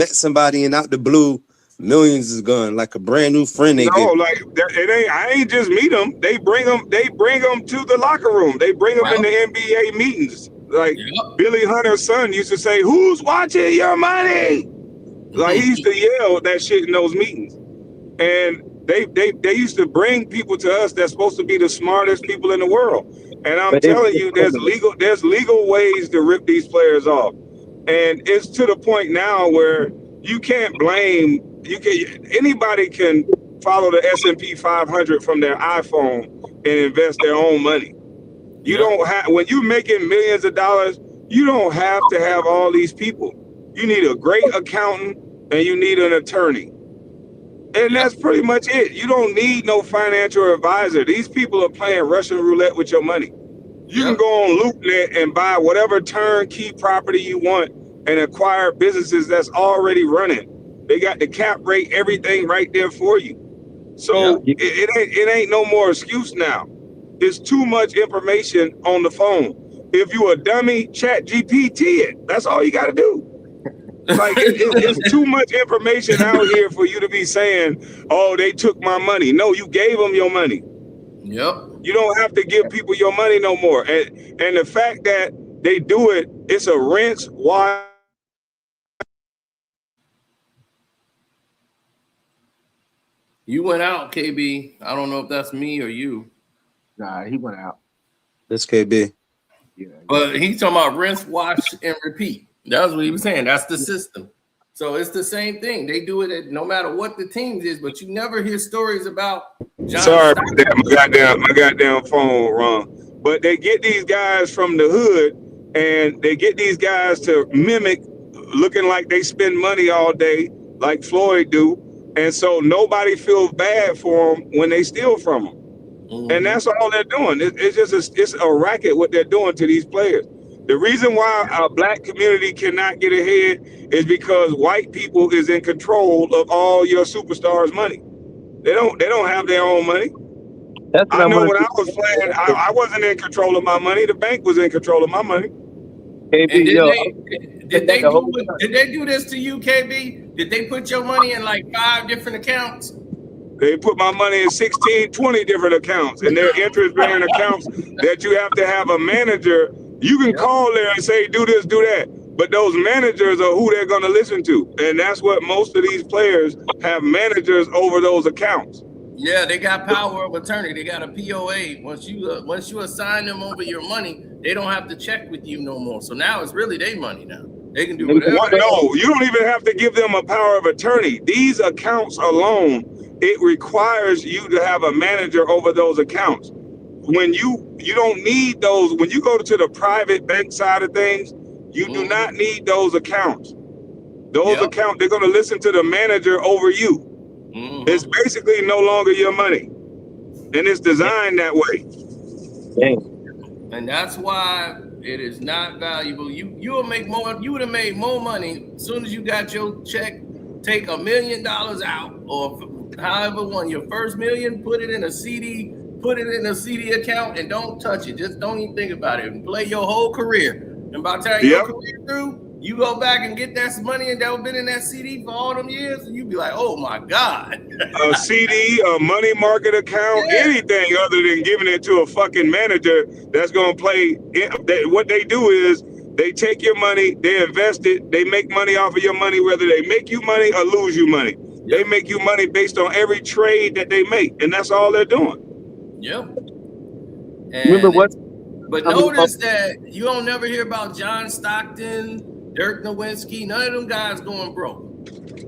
somebody and out the blue, millions is gone, like a brand new friend they No, get. like it ain't. I ain't just meet them. They bring them to the locker room. They bring them in the NBA meetings. Like Billy Hunter's son used to say, "Who's watching your money?" Like he used to yell that shit in those meetings. And they used to bring people to us that's supposed to be the smartest people in the world. And I'm telling you, there's legal ways to rip these players off. And it's to the point now where you can't blame. Anybody can follow the S&P 500 from their iPhone and invest their own money. You don't have, when you're making millions of dollars, you don't have to have all these people. You need a great accountant and you need an attorney. And that's pretty much it. You don't need no financial advisor. These people are playing Russian roulette with your money. You can go on LoopNet and buy whatever turnkey property you want and acquire businesses that's already running. They got the cap rate, everything right there for you. So it ain't no more excuse now. There's too much information on the phone. If you a dummy, chat GPT it. That's all you got to do. Like it's too much information out here for you to be saying, "Oh, they took my money." No, you gave them your money. Yep. You don't have to give people your money no more. And the fact that they do it, it's a rinse, wash. You went out, KB. I don't know if that's me or you. Nah, he went out. That's KB. Yeah. But he's talking about rinse, wash, and repeat. That's what he was saying. That's the system. So it's the same thing. They do it no matter what the teams is, but you never hear stories about John. Sorry about that. My goddamn phone wrong. But they get these guys from the hood and they get these guys to mimic looking like they spend money all day, like Floyd do. And so nobody feels bad for them when they steal from them. And that's all they're doing. It's a racket what they're doing to these players. The reason why our black community cannot get ahead is because white people is in control of all your superstars' money. They don't have their own money. I know when I was playing, I wasn't in control of my money. The bank was in control of my money. KB, did they do this to you, KB? Did they put your money in like 5 different accounts? They put my money in 16, 20 different accounts, and they're interest-bearing accounts that you have to have a manager. You can call there and say, do this, do that. But those managers are who they're going to listen to. And that's what most of these players have, managers over those accounts. Yeah, they got power of attorney. They got a POA. Once you assign them over your money, they don't have to check with you no more. So now it's really their money now. They can do whatever. No, you don't even have to give them a power of attorney. These accounts alone, it requires you to have a manager over those accounts. When you don't need those, when you go to the private bank side of things, you do not need those accounts. Those accounts, they're going to listen to the manager over you. It's basically no longer your money. And it's designed that way. And that's why it is not valuable. You would have made more money as soon as you got your check. Take $1 million out, or however one, your first million, put it in a CD account and don't touch it. Just don't even think about it and play your whole career. And by the time your career through, you go back and get that money and that been in that CD for all them years, and you be like, oh my God. A CD, a money market account, anything other than giving it to a fucking manager that's going to play. What they do is they take your money, they invest it, they make money off of your money, whether they make you money or lose you money. They make you money based on every trade that they make, and that's all they're doing. Yep. Remember what? But notice that you don't never hear about John Stockton, Dirk Nowitzki, none of them guys going broke.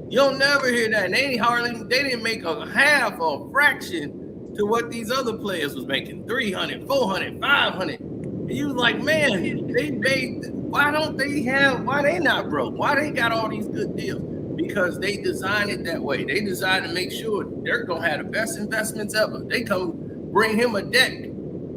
You don't never hear that. And they didn't make a half or a fraction to what these other players was making, 300, 400, 500. And you was like, man, why they not broke? Why they got all these good deals? Because they designed it that way. They designed to make sure Dirk gonna have the best investments ever. They come bring him a deck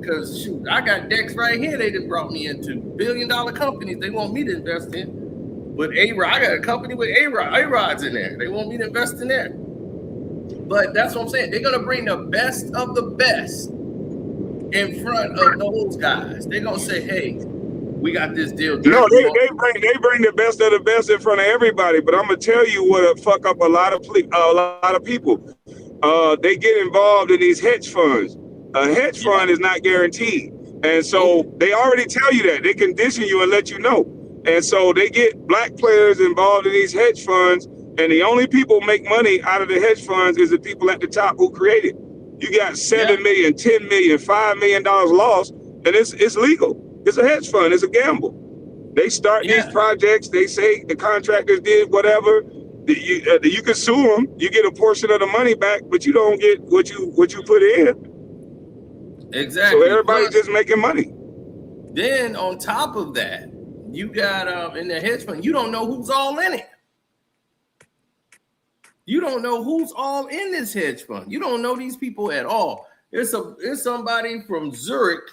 because shoot, I got decks right here they done brought me into billion-dollar companies they want me to invest in. With A-Rod, I got a company with A-Rods in there. They want me to invest in there. But that's what I'm saying. They're gonna bring the best of the best in front of those guys. They're gonna say, "Hey, we got this deal." No, they bring the best of the best in front of everybody. But I'm gonna tell you what fuck up a lot of people. They get involved in these hedge funds. A hedge fund is not guaranteed, and so they already tell you that. They condition you and let you know. And so they get black players involved in these hedge funds, and the only people who make money out of the hedge funds is the people at the top who create it. You got 7 million, 10 million, $5 million lost, and it's legal. It's a hedge fund. It's a gamble. They start these projects. They say the contractors did whatever. You can sue them. You get a portion of the money back, but you don't get what you put in. Exactly. So everybody's just making money. Then on top of that, you got in the hedge fund, you don't know who's all in it. You don't know who's all in this hedge fund. You don't know these people at all. There's somebody from Zurich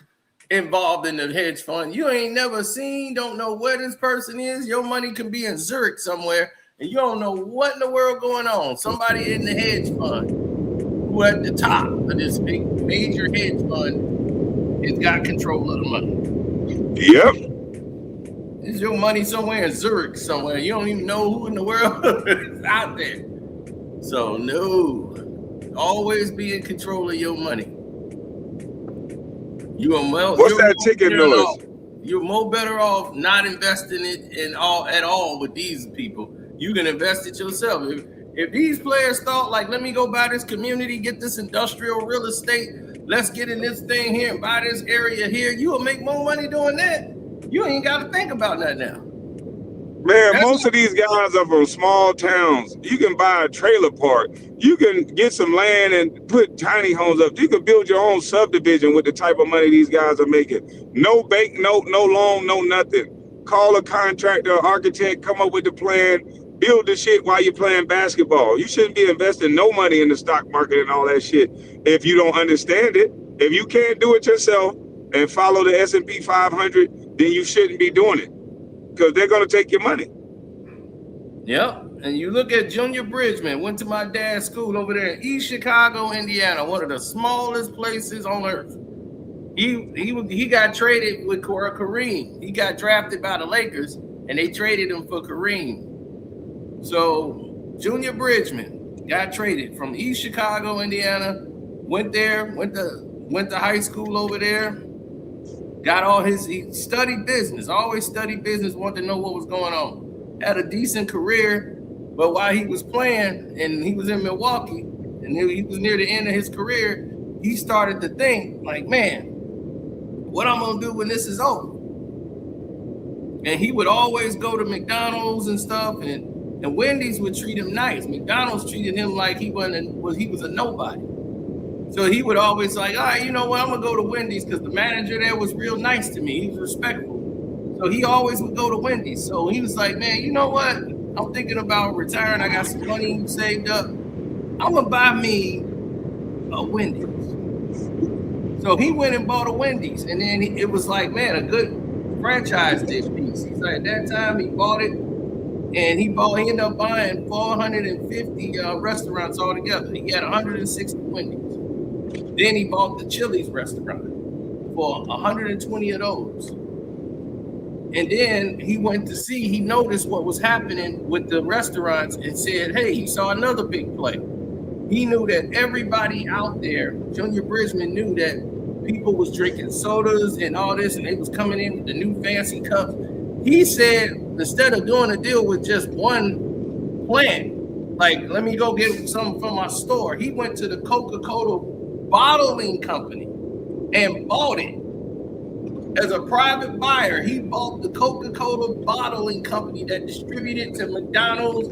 involved in the hedge fund. You ain't never seen, don't know where this person is. Your money can be in Zurich somewhere, and you don't know what in the world going on. Somebody in the hedge fund who at the top of this big major hedge fund has got control of the money. Yep. Is your money somewhere in Zurich somewhere? You don't even know who in the world is out there. So no, always be in control of your money. What's that ticket noise? You're more better off not investing it at all with these people. You can invest it yourself. If these players thought like, let me go buy this community, get this industrial real estate, let's get in this thing here and buy this area here, you will make more money doing that. You ain't got to think about that now. Man, most of these guys are from small towns. You can buy a trailer park. You can get some land and put tiny homes up. You can build your own subdivision with the type of money these guys are making. No bank note, no loan, no nothing. Call a contractor, architect, come up with the plan, build the shit while you're playing basketball. You shouldn't be investing no money in the stock market and all that shit if you don't understand it. If you can't do it yourself and follow the S&P 500, then you shouldn't be doing it, because they're going to take your money. Yep. And you look at Junior Bridgman, went to my dad's school over there in East Chicago, Indiana, one of the smallest places on earth. He got traded with Kareem. He got drafted by the Lakers, and they traded him for Kareem. So Junior Bridgman got traded from East Chicago, Indiana, went to high school over there. He studied business, always studied business, wanted to know what was going on. Had a decent career, but while he was playing and he was in Milwaukee and he was near the end of his career, he started to think like, man, what I'm going to do when this is over? And he would always go to McDonald's and stuff, and Wendy's would treat him nice. McDonald's treated him like he was a nobody. So he would always like, all right, you know what? I'm going to go to Wendy's because the manager there was real nice to me. He was respectful. So he always would go to Wendy's. So he was like, man, you know what? I'm thinking about retiring. I got some money saved up. I'm going to buy me a Wendy's. So he went and bought a Wendy's. And then it was like, man, a good franchise dish piece. He's like, at that time he bought it. And he ended up buying 450 restaurants altogether. He had 160 Wendy's. Then he bought the Chili's restaurant for 120 of those. And then he noticed what was happening with the restaurants and said, hey, he saw another big play. He knew that everybody out there, Junior Bridgman knew that people was drinking sodas and all this, and they was coming in with the new fancy cups. He said, instead of doing a deal with just one plant, like, let me go get some from my store, he went to the Coca-Cola bottling company and bought it. As a private buyer, he bought the Coca-Cola bottling company that distributed to McDonald's,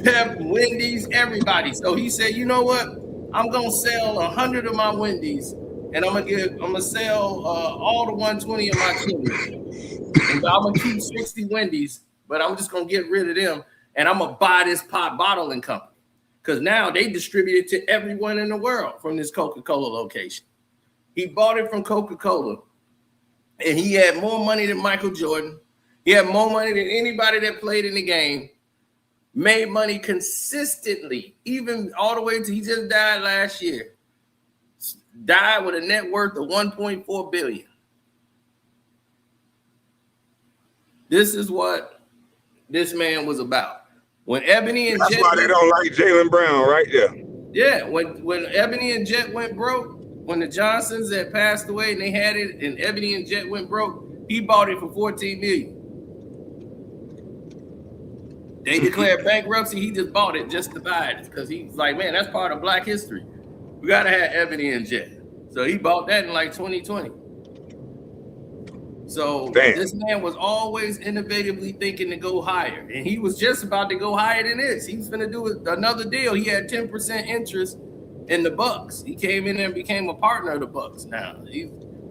Pep, Wendy's, everybody. So he said, you know what? I'm gonna sell 100 of my Wendy's, and I'm gonna sell all the 120 of my Chili's. And I'm gonna keep 60 Wendy's, but I'm just gonna get rid of them, and I'm gonna buy this pot bottling company. Because now they distribute it to everyone in the world from this Coca-Cola location. He bought it from Coca-Cola, and he had more money than Michael Jordan. He had more money than anybody that played in the game. Made money consistently, even all the way to he just died last year. Died with a net worth of $1.4 billion. This is what this man was about. When Ebony and That's Jet why they don't like Jaylen Brown right there. Yeah, when Ebony and Jet went broke, when the Johnsons had passed away and they had it, and Ebony and Jet went broke, he bought it for $14 million. They declared bankruptcy. He just bought it just to buy it because he's like, man, that's part of Black history. We gotta have Ebony and Jet. So he bought that in like 2020. So This man was always innovatively thinking to go higher, and he was just about to go higher than this. He was going to do another deal. He had 10% interest in the Bucks. He came in and became a partner of the Bucks now.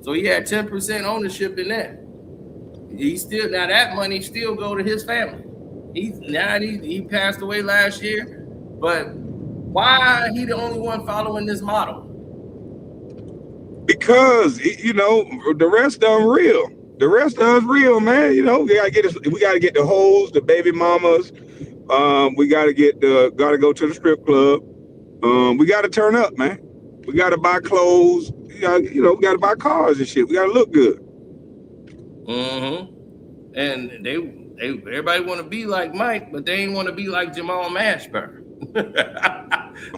So he had 10% ownership in that. Now that money still go to his family. He passed away last year, but why he the only one following this model? Because the rest of them real. The rest of us real, man. We gotta get the hoes, the baby mamas. We gotta go to the strip club. We gotta turn up, man. We gotta buy clothes. We gotta buy cars and shit. We gotta look good. Mm-hmm. And everybody want to be like Mike, but they ain't want to be like Jamal Mashburn.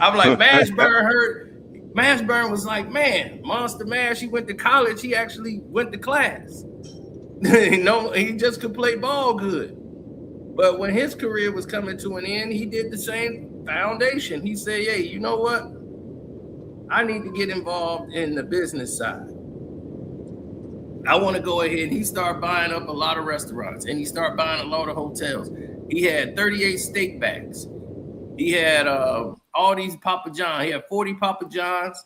I'm like, Mashburn was like, man, Monster Mash. He went to college. He actually went to class. He just could play ball good. But when his career was coming to an end, he did the same foundation. He said, hey, you know what? I need to get involved in the business side. I want to go ahead. He started buying up a lot of restaurants, and he started buying a lot of hotels. He had 38 steak backs. He had all these Papa Johns. He had 40 Papa Johns,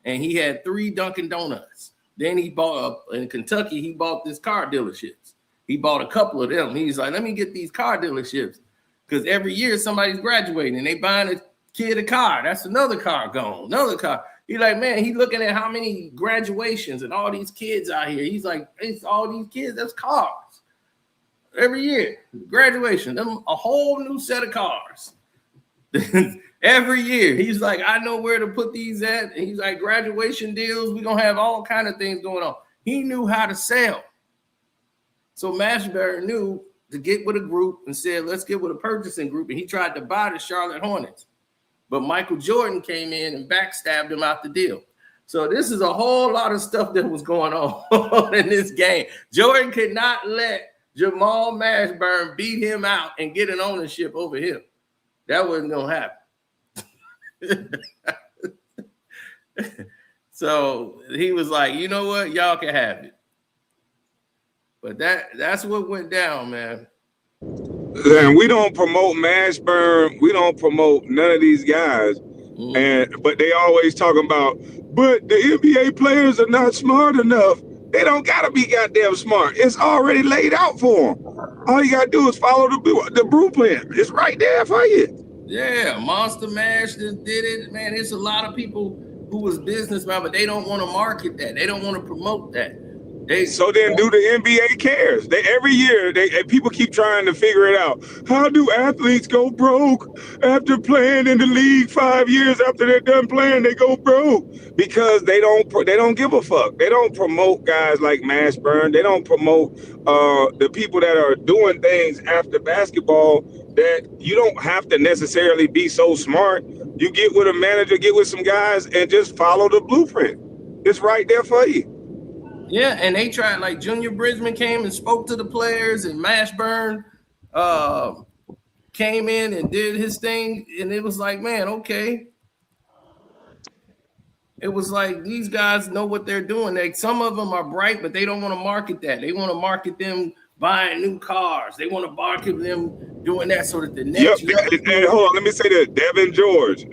and he had 3 Dunkin' Donuts. Then he bought in Kentucky, he bought this car dealerships. He bought a couple of them. He's like, let me get these car dealerships. Because every year somebody's graduating and they buying a kid a car. That's another car gone, another car. He's like, man, he's looking at how many graduations and all these kids out here. He's like, it's all these kids, that's cars. Every year, graduation, them a whole new set of cars. Every year, he's like, I know where to put these at. And he's like, graduation deals, we're gonna have all kind of things going on. He knew how to sell. So Mashburn knew to get with a group and said, let's get with a purchasing group. And he tried to buy the Charlotte Hornets. But Michael Jordan came in and backstabbed him out the deal. So this is a whole lot of stuff that was going on in this game. Jordan could not let Jamal Mashburn beat him out and get an ownership over him. That wasn't gonna happen. So he was like, you know what, y'all can have it. But that's what went down, man. And we don't promote Mashburn. We don't promote none of these guys. But they always talking about, but the NBA players are not smart enough. They don't gotta be goddamn smart. It's already laid out for them. All you gotta do is follow the blueprint. It's right there for you. Yeah, Monster Mash just did it. Man, there's a lot of people who was businessmen, but they don't want to market that. They don't want to promote that. So then do the NBA cares? Every year, people keep trying to figure it out. How do athletes go broke after playing in the league 5 years after they're done playing? They go broke because they don't give a fuck. They don't promote guys like Mashburn. They don't promote the people that are doing things after basketball that you don't have to necessarily be so smart. You get with a manager, get with some guys, and just follow the blueprint. It's right there for you. Yeah, and they tried, like Junior Bridgman came and spoke to the players, and Mashburn came in and did his thing, and it was like, man, okay. It was like these guys know what they're doing. Some of them are bright, but they don't want to market that. They want to market them buying new cars. They want to market them doing that so that the next year. And hold on, let me say that Devin George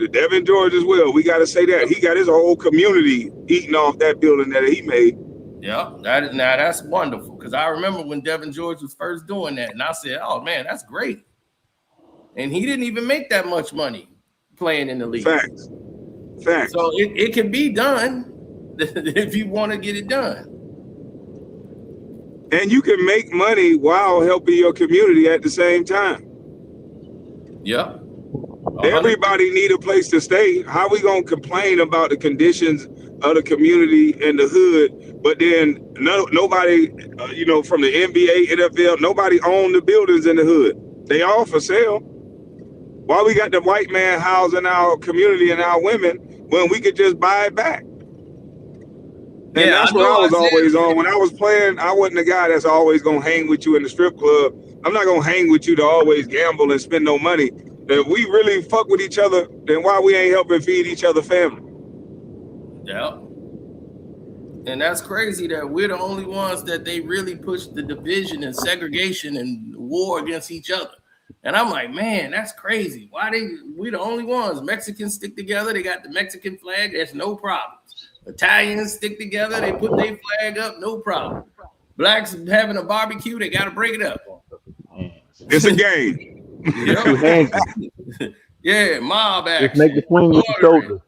as well. We got to say that he got his whole community eating off that building that he made. Yeah, that's wonderful, because I remember when Devin George was first doing that, and I said, "Oh man, that's great." And he didn't even make that much money playing in the league. Facts. So it can be done. if you want to get it done. And you can make money while helping your community at the same time. Yep. Everybody need a place to stay. How we gonna complain about the conditions of the community and the hood, but then nobody, from the NBA, NFL, nobody own the buildings in the hood. They all for sale. Why we got the white man housing our community and our women when we could just buy it back? And that's what I was always on. When I was playing, I wasn't the guy that's always gonna hang with you in the strip club. I'm not gonna hang with you to always gamble and spend no money. If we really fuck with each other, then why we ain't helping feed each other family? Yeah. And that's crazy that we're the only ones that they really push the division and segregation and war against each other. And I'm like, man, that's crazy. We the only ones. Mexicans stick together. They got the Mexican flag. There's no problems. Italians stick together. They put their flag up. No problem. Blacks having a barbecue. They got to break it up. It's a game. Yeah, mob action. Just make the swing with the shoulder.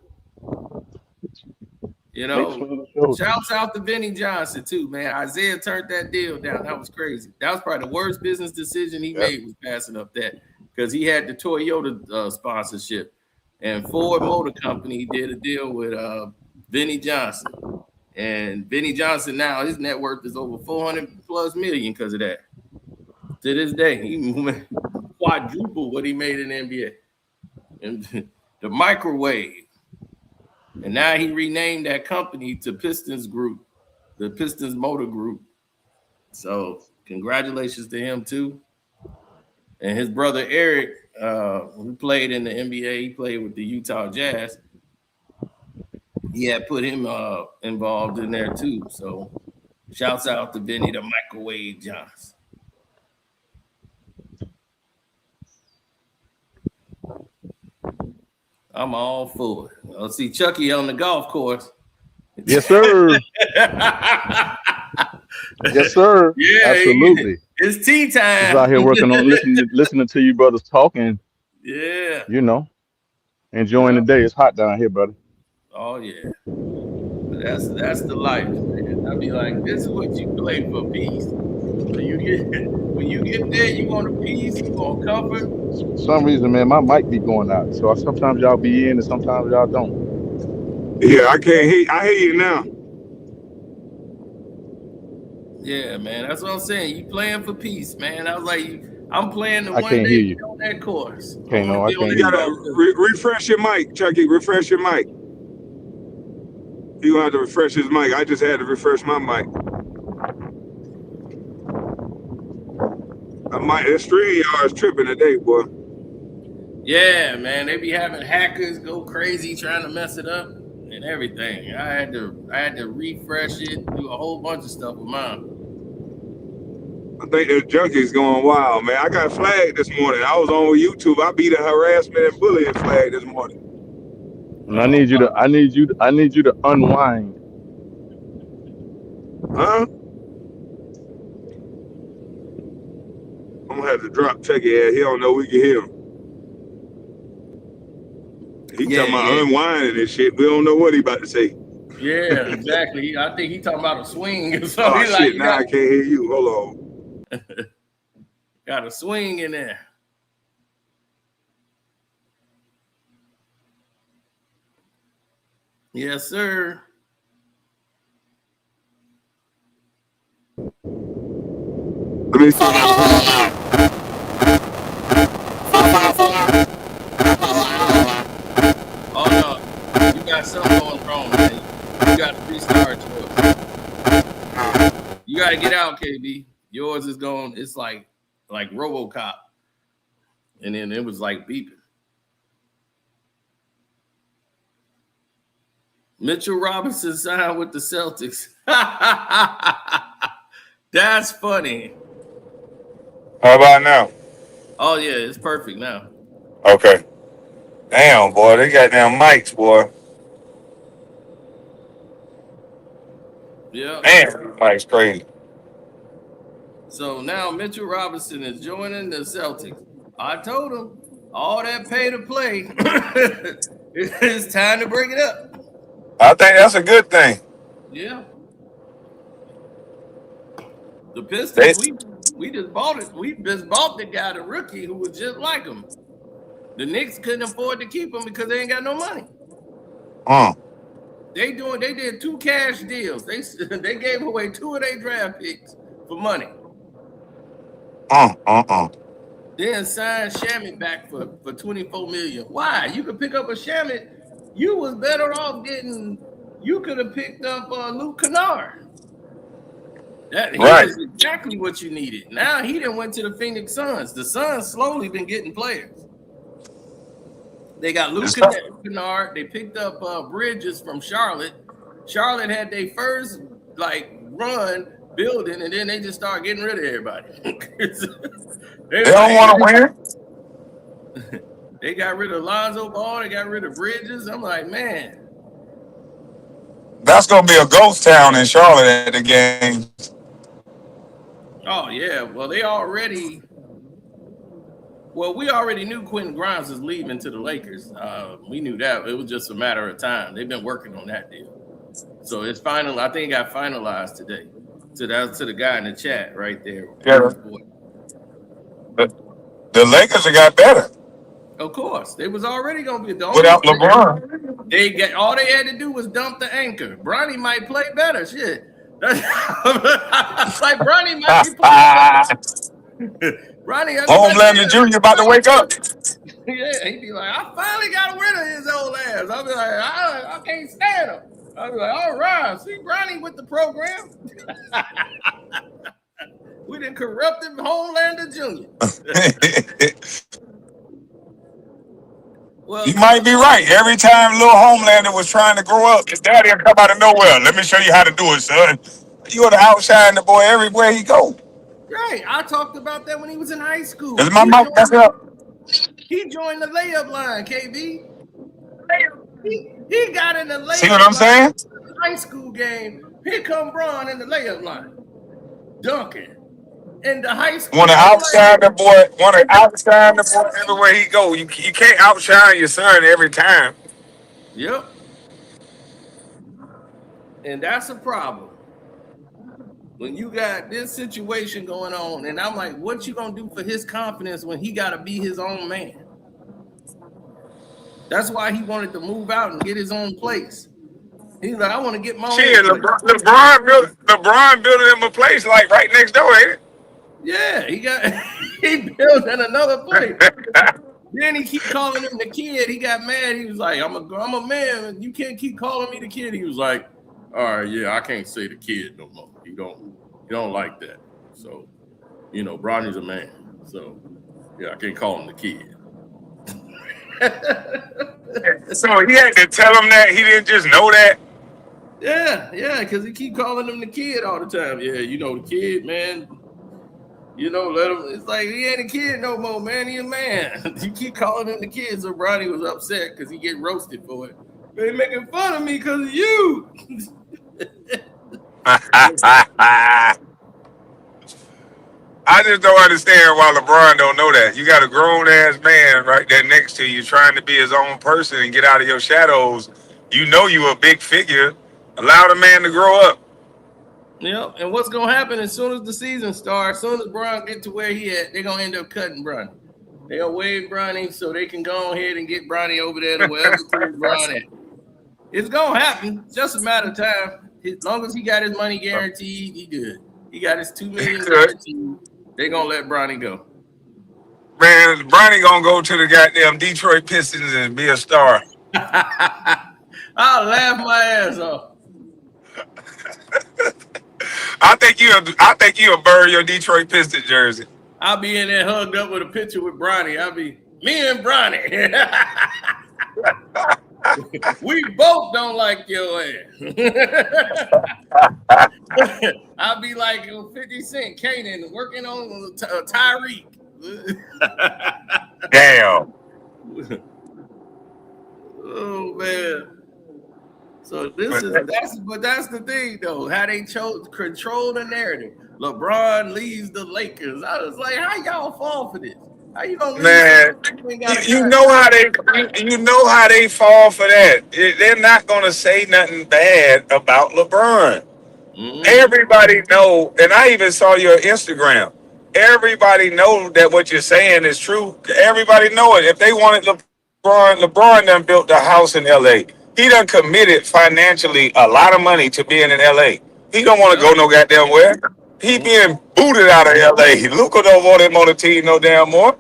Shouts out to Benny Johnson too, man. Isaiah turned that deal down. That was crazy. That was probably the worst business decision he made, was passing up that, because he had the Toyota sponsorship, and Ford Motor Company did a deal with Benny Johnson, and Benny Johnson now his net worth is over 400+ million because of that. To this day, he quadrupled what he made in the NBA, and the microwave. And now he renamed that company to Pistons Group, the Pistons Motor Group. So congratulations to him too. And his brother Eric, who played in the NBA, he played with the Utah Jazz. He had put him involved in there too. So shouts out to Benny the Microwave Johnson. I'm all for it. I'll see Chucky on the golf course. Yes, sir. Yes, sir. Yeah, absolutely. It's tea time. He's out here working on listening to you brothers talking. Yeah. Enjoying the day. It's hot down here, brother. Oh yeah. That's the life, man. I'll be like, this is what you play for, peace. When you get there, you want a peace, you want comfort. For some reason, man, my mic be going out. So sometimes y'all be in and sometimes y'all don't. Yeah, I can't hear. I hear you now. Yeah, man, that's what I'm saying. You playing for peace, man. I was like, I'm playing the I one can't day hear you. on that course. I can't You gotta refresh your mic, Chucky. Refresh your mic. You gonna have to refresh his mic. I just had to refresh my mic. That StreamYard is tripping today, boy. Yeah, man, they be having hackers go crazy trying to mess it up and everything. I had to refresh it, do a whole bunch of stuff with mine. I think the junkie's going wild, man. I got flagged this morning. I was on YouTube. I beat a harassment and bullying flag this morning. And I need you to unwind. Huh? I'm gonna have to drop Chucky ass. He don't know we can hear him. He talking about unwinding and shit. We don't know what he about to say. Yeah, exactly. I think he talking about a swing. So oh he shit! Now I can't hear you. Hold on. Got a swing in there. Yes, sir. Let me see. Oh no, you got something going wrong, man. You got to restart yours. You got to get out, KB. Yours is going. It's like RoboCop, and then it was like beeping. Mitchell Robinson signed with the Celtics. That's funny. How about now? Oh yeah, it's perfect now. Okay. Damn, boy, they got damn mics, boy. Yeah. Damn, mic's crazy. So now Mitchell Robinson is joining the Celtics. I told him all that pay to play. It's time to break it up. I think that's a good thing. Yeah. The They, Pistons, we just bought it. We just bought the guy, the rookie, who was just like him. The Knicks couldn't afford to keep him because they ain't got no money. They did 2 cash deals. They gave away 2 of their draft picks for money. Then signed Shamit back for $24 million. Why? You could pick up a Shamit. You was better off getting. You could have picked up Luke Kennard. He was exactly what you needed. Now he done went to the Phoenix Suns. The Suns slowly been getting players. They got Luke Kennard. They picked up Bridges from Charlotte. Charlotte had their first run building, and then they just started getting rid of everybody. they don't want to win. They got rid of Lonzo Ball. They got rid of Bridges. I'm like, man. That's gonna be a ghost town in Charlotte at the game. Oh yeah. Well, we already knew Quentin Grimes was leaving to the Lakers. We knew that. It was just a matter of time. They've been working on that deal. So it's final. I think it got finalized today. So that's to the guy in the chat right there. Yeah. The Lakers have got better. Of course, they was already gonna be the without LeBron. They had to do was dump the anchor. Bronny might play better. Shit. Like Bronny might be playing better. Bronny, Homelander Jr. about to wake up. Yeah, he'd be like, I finally got rid of his old ass. I'll be like, I can't stand him. I'll be like, all right, see Bronny with the program. We done corrupted Homelander Jr. Well, you might be right. Every time little Homelander was trying to grow up, his daddy would come out of nowhere. Let me show you how to do it, son. You ought to outshine the boy everywhere he go. Right. I talked about that when he was in high school. Is my mouth messed up? He joined the layup line, KB. He got in the layup line. See what I'm saying? High school game. Here come Bron in the layup line. Dunking. In the high school. Want to outshine the boy. Want to outshine the boy everywhere he go. You can't outshine your son every time. Yep. And that's a problem. When you got this situation going on, and I'm like, what you gonna do for his confidence when he gotta be his own man? That's why he wanted to move out and get his own place. He's like, I want to get my own place. LeBron building him a place like right next door, ain't it? Yeah, he built in another place. Then he keep calling him the kid. He got mad. He was like, I'm a man. You can't keep calling me the kid. He was like, all right, yeah, I can't say the kid no more. He don't like that. So, Bronny's a man. So, yeah, I can't call him the kid. So he had to tell him that? He didn't just know that? Yeah, because he keep calling him the kid all the time. Yeah, the kid, man. Let him. It's like he ain't a kid no more, man. He a man. You keep calling him the kid. So Bronny was upset because he get roasted for it. They making fun of me because of you. I just don't understand why LeBron don't know that. You got a grown ass man right there next to you trying to be his own person and get out of your shadows. You know you a big figure. Allow the man to grow up. Yeah, and what's gonna happen as soon as the season starts, as soon as Bron get to where he at, they're gonna end up cutting Bronny. They'll waive Bronny so they can go ahead and get Bronny over there to wherever Bron at. It's gonna happen. It's just a matter of time. As long as he got his money guaranteed, he good. He got his $2 million guaranteed. They're gonna let Bronny go. Man, Bronny gonna go to the goddamn Detroit Pistons and be a star. I'll laugh my ass off. I think you'll bury your Detroit Pistons jersey. I'll be in there hugged up with a picture with Bronny. I'll be me and Bronny. We both don't like your ass. I'll be like 50 Cent, Kanan, working on Tyreek. Damn. Oh man. So that's the thing though. How they control the narrative. LeBron leaves the Lakers. I was like, how y'all fall for this? How you gonna leave Man, something you ain't got a you contract? know how you know how they fall for that. They're not gonna say nothing bad about LeBron. Mm-hmm. Everybody know, and I even saw your Instagram. Everybody know that what you're saying is true. Everybody know it. If they wanted LeBron done built a house in LA. He done committed financially a lot of money to being in LA. He don't want to Yep. go no goddamn where. He Mm-hmm. being booted out of LA. Luka don't want him on the team no damn more.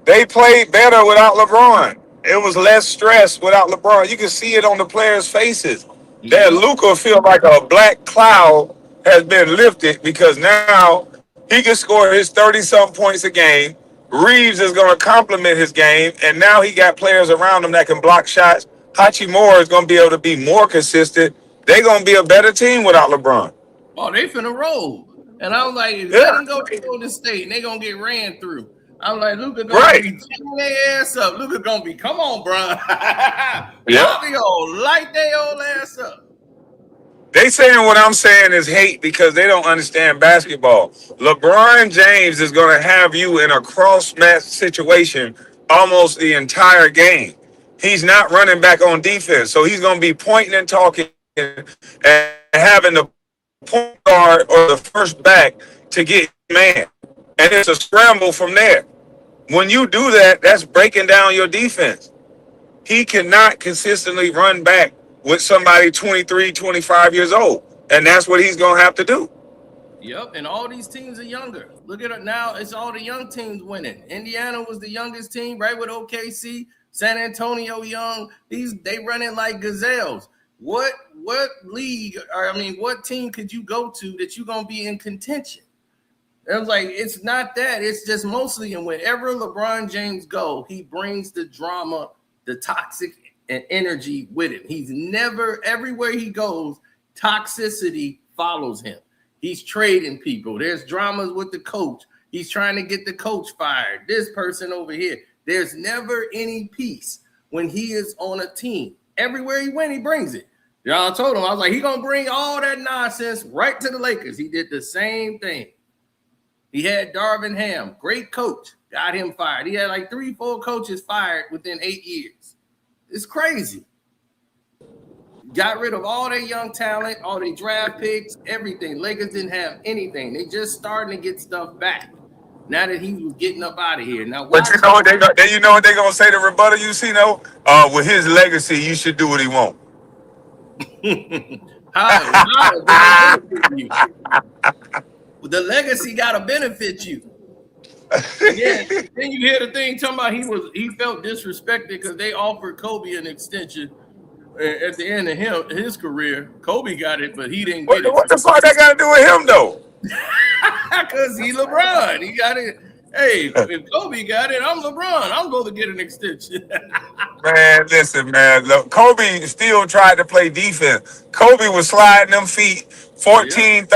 They played better without LeBron. It was less stress without LeBron. You can see it on the players' faces. That Yep. Luka feel like a black cloud has been lifted because now he can score his 30-something points a game. Reeves is going to complement his game, and now he got players around him that can block shots. Hachimura is going to be able to be more consistent. They're going to be a better team without LeBron. Oh, they finna roll. And I was like, let Yeah, him go to Golden State, and they gonna get ran through. I'm like, Luka gonna right. be tearing their ass up. Luka gonna be, come on, bro. Yeah. Fabio, light their old ass up. They saying what I'm saying is hate because they don't understand basketball. LeBron James is going to have you in a cross match situation almost the entire game. He's not running back on defense, so he's going to be pointing and talking and having the point guard or the first back to get man, and it's a scramble from there. When you do that, that's breaking down your defense. He cannot consistently run back with somebody 23, 25 years old. And that's what he's going to have to do. Yep, and all these teams are younger. Look at it now, it's all the young teams winning. Indiana was the youngest team, right, with OKC. San Antonio young. They running like gazelles. What league, or I mean, what team could you go to that you're gonna be in contention? I was like, it's not that. It's just mostly, and wherever LeBron James go, he brings the drama, the toxic and energy with him. He's never, everywhere he goes, toxicity follows him. He's trading people. There's dramas with the coach. He's trying to get the coach fired. This person over here. There's never any peace when he is on a team. Everywhere he went, he brings it. Y'all told him, I was like, he's gonna bring all that nonsense right to the Lakers. He did the same thing. He had Darvin Ham, great coach, got him fired. He had like 3-4 coaches fired within 8 years. It's crazy. Got rid of all their young talent, all their draft picks, everything. Lakers didn't have anything. They just starting to get stuff back. Now that he was getting up out of here. Now, But you know what they're going to say to rebuttal you, see, no? With his legacy, you should do what he wants. How is that benefit you? The legacy got to benefit you. Then you hear the thing talking about he felt disrespected because they offered Kobe an extension at the end of his career. Kobe got it, but he didn't get it. What the fuck that got to do with him, though? Because he's LeBron. He got it. Hey, if Kobe got it, I'm LeBron. I'm going to get an extension. Man, listen, man. Look, Kobe still tried to play defense. Kobe was sliding them feet 13,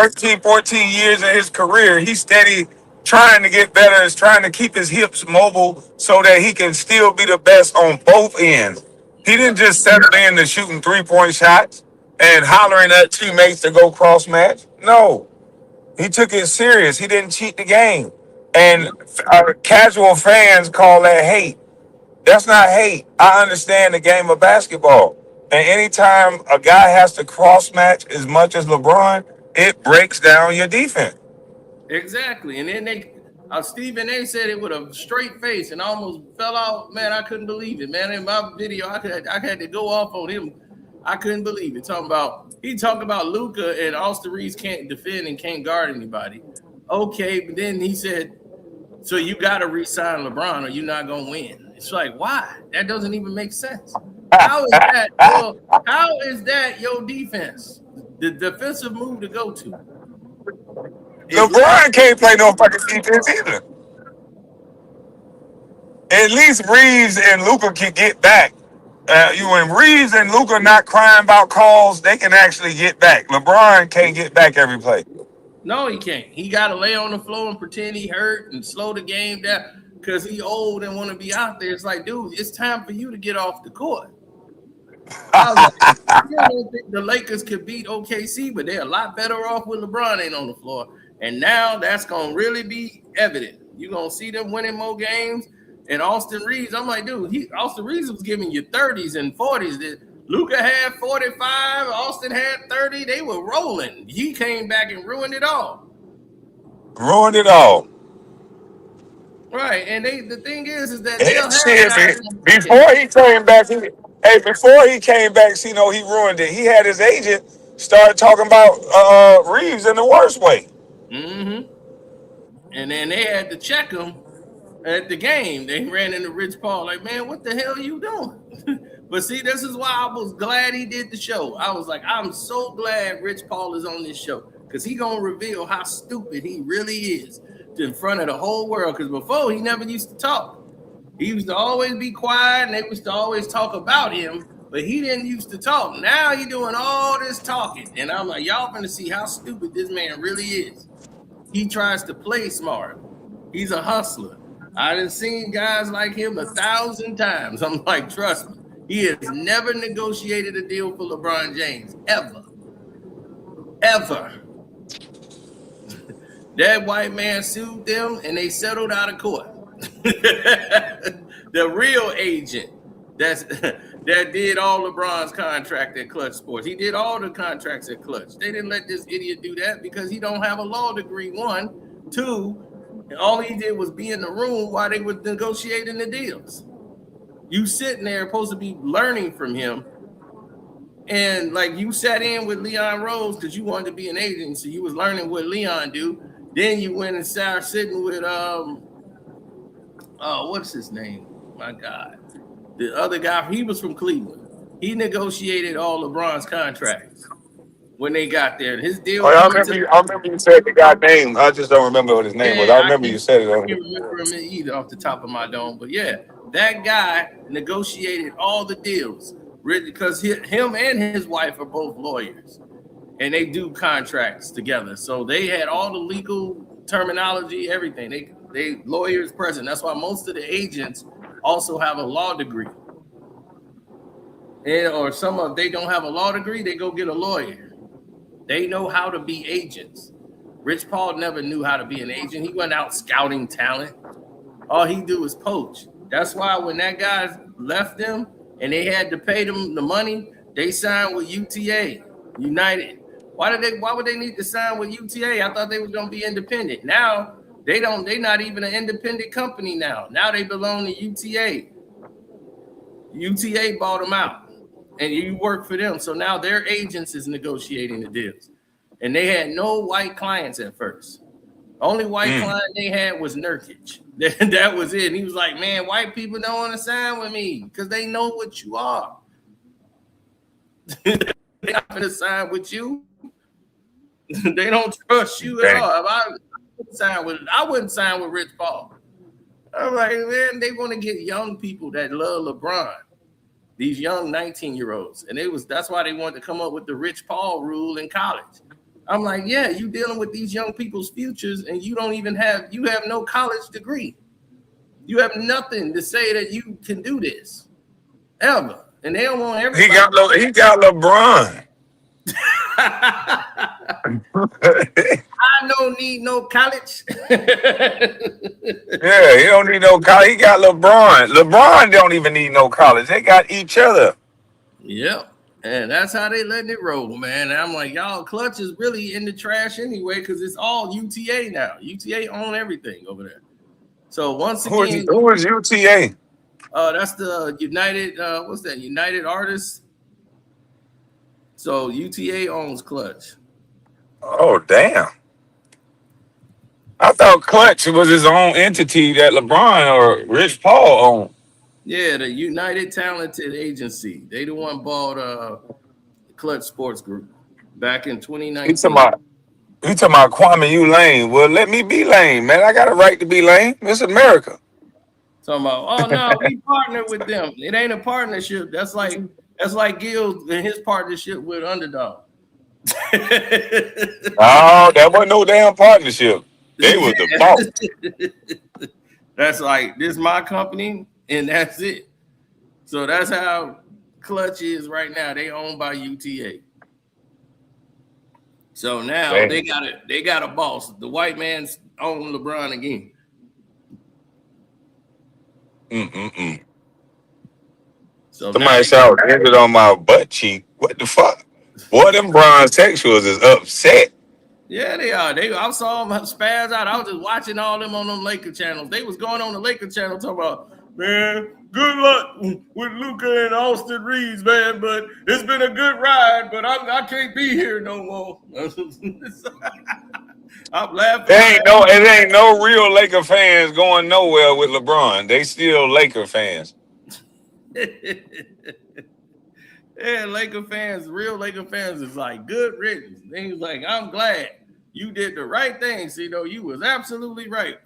14 years in his career. He's steady trying to get better. Is trying to keep his hips mobile so that he can still be the best on both ends. He didn't just settle in to shooting 3-point shots and hollering at teammates to go cross match. No, he took it serious. He didn't cheat the game. And casual fans call that hate. That's not hate. I understand the game of basketball. And anytime a guy has to cross match as much as LeBron, it breaks down your defense. Exactly. And then Stephen A said it with a straight face and almost fell out. Man, I couldn't believe it, man. In my video, I had to go off on him. I couldn't believe it. He talked about Luka and Austin Reeves can't defend and can't guard anybody. Okay, but then he said, so you got to re-sign LeBron or you're not going to win. It's like, why? That doesn't even make sense. How is that your defense? The defensive move to go to. LeBron can't play no fucking defense either. At least Reeves and Luka can get back. When Reeves and Luka not crying about calls, they can actually get back. LeBron can't get back every play. No, he can't. He got to lay on the floor and pretend he hurt and slow the game down because he old and want to be out there. It's like, dude, it's time for you to get off the court. I don't think the Lakers could beat OKC, but they're a lot better off with LeBron ain't on the floor. And now that's going to really be evident. You're going to see them winning more games. And Austin Reeves, I'm like, dude, Austin Reeves was giving you 30s and 40s. Luka had 45, Austin had 30. They were rolling. He came back and ruined it all. Ruined it all. Right. And the thing is that Hey, they'll have shit, guys man. in the bucket. Before he came back, before he came back, he ruined it. He had his agent start talking about Reeves in the worst way. Mm-hmm. And then they had to check him at the game. They ran into Rich Paul like, man, what the hell are you doing? But see, this is why I was glad he did the show. I was like, I'm so glad Rich Paul is on this show because he gonna reveal how stupid he really is in front of the whole world. Because before, he never used to talk. He used to always be quiet, and they used to always talk about him, but he didn't used to talk. Now he doing all this talking, and I'm like, y'all gonna see how stupid this man really is. He tries to play smart. He's a hustler. I done seen guys like him 1,000 times. I'm like, trust me, he has never negotiated a deal for LeBron James, ever. That white man sued them, and they settled out of court. The real agent that did all LeBron's contract at Clutch Sports. He did all the contracts at Clutch. They didn't let this idiot do that because he don't have a law degree, 1. 2, all he did was be in the room while they were negotiating the deals. You sitting there supposed to be learning from him. And like you sat in with Leon Rose because you wanted to be an agent, so you was learning what Leon do. Then you went and started sitting with what's his name? My God. The other guy, he was from Cleveland. He negotiated all LeBron's contracts when they got there. His deal. Oh, I remember you said the guy name. I just don't remember what his name was. I Yeah, remember you said it. I can't remember him either off the top of my dome. But yeah, that guy negotiated all the deals because him and his wife are both lawyers, and they do contracts together. So they had all the legal terminology, everything. They lawyers present. That's why most of the agents also have a law degree. Or some of they don't have a law degree, they go get a lawyer. They know how to be agents. Rich Paul never knew how to be an agent. He went out scouting talent. All he do is poach. That's why when that guy left them and they had to pay them the money, they signed with UTA, United. Why would they need to sign with UTA? I thought they were gonna be independent. Now they not even an independent company now. Now they belong to UTA. UTA bought them out, and you work for them. So now their agents is negotiating the deals. And they had no white clients at first. Only white client they had was Nurkic. That was it. And he was like, man, white people don't want to sign with me because they know what you are. They're not going to sign with you. They don't trust you at all. I wouldn't sign with Rich Paul. I'm like, man, they want to get young people that love LeBron. These young 19-year-olds. And that's why they wanted to come up with the Rich Paul rule in college. I'm like, yeah, you dealing with these young people's futures and you have no college degree. You have nothing to say that you can do this ever. And they don't want everybody. He got LeBron. I don't need no college. Yeah, he don't need no college. He got LeBron. LeBron don't even need no college. They got each other. Yep. And that's how they letting it roll, man. And I'm like, y'all, Clutch is really in the trash anyway because it's all UTA now. UTA own everything over there. So once again, who is UTA? That's the United. What's that? United Artists. So UTA owns Clutch. Oh, damn. I thought Clutch was his own entity that LeBron or Rich Paul owned. Yeah, the United Talented Agency. They the one bought Clutch Sports Group back in 2019. You talking about Kwame, you lame. Well, let me be lame, man. I got a right to be lame. It's America. Talking about, oh no, we partner with them. It ain't a partnership. That's like Gil and his partnership with Underdog. Oh, that wasn't no damn partnership. They was the boss. That's like, this is my company, and that's it. So that's how Clutch is right now. They owned by UTA. So now they got a boss. The white man's own LeBron again. Mm-mm-mm. So now Somebody they said I was injured on my butt cheek. What the fuck? Boy, them bronzexuals is upset. yeah, they are. I saw them spaz out. I was just watching all them on them Laker channels. They was going on the Laker channel talking about, man, good luck with Luka and Austin Reeves, man. But it's been a good ride, but I can't be here no more. I'm laughing. It ain't no real Laker fans going nowhere with LeBron. They still Laker fans. Yeah, Laker fans, real Laker fans is like good riddance. They was like, I'm glad you did the right thing, Cito. You was absolutely right.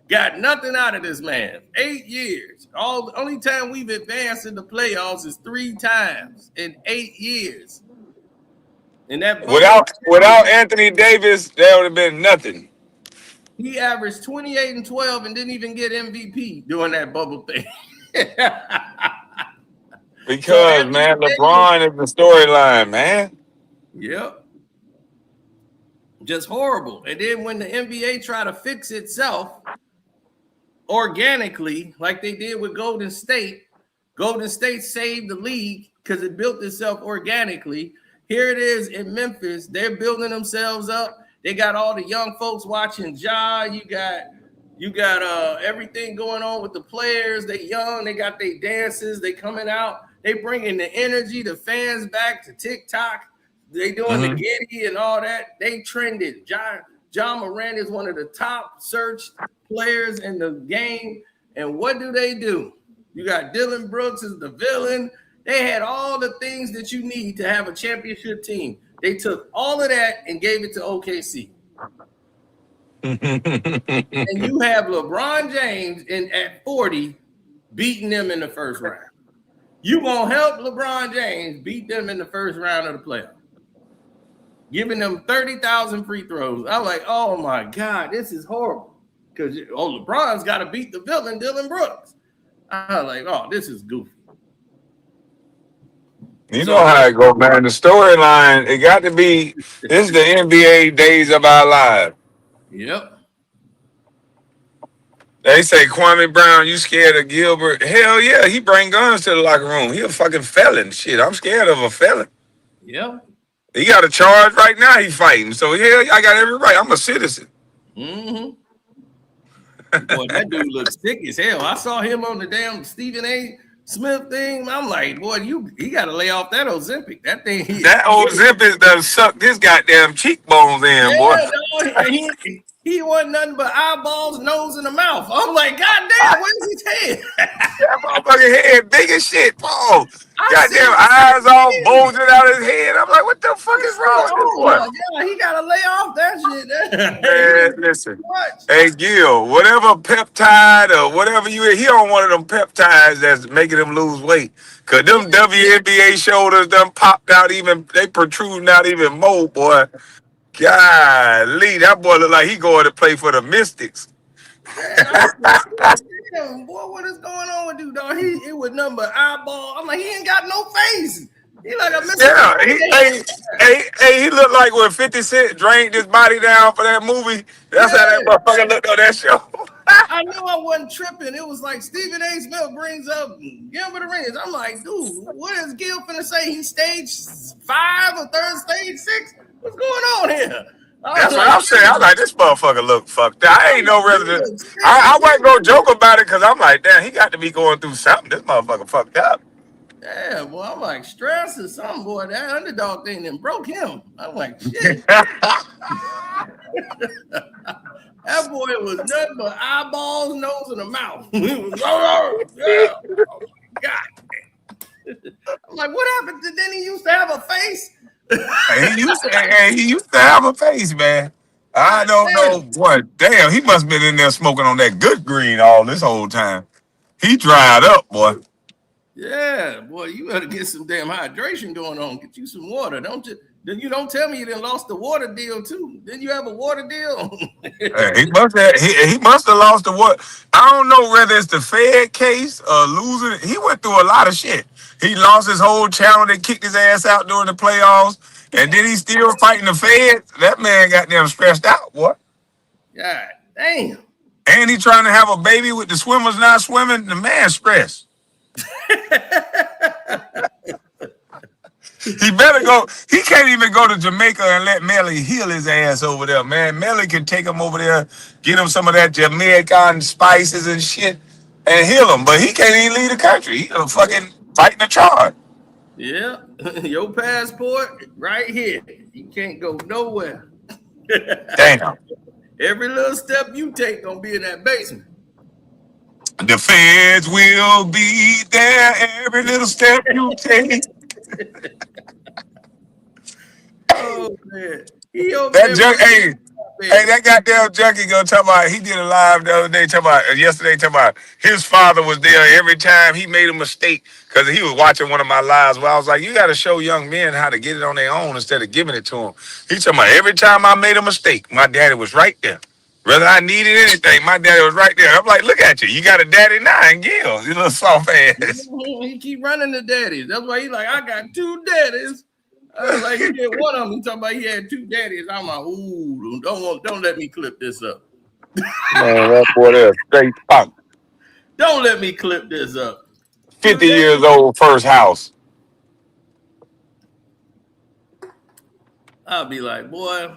Got nothing out of this man. 8 years. The only time we've advanced in the playoffs is 3 times in 8 years. And that Without Anthony Davis, there would have been nothing. He averaged 28 and 12 and didn't even get MVP doing that bubble thing. Because, man, LeBron is the storyline, man. Yep. Just horrible. And then when the NBA try to fix itself organically, like they did with Golden State saved the league because it built itself organically. Here it is in Memphis. They're building themselves up. They got all the young folks watching Ja. You got everything going on with the players. They young. They got their dances. They coming out. They bringing the energy, the fans back to TikTok. They doing the Giddy and all that. They trended. John Moran is one of the top searched players in the game. And what do? You got Dylan Brooks as the villain. They had all the things that you need to have a championship team. They took all of that and gave it to OKC. And you have LeBron James at 40 beating them in the first round. You gonna help LeBron James beat them in the first round of the playoff, giving them 30,000 free throws. I'm like, oh my God, this is horrible. Because LeBron's got to beat the villain, Dylan Brooks. I'm like, oh, this is goofy. You know how it go, man. The storyline, it got to be, this is the NBA days of our lives. Yep. They say, Kwame Brown, you scared of Gilbert? Hell yeah, he bring guns to the locker room. He a fucking felon. Shit, I'm scared of a felon. Yep. He got a charge right now he fighting. So, yeah, I got every right. I'm a citizen. Mm-hmm. Boy, that dude looks sick as hell. I saw him on the damn Stephen A. Smith thing. I'm like, boy, he got to lay off that Ozempic. That thing. That Ozempic done sucked his goddamn cheekbones in, boy. No, he wasn't nothing but eyeballs, nose, and a mouth. I'm like, God damn, where's his head? That motherfucking head big as shit, Paul. Goddamn eyes all bulging out his head. I'm like, what the fuck is wrong with this boy? Yeah, he gotta lay off that shit. Man, listen. Hey, Gil, whatever peptide or whatever he on one of them peptides that's making him lose weight. Cause them WNBA shoulders done popped out they protruding out even more, boy. Golly, that boy look like he going to play for the Mystics. Damn, boy, what is going on with you, dog? It was nothing but eyeball. I'm like, he ain't got no face. He like a Mr. Yeah, he looked like when 50 Cent drained his body down for that movie. That's how that motherfucker looked on that show. I knew I wasn't tripping. It was like Stephen A. Smith brings up Gilbert Arenas. I'm like, dude, what is Gil finna say? He's stage 5 or stage 6? What's going on here? That's what I'm saying. I'm like, this motherfucker look fucked up. I ain't no resident. I wasn't gonna joke about it because I'm like, damn, he got to be going through something. This motherfucker fucked up. Yeah, boy, I'm like, stress or something, boy. That underdog thing then broke him. I'm like, shit. That boy was nothing but eyeballs, nose, and a mouth. Yeah. Oh, God. I'm like, what happened? Then he used to have a face? He used to have a face, man. I don't know what. Damn, he must have been in there smoking on that good green all this whole time. He dried up, boy. Yeah, boy, you better get some damn hydration going on. Get you some water, don't you? Then you don't tell me you done lost the water deal too. Didn't you have a water deal? He must have lost the water. I don't know whether it's the Fed case or losing it. He went through a lot of shit. He lost his whole channel. They kicked his ass out during the playoffs. And then he's still fighting the Fed. That man got them stressed out, boy. God damn. And he trying to have a baby with the swimmers not swimming. The man stressed. He better go. He can't even go to Jamaica and let Melly heal his ass over there, man. Melly can take him over there, get him some of that Jamaican spices and shit, and heal him. But he can't even leave the country. He fucking fighting a charge. Yeah, your passport right here. You can't go nowhere. Damn. Every little step you take gonna be in that basement. The feds will be there every little step you take. Oh man, he over That there. junk, hey, that goddamn junkie gonna talk about. He did a live the other day, yesterday, talking about his father was there every time he made a mistake because he was watching one of my lives. Where I was like, you got to show young men how to get it on their own instead of giving it to them. He talking about every time I made a mistake, my daddy was right there. Whether I needed anything, my daddy was right there. I'm like, look at you. You got a daddy now and Gil, you little soft ass. He keep running the daddies. That's why he like, I got 2 daddies. I was like, he did one of them. He talking about he had 2 daddies. I'm like, ooh, don't let me clip this up. Man, that boy there straight punk. Don't let me clip this up. 50 years old, first house. I'll be like, boy.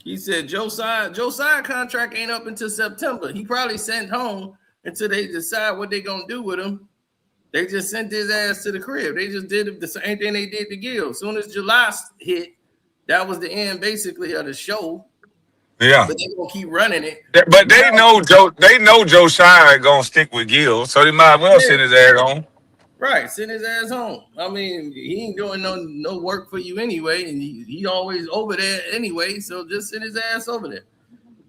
He said Josiah contract ain't up until September. He probably sent home until they decide what they gonna do with him. They just sent his ass to the crib. They just did the same thing they did to Gil. As soon as July hit, that was the end basically of the show. Yeah. But they gonna keep running it. But they know Josiah ain't gonna stick with Gil, so they might as well send his ass on. Right, send his ass home. I mean, he ain't doing no work for you anyway, and he always over there anyway, so just send his ass over there.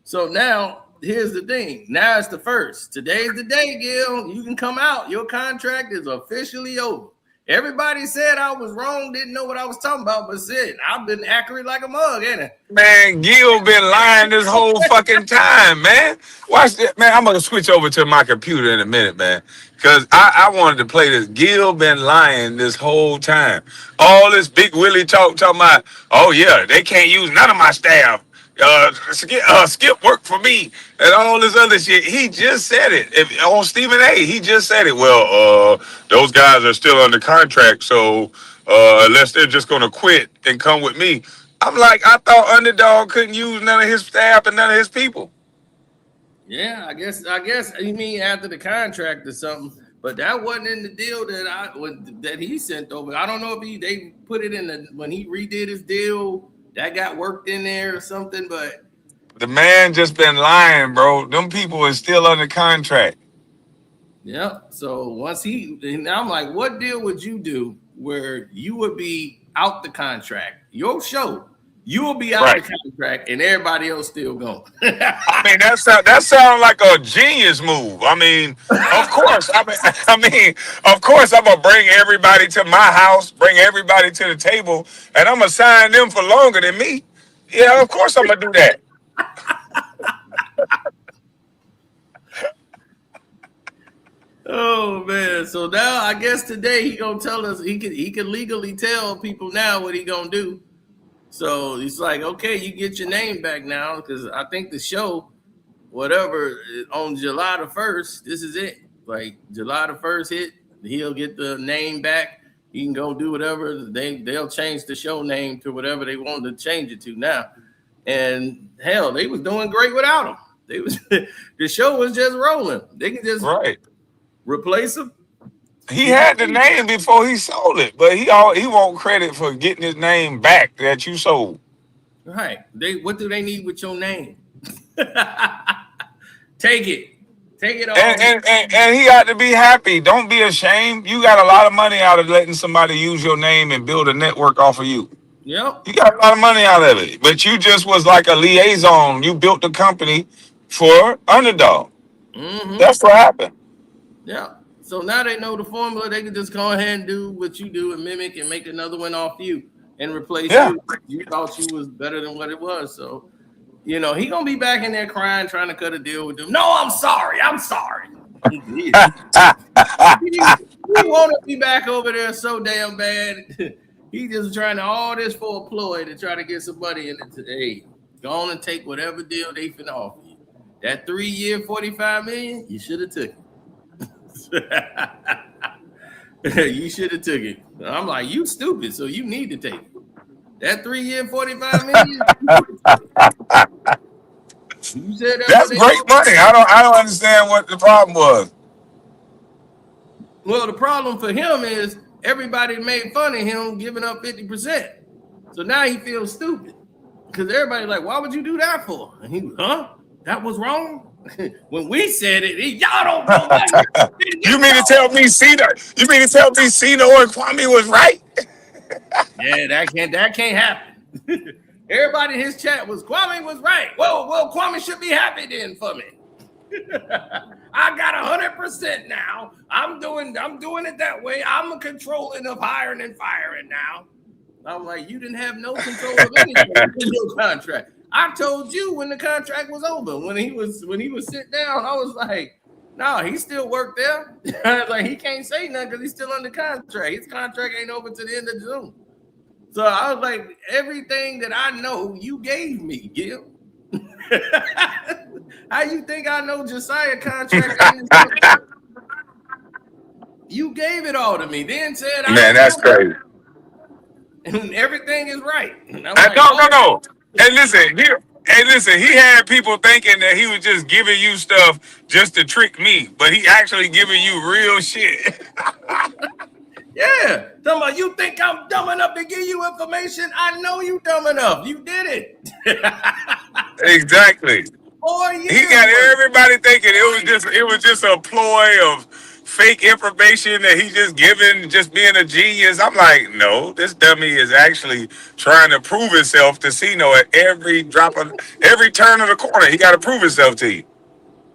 So now, here's the thing. Now it's the first. Today's the day, Gil. You can come out. Your contract is officially over. Everybody said I was wrong, didn't know what I was talking about, but said I've been accurate like a mug, ain't it? Man, Gil been lying this whole fucking time, man. Watch that, man. I'm gonna switch over to my computer in a minute, man. Cause I wanted to play this. Gil been lying this whole time. All this big Willie talking about, oh yeah, they can't use none of my staff. Skip work for me and all this other shit. He just said it on Stephen A. He just said it. Well, those guys are still under contract, so unless they're just gonna quit and come with me. I'm like, I thought Underdog couldn't use none of his staff and none of his people. Yeah, I guess you mean after the contract or something, but that wasn't in the deal that he sent over. I don't know if they put it in when he redid his deal that got worked in there or something, but the man just been lying, bro. Them people are still under contract. Yeah. So and I'm like, what deal would you do where you would be out the contract? Your show, you will be out the contract, and everybody else still going. I mean, that sounds like a genius move. I mean, of course. Of course, I'm gonna bring everybody to my house, bring everybody to the table, and I'm gonna sign them for longer than me. Yeah, of course I'm gonna do that. Oh man! So now I guess today he gonna tell us he can legally tell people now what he gonna do. So he's like, okay, you get your name back now because I think the show, whatever, on July the 1st, this is it. Like July the 1st hit, he'll get the name back. He can go do whatever. They'll change the show name to whatever they want to change it to now. And hell, they was doing great without him. The show was just rolling. They can just replace him. He had the name before he sold it, but he want credit for getting his name back that you sold. Right. What do they need with your name? Take it all. And he ought to be happy. Don't be ashamed. You got a lot of money out of letting somebody use your name and build a network off of you. Yep. You got a lot of money out of it, but you just was like a liaison. You built the company for Underdog. Mm-hmm. That's what happened. Yeah. So now they know the formula. They can just go ahead and do what you do and mimic and make another one off you and replace you. You thought you was better than what it was. So, he gonna be back in there crying, trying to cut a deal with them. No, I'm sorry. He want to be back over there so damn bad. He just trying to all this for a ploy to try to get somebody in it today. Go on and take whatever deal they finna offer you. That 3 year, $45 million, you should have took it. You should have took it. I'm like, you stupid, so you need to take it. That 3 year, $45 million. You said that's what That's they great money. I don't understand what the problem was. Well, the problem for him is everybody made fun of him giving up 50%. So now he feels stupid. Because everybody's like, why would you do that for? And he, that was wrong? When we said it, y'all don't know that. You mean to tell me Cino and Kwame was right? Yeah, that can't happen. Everybody in his chat was Kwame was right. Well, Kwame should be happy then for me. I got 100% now. I'm doing it that way. I'm controlling of hiring and firing now. I'm like, you didn't have no control of anything in your contract. I told you when the contract was over. When he was sit down, I was like, no, he still worked there. I was like, he can't say nothing because he's still under contract. His contract ain't over to the end of June. So I was like, everything that I know, you gave me, Gil. How you think I know Josiah contract? You gave it all to me. Then said, Man, that's crazy. And everything is right. And I'm like, no. And listen, he had people thinking that he was just giving you stuff just to trick me, but he actually giving you real shit. Yeah. Talking about you think I'm dumb enough to give you information? I know you dumb enough. You did it. Exactly. 4 years. He got everybody thinking it was just a ploy of fake information that he just giving, just being a genius. I'm like, no, this dummy is actually trying to prove himself to Cino at every turn of the corner. He got to prove himself to you.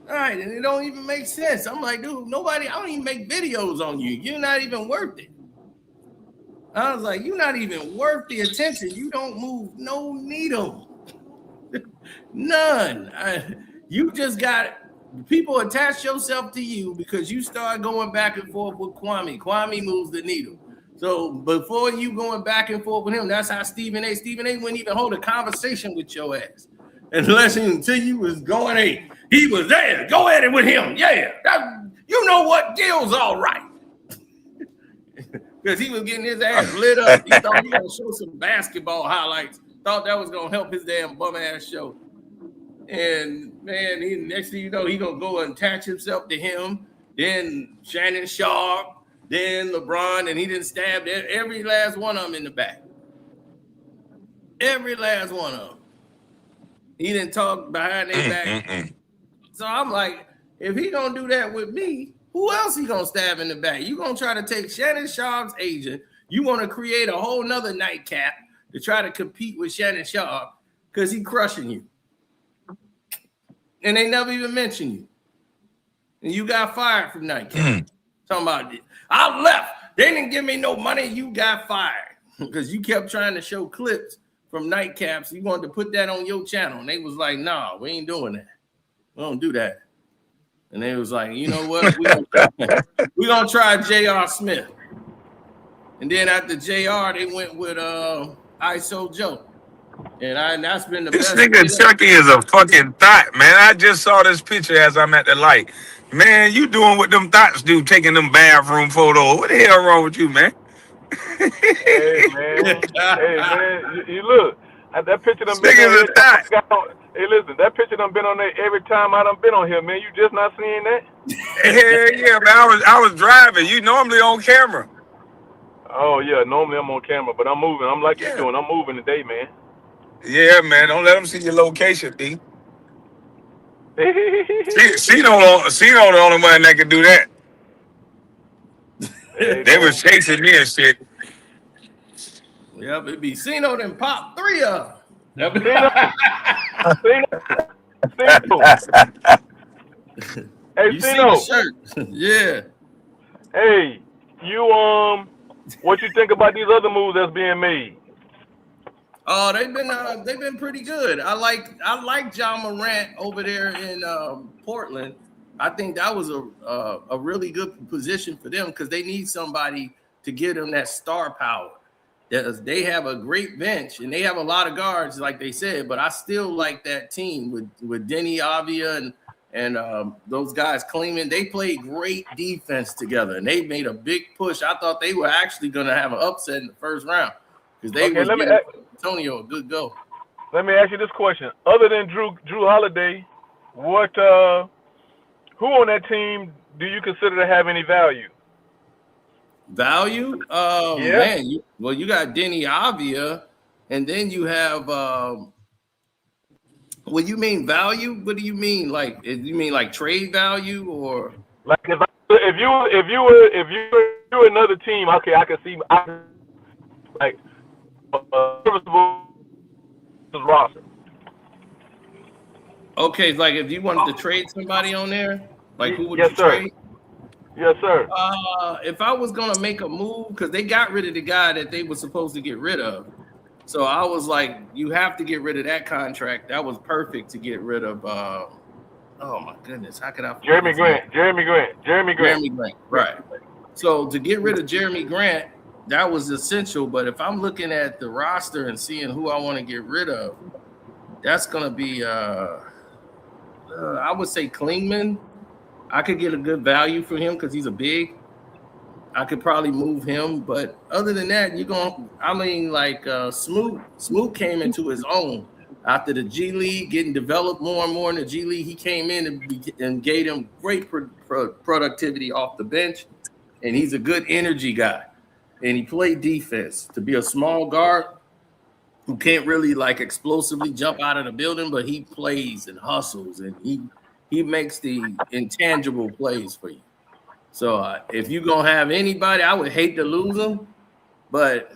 All right, and it don't even make sense. I'm like, dude, I don't even make videos on you. You're not even worth it. I was like, you're not even worth the attention. You don't move no needle. None. You just got people attach yourself to you because you start going back and forth with Kwame. Kwame moves the needle. So before you going back and forth with him, that's how Stephen A wouldn't even hold a conversation with your ass. Until you was going, he was there. Go at it with him. Yeah. You know what? Gil's all right. Because he was getting his ass lit up. He thought he was going to show some basketball highlights. Thought that was going to help his damn bum ass show. And man, next thing you know, he going to go and attach himself to him. Then Shannon Sharp. Then LeBron. And he didn't stab every last one of them in the back. Every last one of them. He didn't talk behind their back. So I'm like, if he going to do that with me, who else he going to stab in the back? You going to try to take Shannon Sharp's agent. You want to create a whole nother nightcap to try to compete with Shannon Sharp because he crushing you. And they never even mention you. And you got fired from nightcap. Talking about it. I left. They didn't give me no money. You got fired because you kept trying to show clips from nightcaps. You wanted to put that on your channel. And they was like, nah, we ain't doing that. We don't do that. And they was like, you know what? We're going to try J.R. Smith. And then after J.R., they went with ISO Joe. And that's been the best. This nigga Chucky is a fucking thought, man. I just saw this picture as I'm at the light. Man, you doing what them thoughts do, taking them bathroom photos. What the hell wrong with you, man? Hey, man. You look. That picture done been Nigga's a thought. Hey, listen, that picture done been on there every time I done been on here, man. You just not seeing that? Hell yeah, man. I was driving. You normally on camera. Oh, yeah. Normally I'm on camera, but I'm moving. I'm like you doing. I'm moving today, man. Yeah, man. Don't let them see your location, B. Cino the only one that can do that. They was chasing me and shit. Yep, it'd be Cino then pop 3 of them. Hey, Cino. Yeah. Hey, what you think about these other moves that's being made? Oh, they've been pretty good. I like John Morant over there in Portland. I think that was a really good position for them because they need somebody to give them that star power. They have a great bench and they have a lot of guards, like they said. But I still like that team with Denny Avia and those guys claiming they played great defense together and they made a big push. I thought they were actually going to have an upset in the first round because they was giving Antonio a good go. Let me ask you this question: other than Drew Holiday, what who on that team do you consider to have any value? Value? Man, you got Denny Avia, and then you have when you mean value, what do you mean? Like, you mean like trade value or like if you were another team? Okay, I can see like serviceable roster. Okay, like if you wanted to trade somebody on there, like who would yes, you sir. trade? Yes, sir. If I was gonna make a move, because they got rid of the guy that they were supposed to get rid of. So I was like, you have to get rid of that contract. That was perfect to get rid of. Oh my goodness, how could I? Jeremy Grant. Right. So to get rid of Jeremy Grant, that was essential. But if I'm looking at the roster and seeing who I want to get rid of, that's gonna be I would say Klingman. I could get a good value for him because he's a big. I could probably move him, but other than that, Smoot came into his own after the G League, getting developed more and more in the G League. He came in and gave him great productivity off the bench, and he's a good energy guy. And he played defense to be a small guard who can't really like explosively jump out of the building, but he plays and hustles, and he makes the intangible plays for you. So if you're going to have anybody, I would hate to lose him, but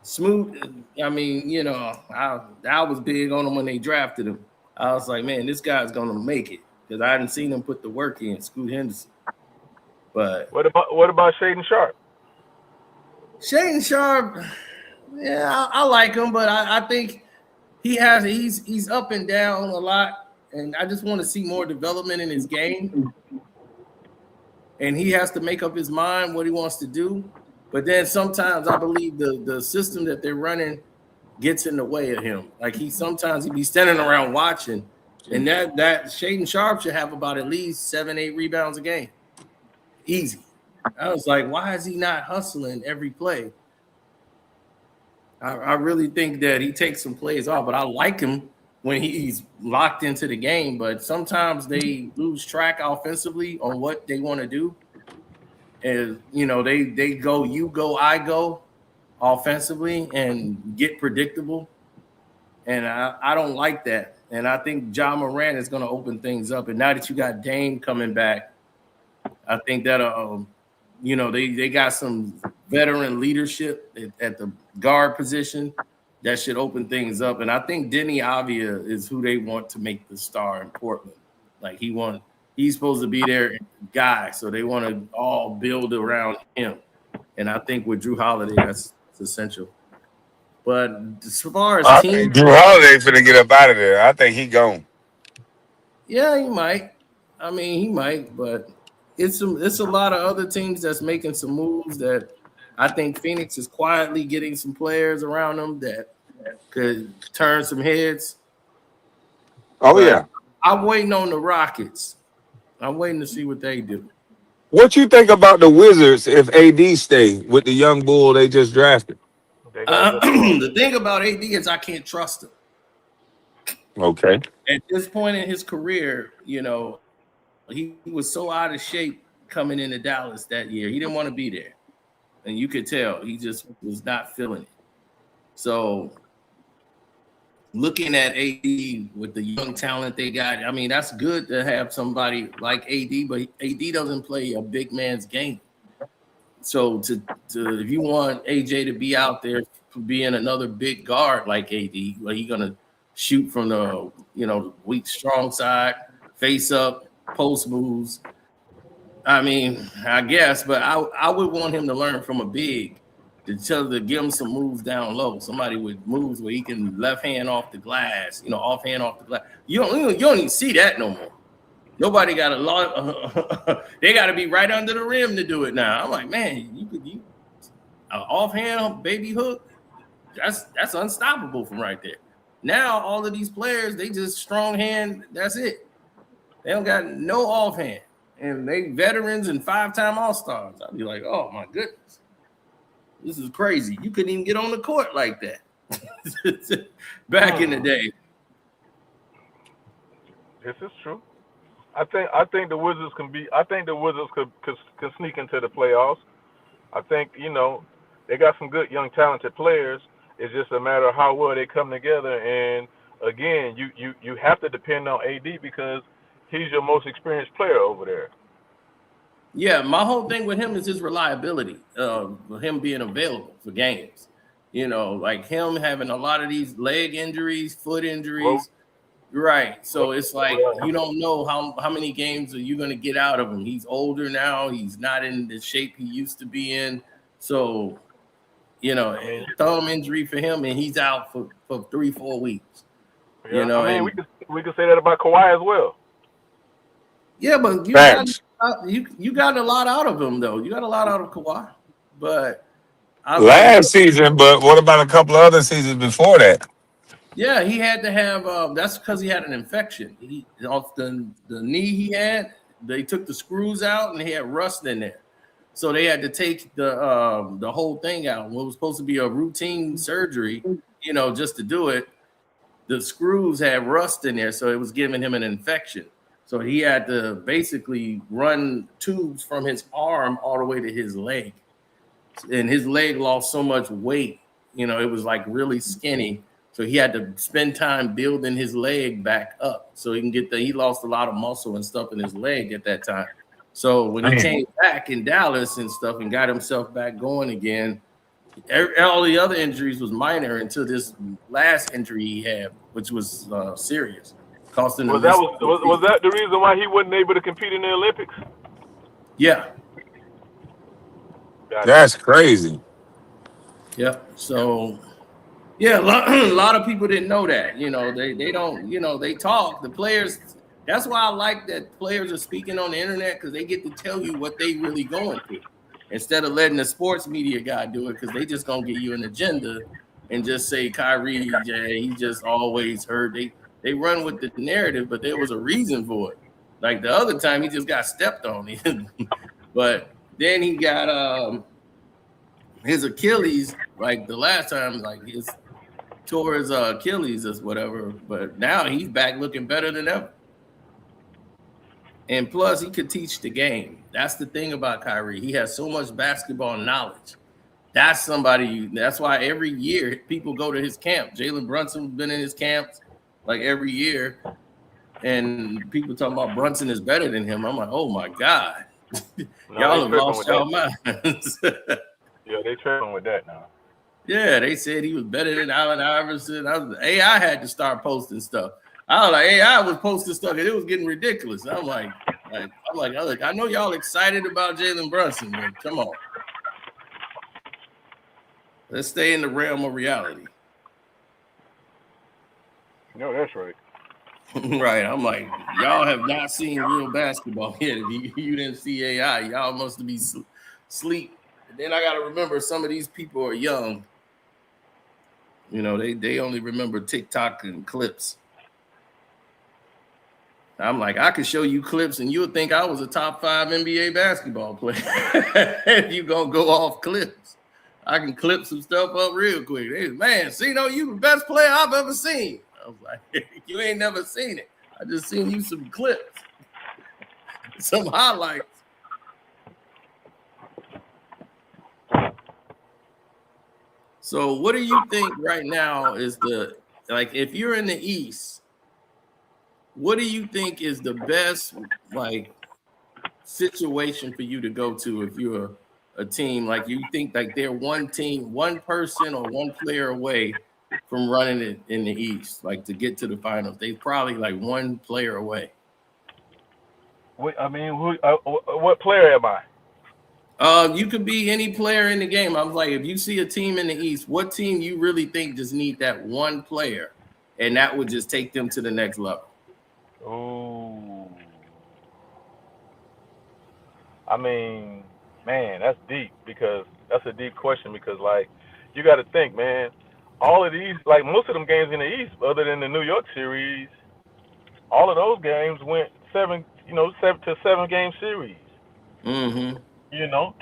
Smoot, I mean, I was big on him when they drafted him. I was like, man, this guy's going to make it because I hadn't seen him put the work in, Scoot Henderson. But what about Shaedon Sharpe? Shaedon Sharpe, yeah, I like him, but I think he's up and down a lot, and I just want to see more development in his game. And he has to make up his mind what he wants to do. But then sometimes I believe the system that they're running gets in the way of him. Like sometimes he be standing around watching, and that Shaedon Sharpe should have about at least 7-8 rebounds a game. Easy. I was like, why is he not hustling every play? I really think that he takes some plays off, but I like him when he's locked into the game, but sometimes they lose track offensively on what they want to do. And, they go, you go, I go offensively and get predictable. And I don't like that. And I think Ja Morant is going to open things up. And now that you got Dame coming back, I think that, they got some veteran leadership at the guard position that should open things up. And I think Denny Avia is who they want to make the star in Portland. Like he's supposed to be their guy. So they want to all build around him. And I think with Drew Holiday, that's essential. But as far as team, Drew Holiday finna get up out of there. I think he gone. Yeah, he might. I mean, he might, but it's a lot of other teams that's making some moves that I think Phoenix is quietly getting some players around them that could turn some heads. Oh, yeah. I'm waiting on the Rockets. I'm waiting to see what they do. What you think about the Wizards if AD stay with the young bull they just drafted? The thing about AD is I can't trust him. Okay. At this point in his career, he was so out of shape coming into Dallas that year. He didn't want to be there. And you could tell he just was not feeling it. So looking at AD with the young talent they got, I mean, that's good to have somebody like AD, but AD doesn't play a big man's game. So if you want AJ to be out there being another big guard like AD, where he's gonna shoot from the weak strong side, face up, post moves. I mean, I guess, but I would want him to learn from a big to give him some moves down low. Somebody with moves where he can left hand off the glass, offhand off the glass. You don't even see that no more. Nobody got a lot. They got to be right under the rim to do it now. I'm like, man, offhand baby hook, that's unstoppable from right there. Now all of these players, they just strong hand. That's it. They don't got no offhand, and they veterans and 5-time All-Stars. I'd be like, oh my goodness, this is crazy. You couldn't even get on the court like that back in the day. This is true. I think the Wizards can be. I think the Wizards could sneak into the playoffs. I think they got some good young talented players. It's just a matter of how well they come together. And again, you have to depend on AD because he's your most experienced player over there. Yeah, my whole thing with him is his reliability, him being available for games. Like him having a lot of these leg injuries, foot injuries. Right. So it's like you don't know how many games are you going to get out of him. He's older now. He's not in the shape he used to be in. So, thumb injury for him, and he's out for 3-4 weeks. Yeah, we could say that about Kawhi as well. Yeah, but you got a lot out of him, though. You got a lot out of Kawhi. But last season, but what about a couple of other seasons before that? Yeah, he had to have. That's because he had an infection. Off the knee he had, they took the screws out and he had rust in there. So they had to take the whole thing out. What was supposed to be a routine surgery, just to do it, the screws had rust in there, so it was giving him an infection. So he had to basically run tubes from his arm all the way to his leg, and his leg lost so much weight. It was like really skinny. So he had to spend time building his leg back up so he can he lost a lot of muscle and stuff in his leg at that time. So when he came back in Dallas and stuff and got himself back going again, all the other injuries was minor until this last injury he had, which was serious. Costing him. Was that the reason why he wasn't able to compete in the Olympics? Yeah. That's crazy. Yep. So yeah, a lot of people didn't know that. They don't, they talk. The players, that's why I like that players are speaking on the internet, because they get to tell you what they really going through instead of letting the sports media guy do it, because they just going to give you an agenda and just say Kyrie, he just always hurt. They run with the narrative, but there was a reason for it. Like the other time, he just got stepped on. But then he got his Achilles, like the last time, like his tore his Achilles or whatever, but now he's back looking better than ever. And plus, he could teach the game. That's the thing about Kyrie. He has so much basketball knowledge. That's why every year people go to his camp. Jalen Brunson's been in his camps like every year. And people talking about Brunson is better than him. I'm like, oh my God. Y'all have lost y'all minds. Yeah, they tripping with that now. Yeah, they said he was better than Allen Iverson. AI had to start posting stuff. I was like, AI was posting stuff, and it was getting ridiculous. I'm like, I know y'all excited about Jalen Brunson, but come on. Let's stay in the realm of reality. No, that's right. Right. I'm like, y'all have not seen real basketball yet. If you didn't see AI, y'all must be asleep. And then I got to remember some of these people are young. They only remember TikTok and clips. I'm like, I could show you clips and you would think I was a top 5 NBA basketball player. If you gonna go off clips, I can clip some stuff up real quick. Hey, man, you the best player I've ever seen. I was like, you ain't never seen it. I just seen you some clips, some highlights. So what do you think right now is if you're in the East, what do you think is the best situation for you to go to if you're a team? Like you think like they're one team, one person or one player away from running it in the East, like to get to the finals. They probably like one player away. What player am I? You could be any player in the game. I was like, if you see a team in the East, what team you really think just need that one player, and that would just take them to the next level? Oh, I mean, man, that's deep because That's a deep question because like you got to think, man. All of these, like most of them games in the East, other than the New York series, all of those games went seven, seven to 7 game series. Mm-hmm.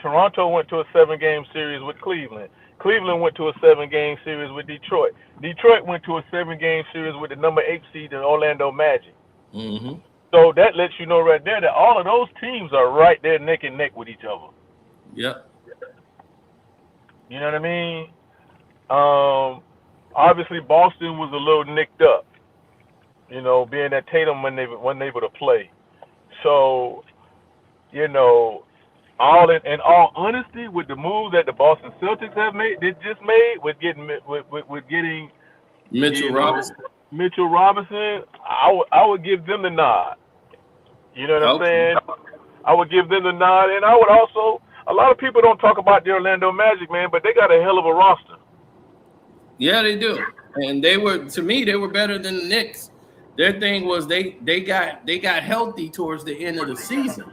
Toronto went to a 7 game series with Cleveland. Cleveland went to a 7 game series with Detroit. Detroit went to a 7 game series with the number 8 seed, the Orlando Magic. Mm-hmm. So that lets you know right there that all of those teams are right there neck and neck with each other. Yep. You know what I mean? Obviously Boston was a little nicked up, being that Tatum wasn't able to play. So, in all honesty, with the move that the Boston Celtics they just made with getting Mitchell Robinson. Mitchell Robinson, I would give them the nod. You know what I'm Okay. saying? I would give them the nod, and I would also. A lot of people don't talk about the Orlando Magic, man, but they got a hell of a roster. Yeah, they do, and to me they were better than the Knicks. Their thing was they got healthy towards the end of the season,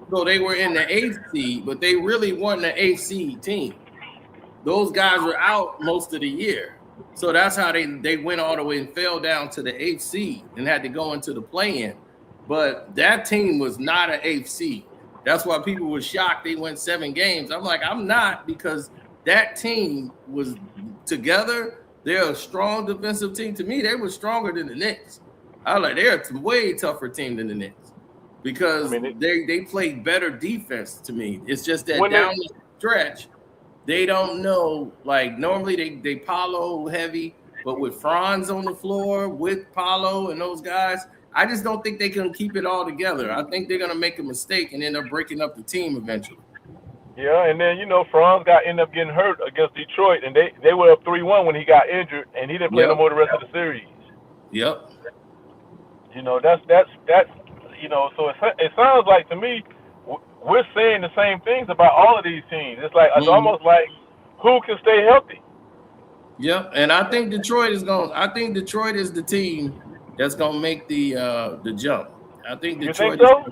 so they were in the 8th seed, but they really weren't an 8th seed team. Those guys were out most of the year, so that's how they went all the way and fell down to the 8th seed and had to go into the play-in. But that team was not an 8th seed. That's why people were shocked they went 7 games. I'm like, I'm not, because that team was together. They're a strong defensive team. To me, they were stronger than the Knicks. I was like, they're a way tougher team than the Knicks because they played better defense to me. It's just that down the stretch, they don't know. Like normally they Paolo heavy, but with Franz on the floor, with Paolo and those guys, I just don't think they can keep it all together. I think they're going to make a mistake and end up breaking up the team eventually. Yeah, and then, Franz ended up getting hurt against Detroit, and they were up 3-1 when he got injured, and he didn't play no more the rest of the series. Yep. That's so it sounds like to me we're saying the same things about all of these teams. It's like it's almost like who can stay healthy. Yep, and I think Detroit is the team that's gonna make the jump. I think Detroit. You think so?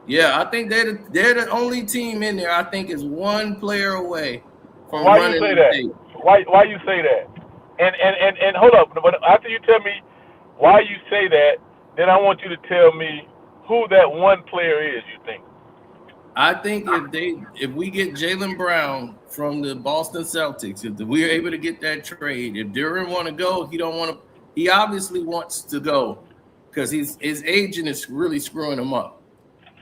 Yeah, I think they're the only team in there. I think is one player away from Why running you say the that? state. Why you say that? And hold up, but after you tell me why you say that, then I want you to tell me who that one player is. You think? I think if we get Jaylen Brown from the Boston Celtics, if we're able to get that trade, if Duran want to go, he don't want to. He obviously wants to go because his agent is really screwing him up.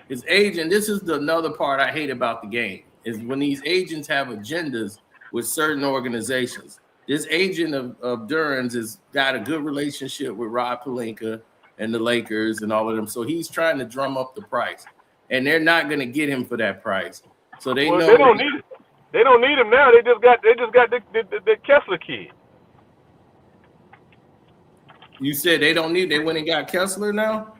His agent, this is another part I hate about the game, is when these agents have agendas with certain organizations. This agent of Duran's has got a good relationship with Rob Pelinka and the Lakers and all of them. So he's trying to drum up the price. And they're not going to get him for that price. So they know they don't need it. They don't need him now. They just got the Kessler kid. You said they don't need. They went and got Kessler now.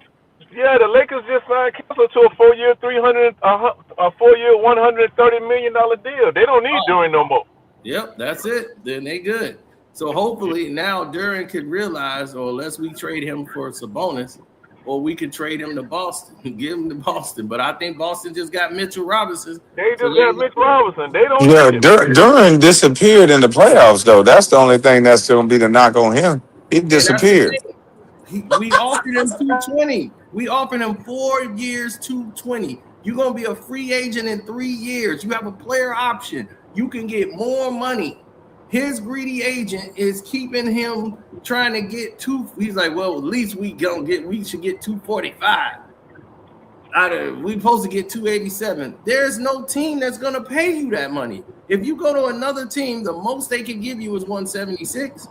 Yeah, the Lakers just signed Kessler to a 4-year, $130 million deal. They don't need Duran no more. Yep, that's it. Then they good. So hopefully now Duran could realize, or unless we trade him for Sabonis, or we could trade him to Boston and give him to Boston. But I think Boston just got Mitchell Robinson. They just got Mitchell Robinson. They don't. Yeah, Duran disappeared in the playoffs, though. That's the only thing that's going to be the knock on him. He disappeared. We offered him $220. We offered him 4 years, $220. You're going to be a free agent in 3 years. You have a player option. You can get more money. His greedy agent is keeping him trying to get he's like, well, at least we should get 245. We supposed to get 287. There's no team that's going to pay you that money. If you go to another team, the most they can give you is 176.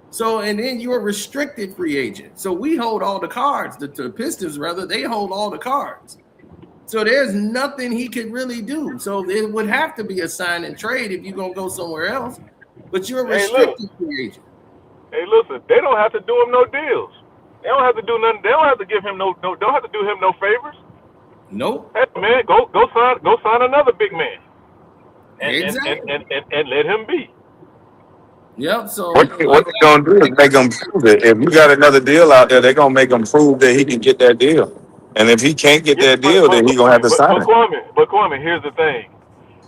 So, and then you're a restricted free agent. So we hold all the cards. The Pistons, rather, they hold all the cards. So there's nothing he could really do. So it would have to be a sign and trade if you're going to go somewhere else. But you're a restricted free agent. Hey, listen, they don't have to do him no deals. They don't have to do nothing. They don't have to give him don't have to do him no favors. Nope. Hey, man, go sign another big man. Exactly. And let him be. Yep. So What they gonna do is make him prove it. If you got another deal out there, they're gonna make him prove that he can get that deal. And if he can't get that deal, then he's gonna have to sign it. But Kwame, here's the thing.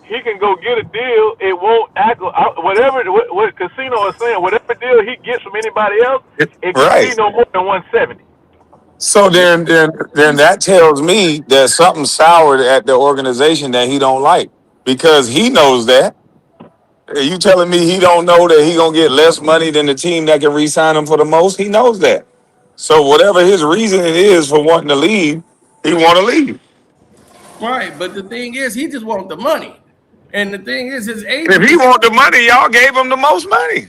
he can go get a deal. It won't act whatever what Casino is saying. Whatever deal he gets from anybody else, it can't be Right. no more than 170. So then that tells me there's something soured at the organization that he don't like because he knows that. You telling me he don't know that he gonna get less money than the team that can re-sign him for the most? He knows that. So whatever his reasoning is for wanting to leave, he want to leave. Right, but the thing is, he just wants the money, and the thing is, his If agent he is want the money, y'all gave him the most money.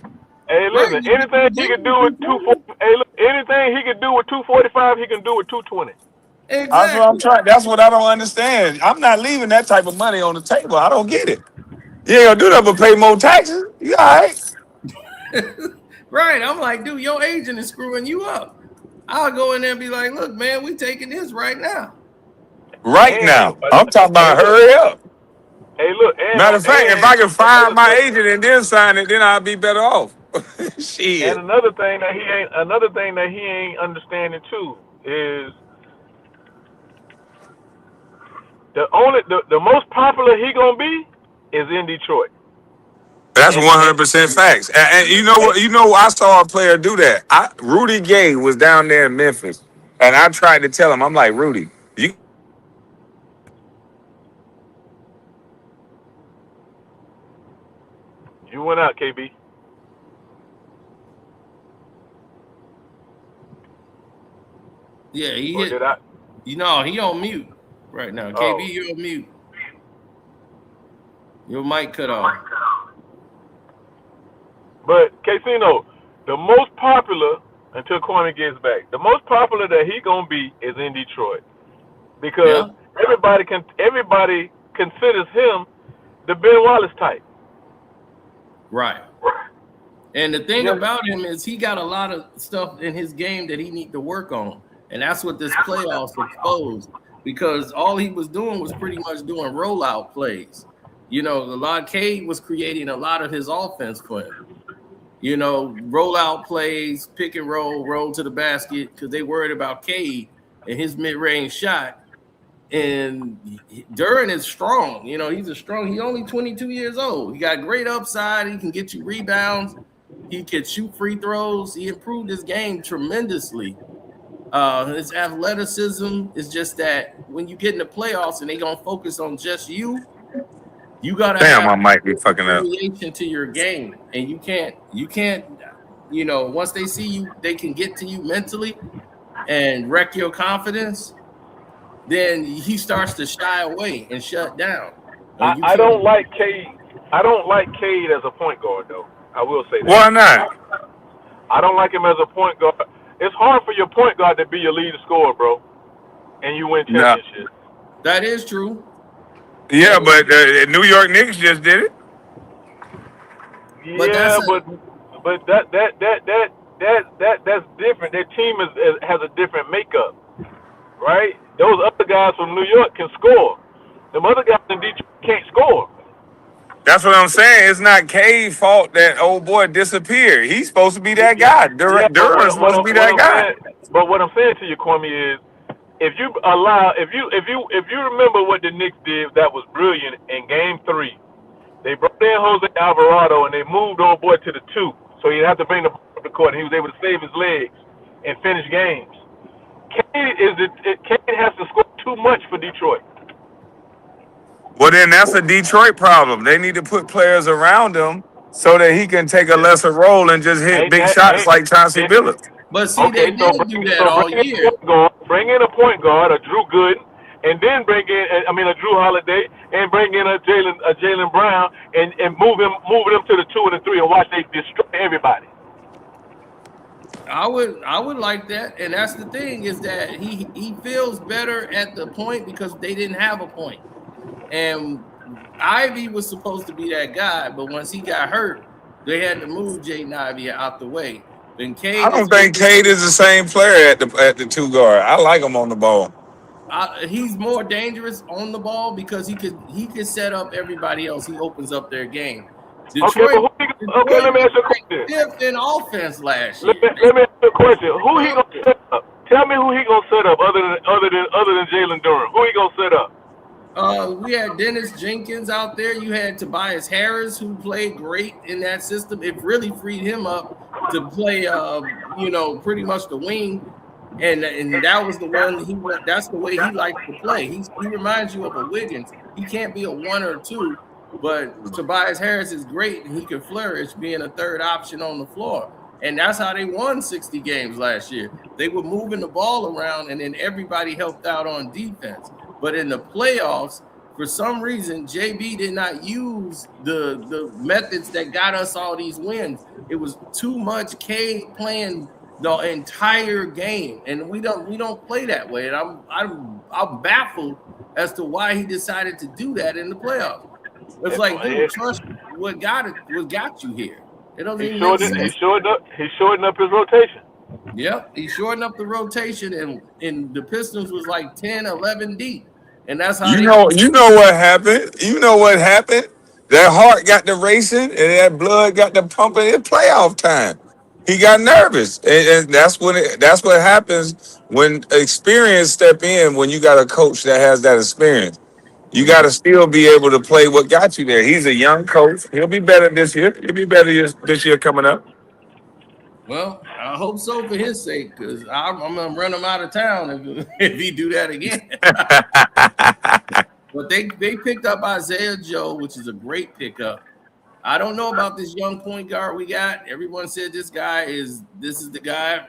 Hey, right. listen, anything he could do with 240. Hey, look, anything he could do with 245, he can do with 220. That's what I'm Exactly. trying. That's what I don't understand. I'm not leaving that type of money on the table. I don't get it. You ain't gonna do that but pay more taxes. You all right? Right. I'm like, dude, your agent is screwing you up. I'll go in there and be like, look, man, we taking this right now. Right And now. I'm talking about hurry up. and Matter of fact, if I can another find my thing, agent and then sign it, then I'll be better off. Shit. and another thing that he ain't understanding too is the most popular he gonna be is in Detroit. That's And 100% facts. And you know what? You know, I saw a player do that. Rudy Gay was down there in Memphis, and I tried to tell him, I'm like, Rudy, you went out, KB. Yeah, he Or hit. did I? You know, he on mute right now. Oh. KB, you're on mute. Your mic cut off. But Casino, the most popular until Kwame gets back, the most popular that he gonna be is in Detroit because Yeah. everybody considers him the Ben Wallace type. Right. And the thing Yeah. about him is he got a lot of stuff in his game that he need to work on. And that's what this playoffs exposed, because all he was doing was pretty much doing rollout plays. You know, a lot Cade was creating a lot of his offense for him. You know, rollout plays, pick and roll to the basket, because they worried about Cade and his mid-range shot. And Duran is strong. You know, he's only 22 years old. He got great upside. He can get you rebounds. He can shoot free throws. He improved his game tremendously. His athleticism is just that when you get in the playoffs and they gonna focus on just you gotta damn, have I might be fucking up. variation to your game, and you can't. You know, once they see you, they can get to you mentally and wreck your confidence. Then he starts to shy away and shut down. I don't like Cade. I don't like Cade as a point guard though. I will say that. Why not? I don't like him as a point guard. It's hard for your point guard to be your lead scorer, bro, and you win No. championships. That is true. Yeah, but New York Knicks just did it. But Yeah, but that's different. Their team has a different makeup, right? Those other guys from New York can score. Them other guys in Detroit can't score. That's what I'm saying. It's not Cade's fault that old boy disappeared. He's supposed to be that guy. Duran's supposed to be that guy. But what I'm saying to you, Kwame, is if you remember what the Knicks did, that was brilliant in Game 3. They brought in Jose Alvarado and they moved old boy to the 2, so he'd have to bring the ball up the court, and he was able to save his legs and finish games. Cade has to score too much for Detroit. Well, then that's a Detroit problem. They need to put players around him so that he can take a lesser role and just hit big shots like Chauncey Billups. But see, they didn't do that all year. Bring in a point guard, a Drew Gooden, and then bring in, a Drew Holiday, and bring in a Jaylen Brown, and move them to the 2 and the 3, and watch they destroy everybody. I would like that, and that's the thing, is that he feels better at the point because they didn't have a point. And Ivy was supposed to be that guy, but once he got hurt, they had to move Jaden Ivey out the way. Then Cade, I don't think Cade is the same player at the 2 guard. I like him on the ball. He's more dangerous on the ball because he could set up everybody else. He opens up their game. Detroit, let me ask you a question. Fifth in offense last year. Let me ask you a question. Who he gonna set up? Tell me who he gonna set up other than Jalen Duran. Who he gonna set up? We had Dennis Jenkins out there. You had Tobias Harris, who played great in that system. It really freed him up to play, pretty much the wing. And that was the one he went. That's the way he likes to play. He reminds you of a Wiggins. He can't be a 1 or 2, but Tobias Harris is great and he can flourish being a third option on the floor. And that's how they won 60 games last year. They were moving the ball around, and then everybody helped out on defense. But in the playoffs, for some reason, JB did not use the methods that got us all these wins. It was too much K playing the entire game, and we don't play that way. And I'm baffled as to why he decided to do that in the playoffs. It's like, dude, trust what got you here. It doesn't even make sense. He shortened up his rotation. Yep, he shortened up the rotation, and the Pistons was like 10, 11 deep, and that's how you know what happened. You know what happened. That heart got to racing and that blood got to pumping. It's playoff time. He got nervous, and that's what happens when experience step in. When you got a coach that has that experience, you got to still be able to play what got you there. He's a young coach. He'll be better this year. He'll be better this year coming up. Well, I hope so for his sake, because I'm gonna run him out of town if he do that again. But they picked up Isaiah Joe, which is a great pickup. I don't know about this young point guard we got. Everyone said this is the guy.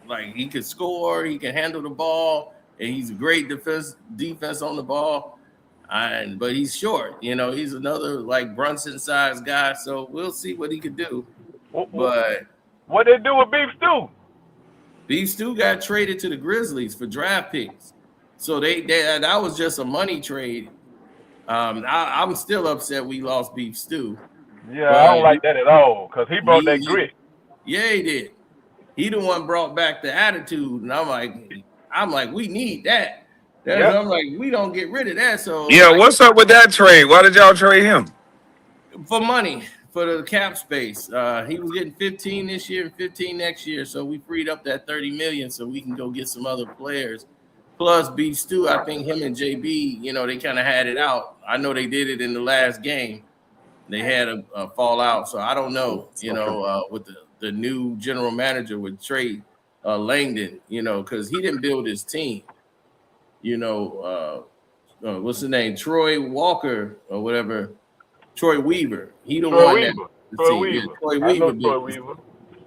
Like, he can score, he can handle the ball, and he's a great defense on the ball. But he's short. He's another like Brunson size guy. So we'll see what he can do. But what they do with Beef Stew? Beef Stew got traded to the Grizzlies for draft picks. So that was just a money trade. I'm still upset we lost Beef Stew. Yeah, I don't like that at all, because he brought that grit. Yeah, he did. He the one brought back the attitude, and I'm like, we need that. Yep. I'm like, we don't get rid of that. So yeah, what's up with that trade? Why did y'all trade him? For money, for the cap space. He was getting 15 this year and 15 next year, so we freed up that 30 million so we can go get some other players. Plus Beef Stew, I think him and JB, they kind of had it out. I know they did it in the last game. They had a fallout, so I don't know, with the new general manager with Trey Langdon, because he didn't build his team. What's the name? Troy Walker or whatever. Troy Weaver. He the one that Troy Weaver. Yeah, Troy Weaver. Troy Weaver.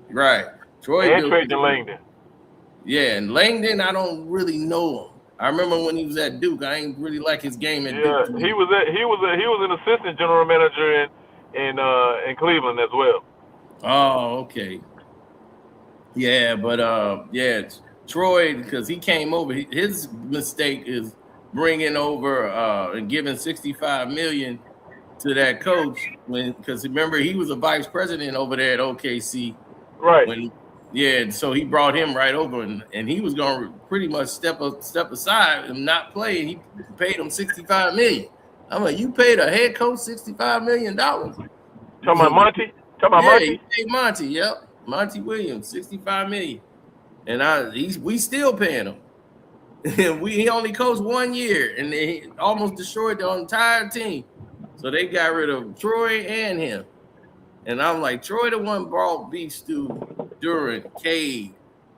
Right. Troy and Trey Langdon. Yeah, and Langdon, I don't really know him. I remember when he was at Duke. I ain't really like his game at Duke. He was an assistant general manager in Cleveland as well. Oh, okay. Yeah, but Troy, because he came over. His mistake is bringing over and giving $65 million to that coach because remember he was a vice president over there at OKC. Right. So he brought him right over, and he was going to pretty much step aside and not play. He paid him $65 million. I'm like, you paid a head coach $65 million. Talking about Monty? Monty? He paid Monty. Yep, Monty Williams, $65 million, and we still paying him. And he only coached 1 year, and they almost destroyed the entire team. So they got rid of Troy and him. And I'm like, Troy the one brought Beef Stew, Durant, Cade,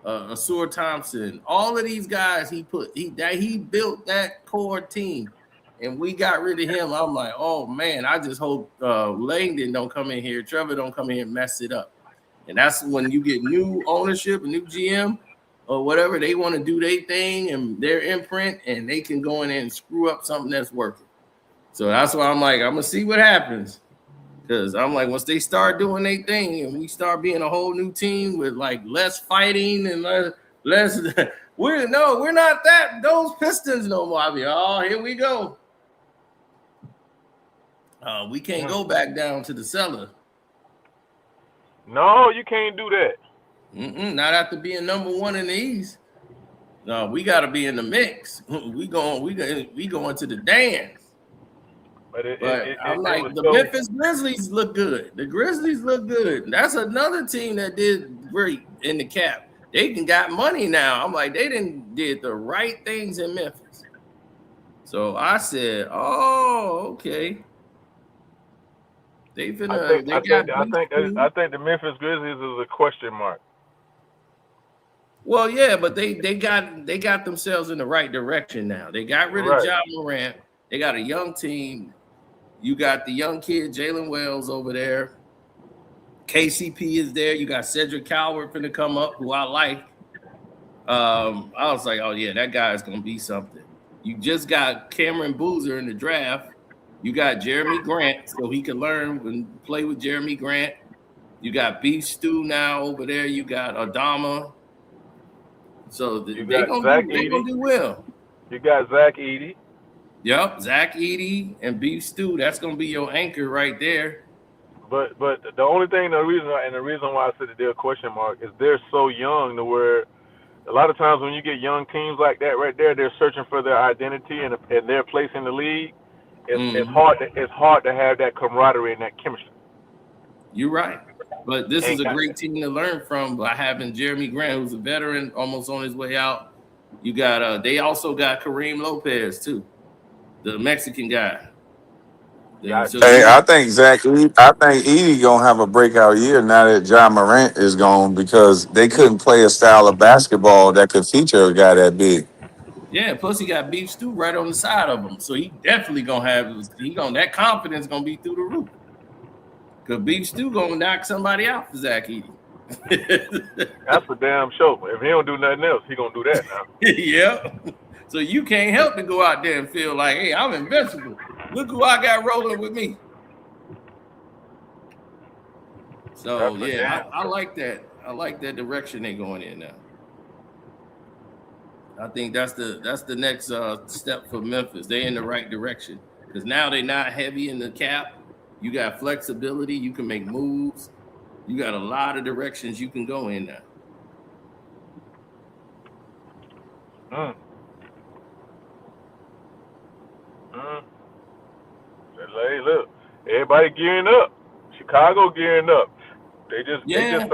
Asur Thompson, all of these guys he built that core team, and we got rid of him. I'm like, oh man, I just hope Langdon don't come in here, Trevor don't come in here and mess it up. And that's when you get new ownership, a new GM or whatever, they want to do their thing and their imprint, and they can go in there and screw up something that's working. So that's why I'm like, I'm gonna see what happens. Because I'm like, once they start doing their thing and we start being a whole new team with like less fighting and less we're not those Pistons no more. I'll be, here we go. We can't go back down to the cellar. No, you can't do that. Not after being number one in the East. No, we got to be in the mix. We going to the dance. But the Memphis Grizzlies look good. The Grizzlies look good. That's another team that did great in the cap. They got money now. I'm like, they did the right things in Memphis. So I said, "Oh, okay." They I finna. think They I think got I these think two. I think the Memphis Grizzlies is a question mark. Well, yeah, but they got themselves in the right direction now. They got rid of Right. Ja Morant. They got a young team. You got the young kid Jalen Wells over there. KCP is there. You got Cedric Coward finna come up, who I like. I was like, oh yeah, that guy's gonna be something. You just got Cameron Boozer in the draft. You got Jeremy Grant, so he can learn and play with Jeremy Grant. You got Beef Stew now over there. You got Adama. So You they got gonna Zach do they gonna Edey. do well. You got Zach Edey. Yep, Zach Edey and Beef Stew. That's gonna be your anchor right there. But the only thing, the reason why I said that they're a question mark is they're so young to where a lot of times when you get young teams like that right there, they're searching for their identity and their place in the league. It's Mhm. hard to have that camaraderie and that chemistry. You're right. But this is Ain't a got great that. team to learn from by having Jeremy Grant, who's a veteran, almost on his way out. You got they also got Kareem Lopez too, the Mexican guy. So Gotcha. Hey, you I think I think Edie gonna have a breakout year now that John Morant is gone because they couldn't play a style of basketball that could feature a guy that big. yeah, plus he got Beef Stew right on the side of him. So he definitely gonna have that confidence gonna be through the roof. Cause Beef Stew gonna knock somebody out for Zach Edey. That's for damn sure. If he don't do nothing else, he gonna do that now. Yeah. So you can't help to go out there and feel like, hey, I'm invincible. Look who I got rolling with me. So That's for yeah, damn I sure. like that. I like that direction they're going in now. I think that's the next step for Memphis. They're in the right direction because now they're not heavy in the cap. You got flexibility. You can make moves. You got a lot of directions you can go in now. Mm. Mm. Hey, look, everybody gearing up. Chicago gearing up. Yeah.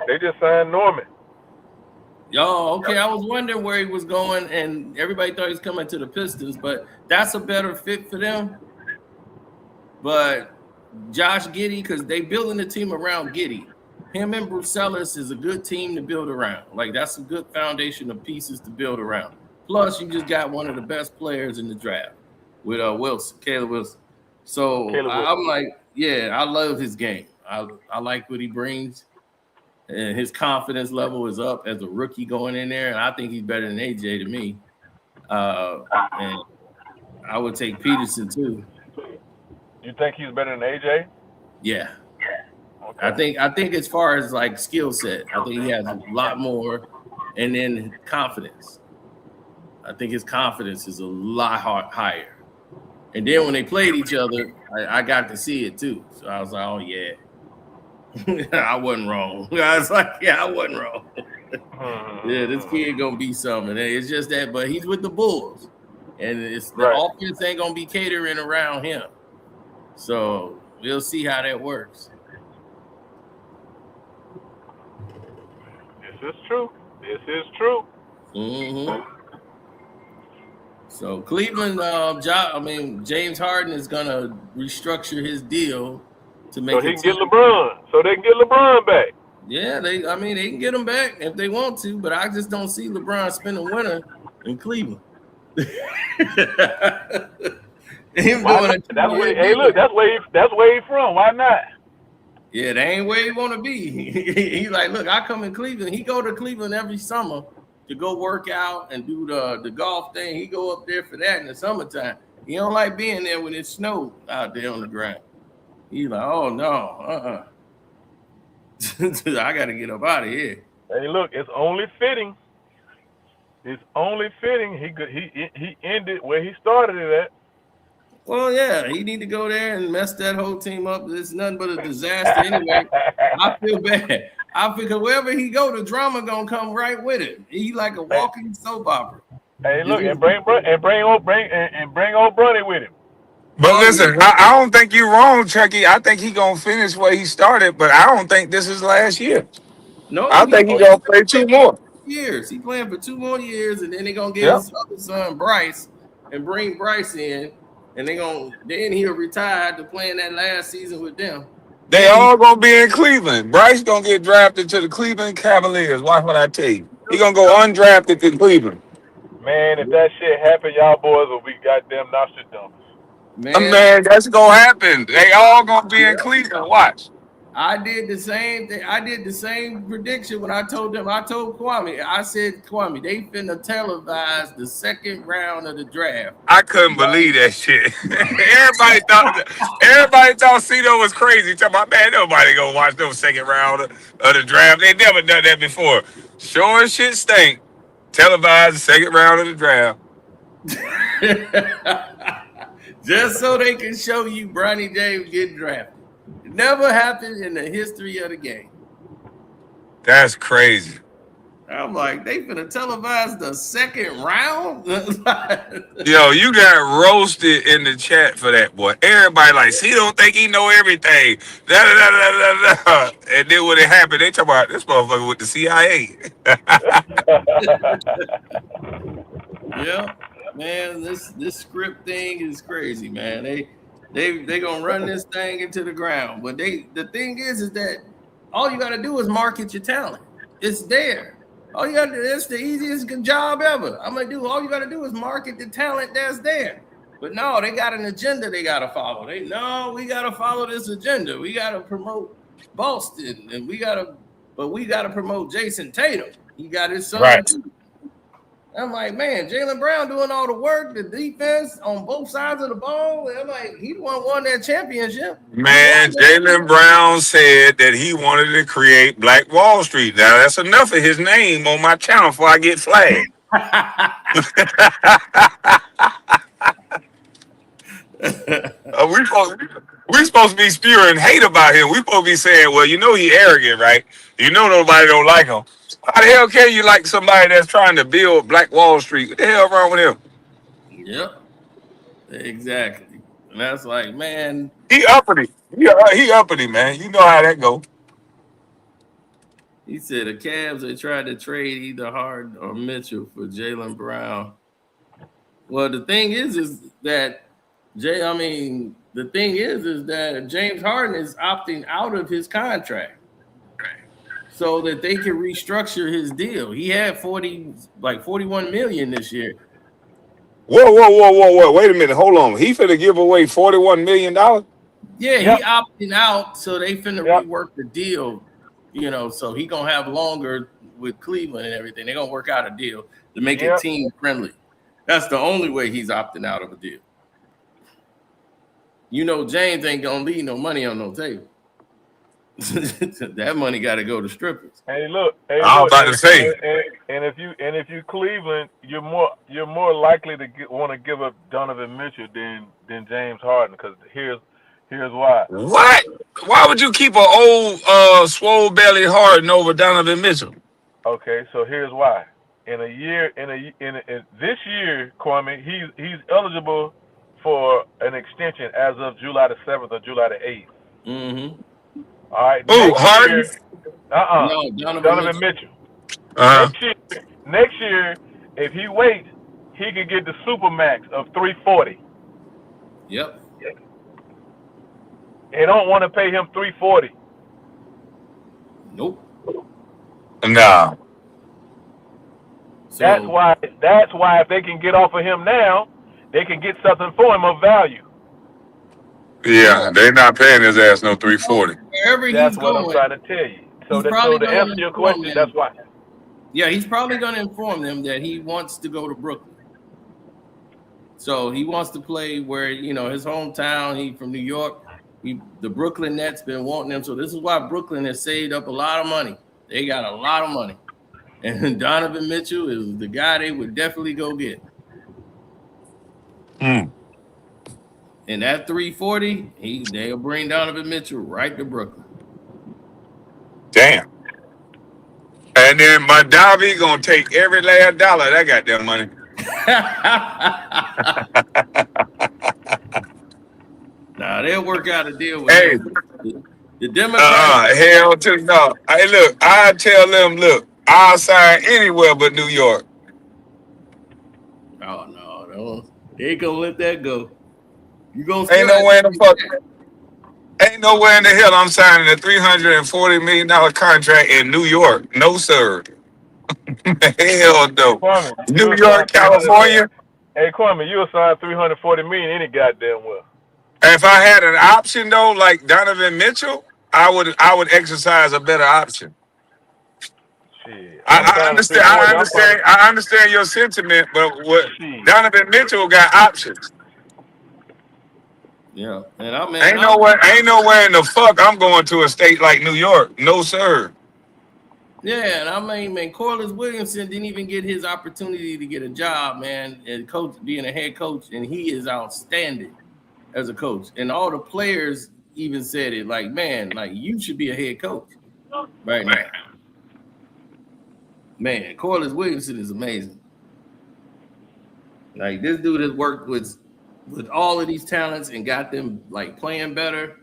They just signed Norman. Yo, okay. I was wondering where he was going, and everybody thought he was coming to the Pistons, but that's a better fit for them. But Josh Giddey, because they building the team around Giddey. Him and Bruce Ellis is a good team to build around. Like that's a good foundation of pieces to build around. Plus, you just got one of the best players in the draft with Caleb Wilson. So Caleb Wilson. I'm like, yeah, I love his game. I like what he brings. And his confidence level is up as a rookie going in there. And I think he's better than AJ to me. And I would take Peterson too. You think he's better than AJ? Yeah. Okay. I think as far as like skill set, I think he has a lot more. And then confidence. I think his confidence is a lot higher. And then when they played each other, I got to see it too. So I was like, oh yeah. I wasn't wrong. I was like, yeah, I wasn't wrong. Yeah, this kid gonna be something. It's just that, but he's with the Bulls, and it's the Right. offense ain't gonna be catering around him. So we'll see how that works. This is true. This is true. Mm-hmm. So Cleveland, James Harden is gonna restructure his deal to make So it. he can get LeBron. So they can get LeBron back. Yeah, they can get him back if they want to, but I just don't see LeBron spending winter in Cleveland. Him doing a That's where. 2-year Hey, deal. look, that's where he from. Why not? Yeah, that ain't where he want to be. He's like, look, I come in Cleveland. He go to Cleveland every summer to go work out and do the golf thing. He go up there for that in the summertime. He don't like being there when it snowed out there on the ground. He's like, oh no, I got to get up out of here. Hey, look, it's only fitting. It's only fitting. He ended where he started it at. Well, yeah, he need to go there and mess that whole team up. It's nothing but a disaster anyway. I feel bad. I figure wherever he go, the drama gonna come right with it. He like a walking soap opera. Hey, look, and bring old Brunny with him. But Oh yeah. listen, I don't think you're wrong, Chucky. I think he gonna finish where he started, but I don't think this is last year. No, I think he he's gonna play playing two more. for 2 years. He playing for 2 more years, and then they gonna get Yep. his other son Bryce. and bring Bryce in, and then he'll retire to playing that last season with them. They all gonna be in Cleveland. Bryce gonna get drafted to the Cleveland Cavaliers. Watch what I tell you. He gonna go undrafted to Cleveland. Man, if that shit happen, y'all boys will be goddamn Nostradamus. Man, that's gonna happen. They all gonna be in Cleveland. Watch. I did the same thing. I did the same prediction when I told them. I told Kwame. I said, Kwame, they finna televise the second round of the draft. I couldn't believe that shit. everybody thought Cito was crazy. Talking about, man, nobody gonna watch no second round of the draft. They never done that before. Sure as shit stink. Televise the second round of the draft. Just so they can show you Bronny James getting drafted. It never happened in the history of the game. That's crazy. I'm like, they finna televise the second round? Yo, you got roasted in the chat for that, boy. Everybody like, he don't think he know everything. Da, da, da, da, da, da. And then when it happened, they talk about this motherfucker with the CIA. Yeah, man, this script thing is crazy, man. They gonna run this thing into the ground. But the thing is that all you gotta do is market your talent. It's there. All you gotta do, it's the easiest job ever. I'm gonna do all you gotta do is market the talent that's there. But no, they got an agenda they gotta follow. We gotta follow this agenda. We gotta promote Boston, and we gotta promote Jason Tatum. He got his son Right. too. I'm like, man, Jaylen Brown doing all the work, the defense on both sides of the ball. I'm like, he won that championship. Man, Jaylen Brown said that he wanted to create Black Wall Street. Now, that's enough of his name on my channel before I get flagged. We supposed to be spewing hate about him. We supposed to be saying, well, you know he arrogant, right? You know nobody don't like him. How the hell can you like somebody that's trying to build Black Wall Street? What the hell wrong with him? Yep, exactly. And that's like, man, He uppity. He uppity, man. You know how that go. he said the Cavs, they tried to trade either Harden or Mitchell for Jaylen Brown. Well, the thing is that James Harden is opting out of his contract so that they can restructure his deal. He had 41 million this year. Whoa. Wait a minute. Hold on. He finna give away $41 million? Yeah, he opting out, so they finna rework the deal, so he gonna have longer with Cleveland and everything. They're gonna work out a deal to make it team friendly. That's the only way he's opting out of a deal. James ain't gonna leave no money on no table. That money got to go to strippers. Hey, look. I was about to say. And if you Cleveland, you're more likely to want to give up Donovan Mitchell than James Harden, because here's why. What? Why would you keep an old swole belly Harden over Donovan Mitchell? Okay, so here's why. In this year, Kwame, he's eligible for an extension as of July the 7th or July the 8th. Mm-hmm. All right. Oh, Harden? No, Donovan Mitchell. Next year, if he waits, he can get the supermax of $340. Yep. They don't want to pay him $340. Nope. No. So, that's why if they can get off of him now, they can get something for him of value. Yeah, they're not paying his ass no $340. Wherever that's he's what going, I'm trying to tell you. So to answer your question, that's why. Yeah, he's probably going to inform them that he wants to go to Brooklyn. So he wants to play where, his hometown. He from New York. The Brooklyn Nets been wanting him. So this is why Brooklyn has saved up a lot of money. They got a lot of money. And Donovan Mitchell is the guy they would definitely go get. And that $340, they'll bring Donovan Mitchell right to Brooklyn. Damn. And then my Davi gonna take every last dollar of that goddamn money. Nah, they'll work out a deal with the Democrats. Hell to no. Hey, look, I tell them, look, I'll sign anywhere but New York. Oh no, They ain't gonna let that go. You gonna Ain't still have nowhere to in the pay fuck. tax. Ain't nowhere in the hell I'm signing a $340 million contract in New York. No, sir. Hell Hey no. Kwame, New you'll sign York, 300. California. Hey Kwame, you'll sign 340 million any goddamn well. If I had an option though, like Donovan Mitchell, I would exercise a better option. Shit, I'm I signing understand. 340. I'm signing. I understand your sentiment, but what Shit. Donovan Mitchell got options. Yeah, and I mean, Ain't nowhere in the fuck I'm going to a state like New York. No, sir. yeah, and I mean, man, Corliss Williamson didn't even get his opportunity to get a job, man, and coach being a head coach, and he is outstanding as a coach. And all the players even said it, like, man, like you should be a head coach right now. Man, Corliss Williamson is amazing. Like this dude has worked with all of these talents and got them like playing better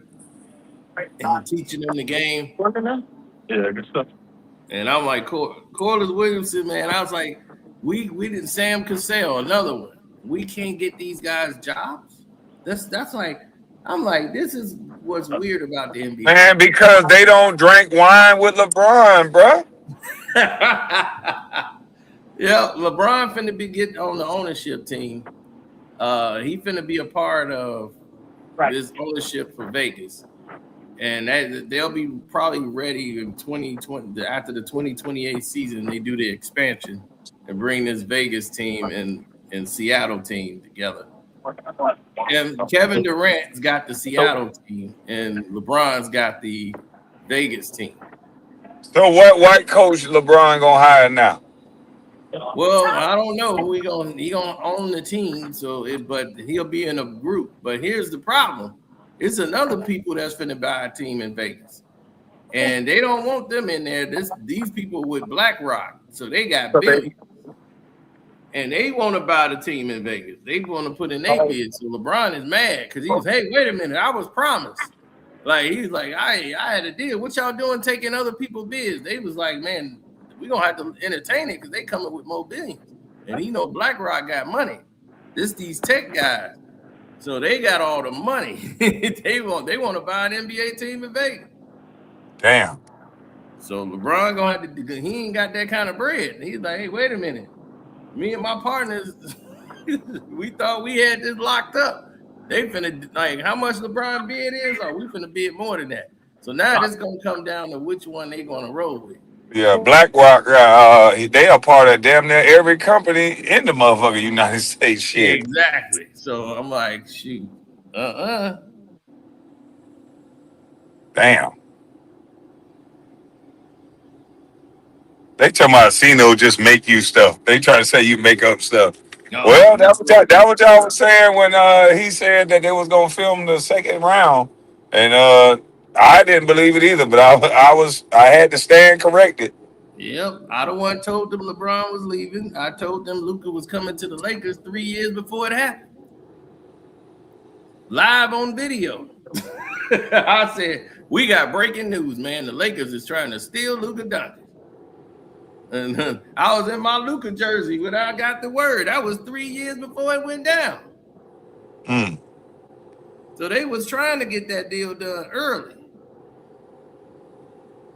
and teaching them the game. Yeah, good stuff. And I'm like, Corliss Williamson, man. I was like, we didn't Sam Cassell, another one. We can't get these guys jobs. That's like, I'm like, this is what's weird about the NBA. Man, because they don't drink wine with LeBron, bruh. Yeah, LeBron finna be getting on the ownership team. He finna be a part of this ownership for Vegas. And that they'll be probably ready in 2020 after the 2028 season. They do the expansion and bring this Vegas team and Seattle team together. And Kevin Durant's got the Seattle team, and LeBron's got the Vegas team. So what white coach LeBron gonna hire now? Well, I don't know who he gonna own the team, but he'll be in a group. But here's the problem: it's another people that's finna buy a team in Vegas, and they don't want them in there. These people with BlackRock, so they got billions, and they want to buy the team in Vegas. They want to put in their bid. So LeBron is mad because he's, hey, wait a minute, I was promised. Like he's like, I had a deal. What y'all doing taking other people's bids? They was like, man, we gonna have to entertain it because they coming with more billions. And BlackRock got money. These tech guys. So they got all the money. they want to buy an NBA team in Vegas. Damn. So LeBron gonna have to, he ain't got that kind of bread. He's like, hey, wait a minute. Me and my partners, we thought we had this locked up. They finna, like, how much LeBron bid is? Or we finna bid more than that. So now this gonna come down to which one they gonna roll with. Yeah, BlackRock, they are part of damn near every company in the motherfucking United States. Shit. Exactly. So I'm like, shoot, Damn. They talking about Cino just make you stuff. They try to say you make up stuff. No, Well, that what y'all was saying when he said that they was gonna film the second round, and I didn't believe it either. But I had to stand corrected. Yep, I the one told them LeBron was leaving. I told them Luka was coming to the Lakers 3 years before it happened. Live on video. I said, we got breaking news, man. The Lakers is trying to steal Luka Doncic. And I was in my Luka jersey when I got the word. That was 3 years before it went down. So they was trying to get that deal done early.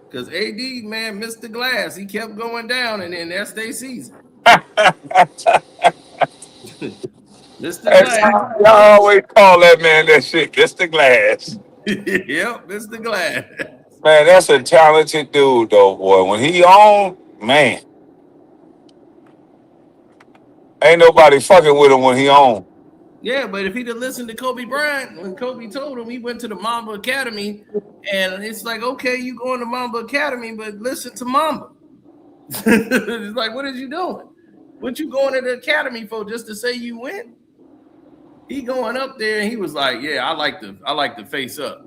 Because AD, man, missed the glass. He kept going down, and then that's their season. Missed the glass. Y'all always call that man that shit. Mr. Glass. Yep, missed the glass. Man, that's a talented dude, though, boy. When he on, man, ain't nobody fucking with him when he on. Yeah, but if he'd have listened to Kobe Bryant, when Kobe told him, he went to the Mamba Academy, and it's like, okay, you going to Mamba Academy, but listen to Mamba. It's like, what is you doing? What you going to the academy for? Just to say you win? He going up there, and he was like, yeah, I like to face up.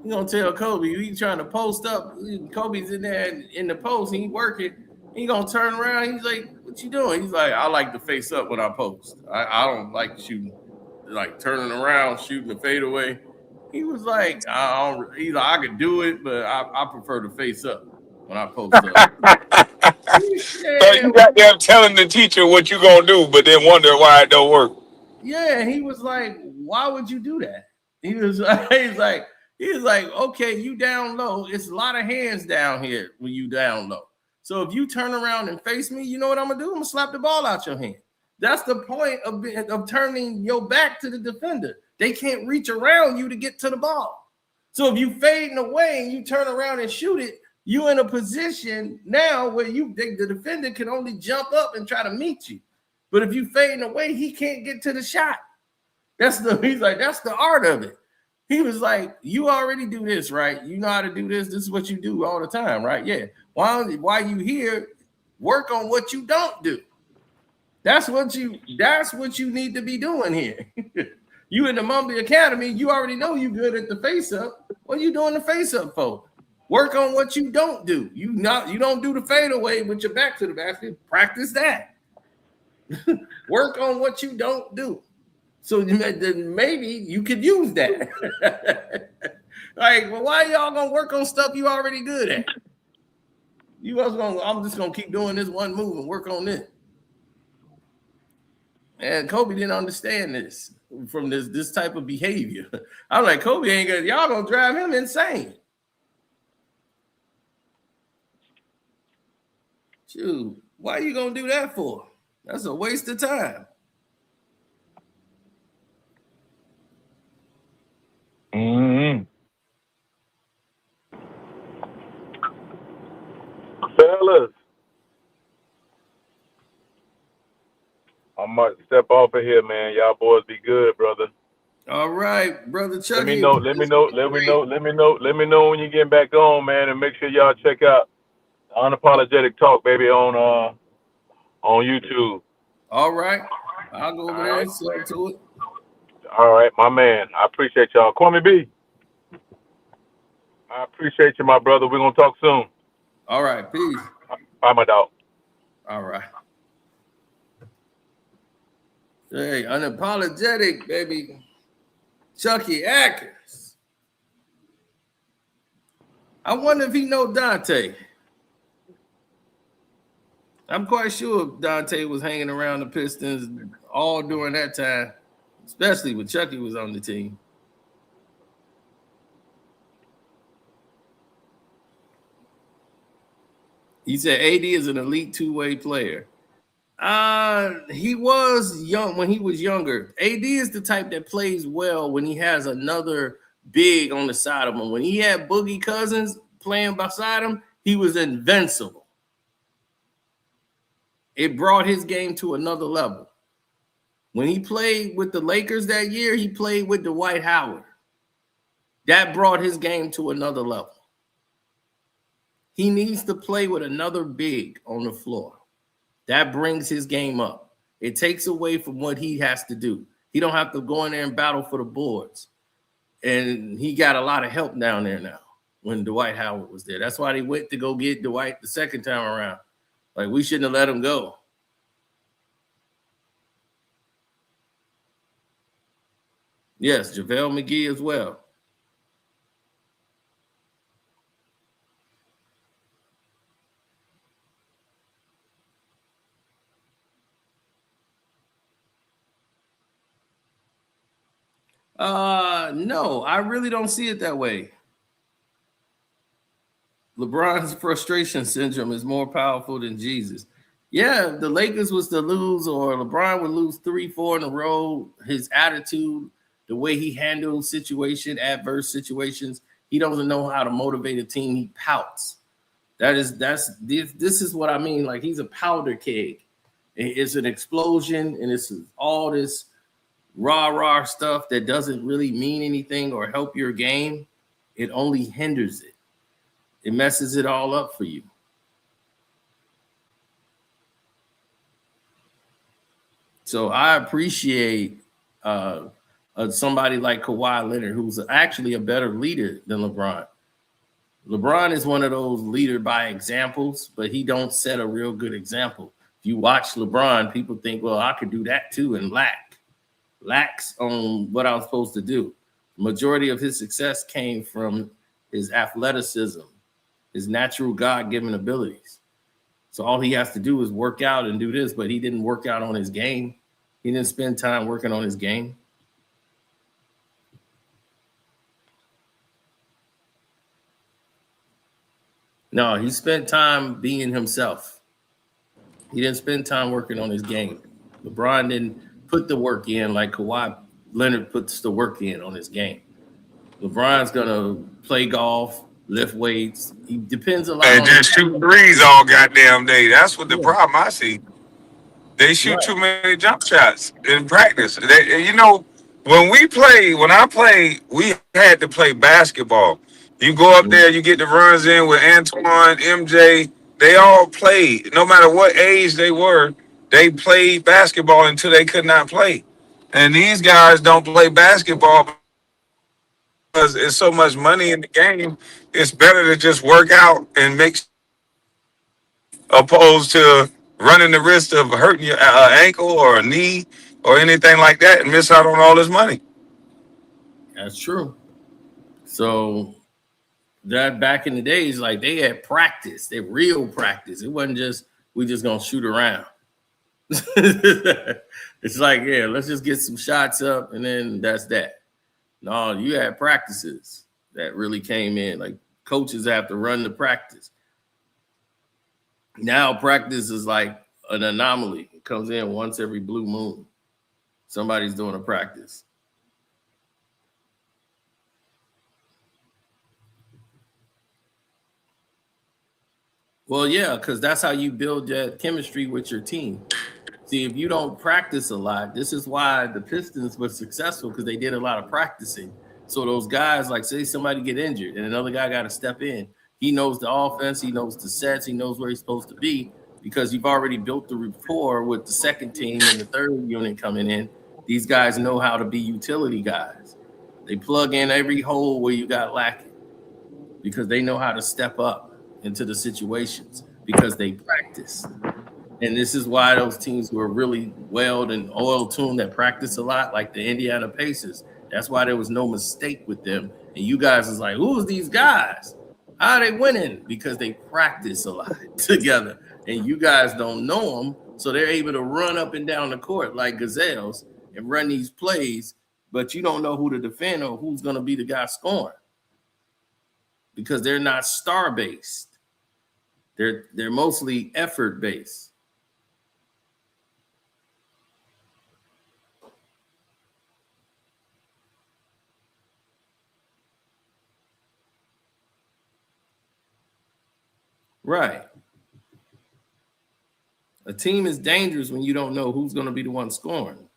You gonna tell Kobe he trying to post up? Kobe's in there in the post, and he working. He gonna turn around. He's like, "What you doing?" He's like, "I like to face up when I post. I don't like shooting, like turning around, shooting the fadeaway." He was like, I could do it, but I prefer to face up when I post up." So you got them telling the teacher what you gonna do, but then wonder why it don't work. Yeah, he was like, why would you do that? He was like, okay, you down low. It's a lot of hands down here when you down low. So if you turn around and face me, you know what I'm gonna do? I'm gonna slap the ball out your hand. That's the point of turning your back to the defender. They can't reach around you to get to the ball. So if you fading away and you turn around and shoot it, you in a position now where the defender can only jump up and try to meet you. But if you fading away, he can't get to the shot. He's like, that's the art of it. He was like, you already do this, right? You know how to do this. This is what you do all the time, right? Yeah. Why you here? Work on what you don't do. That's what you need to be doing here. You in the Mumby Academy, you already know you good at the face-up. What are you doing the face-up for? Work on what you don't do. You don't do the fadeaway with your back to the basket. Practice that. Work on what you don't do. So then maybe you could use that. Like, well, why y'all gonna work on stuff you already good at? I'm just gonna keep doing this one move and work on this. And Kobe didn't understand this from this type of behavior. I'm like, Kobe ain't gonna, y'all gonna drive him insane. Shoot, why are you gonna do that for? That's a waste of time. Mm-hmm. Fellas, I'm about to step off of here, man. Y'all boys be good, brother. All right, brother Chucky. Let me know when you're getting back on, man, and make sure y'all check out Unapologetic Talk, baby, on YouTube. All right. I'll go over there and sub to it. All right, my man. I appreciate y'all. Kwame B. I appreciate you, my brother. We're gonna talk soon. All right, peace. Bye, my dog. All right. Hey, Unapologetic, baby. Chucky Atkins. I wonder if he know Dante. I'm quite sure Dante was hanging around the Pistons all during that time, especially when Chucky was on the team. He said AD is an elite two-way player. He was young when he was younger. AD is the type that plays well when he has another big on the side of him. When he had Boogie Cousins playing beside him, he was invincible. It brought his game to another level. When he played with the Lakers that year, he played with Dwight Howard. That brought his game to another level. He needs to play with another big on the floor. That brings his game up. It takes away from what he has to do. He don't have to go in there and battle for the boards. And he got a lot of help down there now when Dwight Howard was there. That's why they went to go get Dwight the second time around. Like, we shouldn't have let him go. Yes, JaVale McGee as well. No, I really don't see it that way. LeBron's frustration syndrome is more powerful than Jesus. Yeah, the Lakers was to lose, or LeBron would lose 3-4 in a row. His attitude, the way he handles adverse situations, he doesn't know how to motivate a team. He pouts. This is what I mean. Like, he's a powder keg. It's an explosion, and it's all this rah stuff that doesn't really mean anything or help your game. It only hinders it. It messes it all up for you. So I appreciate somebody like Kawhi Leonard, who's actually a better leader than LeBron. LeBron is one of those leader by examples, but he don't set a real good example. If you watch LeBron, people think, well, I could do that too, and lacks on what I was supposed to do. Majority of his success came from his athleticism, his natural God-given abilities. So all he has to do is work out and do this, but he didn't work out on his game. He didn't spend time working on his game. No, he spent time being himself. He didn't spend time working on his game. LeBron didn't put the work in like Kawhi Leonard puts the work in on his game. LeBron's gonna play golf, lift weights. He depends a lot And on his just shoot threes all goddamn day. That's what the yeah, problem I see. They shoot right. too many jump shots in practice. When I played, we had to play basketball. You go up there, you get the runs in with Antoine, MJ. They all played, no matter what age they were. They played basketball until they could not play. And these guys don't play basketball because there's so much money in the game. It's better to just work out and make opposed to running the risk of hurting your ankle or a knee or anything like that and miss out on all this money. That's true. So that back in the days, like they had practice, they real practice. It wasn't just we just gonna shoot around. It's like, yeah, let's just get some shots up and then that's that. No, you had practices that really came in. Like coaches have to run the practice. Now practice is like an anomaly. It comes in once every blue moon. Somebody's doing a practice. Well, yeah, because that's how you build that chemistry with your team. See, if you don't practice a lot, this is why the Pistons were successful because they did a lot of practicing. So those guys, like say somebody get injured and another guy got to step in. He knows the offense, he knows the sets, he knows where he's supposed to be because you've already built the rapport with the second team and the third unit coming in. These guys know how to be utility guys. They plug in every hole where you got lacking because they know how to step up into the situations because they practice. And this is why those teams who are really well and oil-tuned that practice a lot, like the Indiana Pacers, that's why there was no mistake with them. And you guys is like, who's these guys? How are they winning? Because they practice a lot together. And you guys don't know them, so they're able to run up and down the court like gazelles and run these plays, but you don't know who to defend or who's going to be the guy scoring because they're not star-based. They're mostly effort-based. Right. A team is dangerous when you don't know who's going to be the one scoring.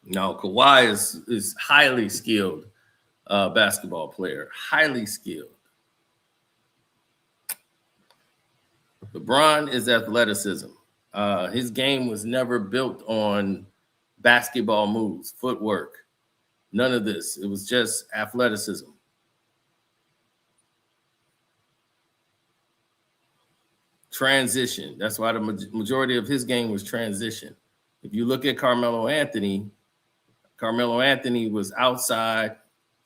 No, Kawhi is highly skilled basketball player, highly skilled. LeBron is athleticism. His game was never built on basketball moves, footwork, none of this. It was just athleticism. Transition. That's why the majority of his game was transition. If you look at Carmelo Anthony was outside,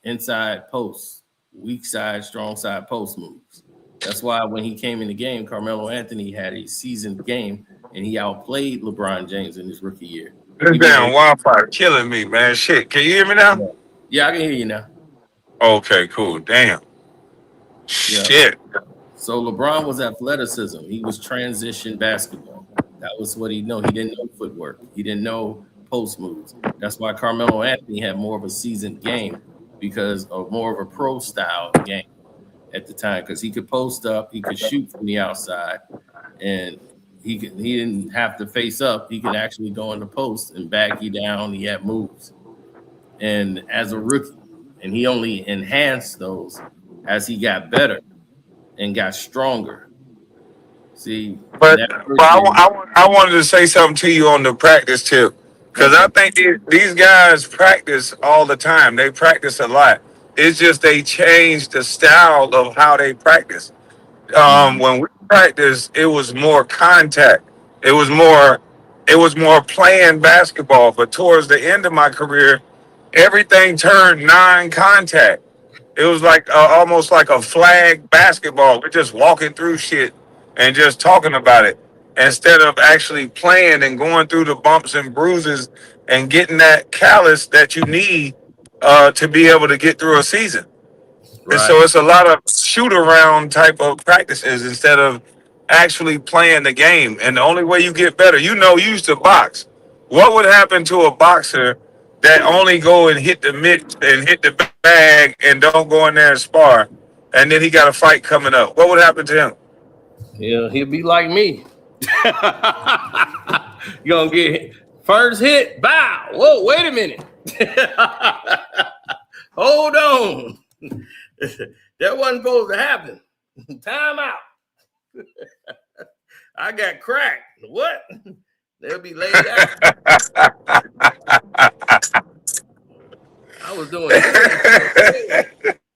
inside posts, weak side, strong side post moves. That's why when he came in the game, Carmelo Anthony had a seasoned game and he outplayed LeBron James in his rookie year. This He damn made, Wi-Fi killing me, man. Shit, can you hear me now? yeah, I can hear you now. Okay, cool. Damn. Yeah. Shit. So LeBron was athleticism. He was transition basketball. That was what he know. He didn't know footwork. He didn't know post moves. That's why Carmelo Anthony had more of a seasoned game because of more of a pro style game at the time because he could post up, he could shoot from the outside, and he didn't have to face up. He could actually go in the post and back you down. He had moves. And as a rookie, and he only enhanced those as he got better and got stronger. See, But, that but first year, I wanted to say something to you on the practice tip because I think these guys practice all the time. They practice a lot. It's just they changed the style of how they practice. When we practiced, it was more contact. It was more playing basketball. But towards the end of my career, everything turned non-contact. It was like almost like a flag basketball. We're just walking through shit and just talking about it instead of actually playing and going through the bumps and bruises and getting that callus that you need to be able to get through a season. And Right. so it's a lot of shoot around type of practices instead of actually playing the game. And the only way you get better, you used to box. What would happen to a boxer that only go and hit the mitt and hit the bag and don't go in there and spar, and then he got a fight coming up? What would happen to him? Yeah, he'll be like me. You're gonna get first hit, bow. Whoa, wait a minute. Hold on. That wasn't supposed to happen. Time out. I got cracked. What? They'll be laid out. I was doing good.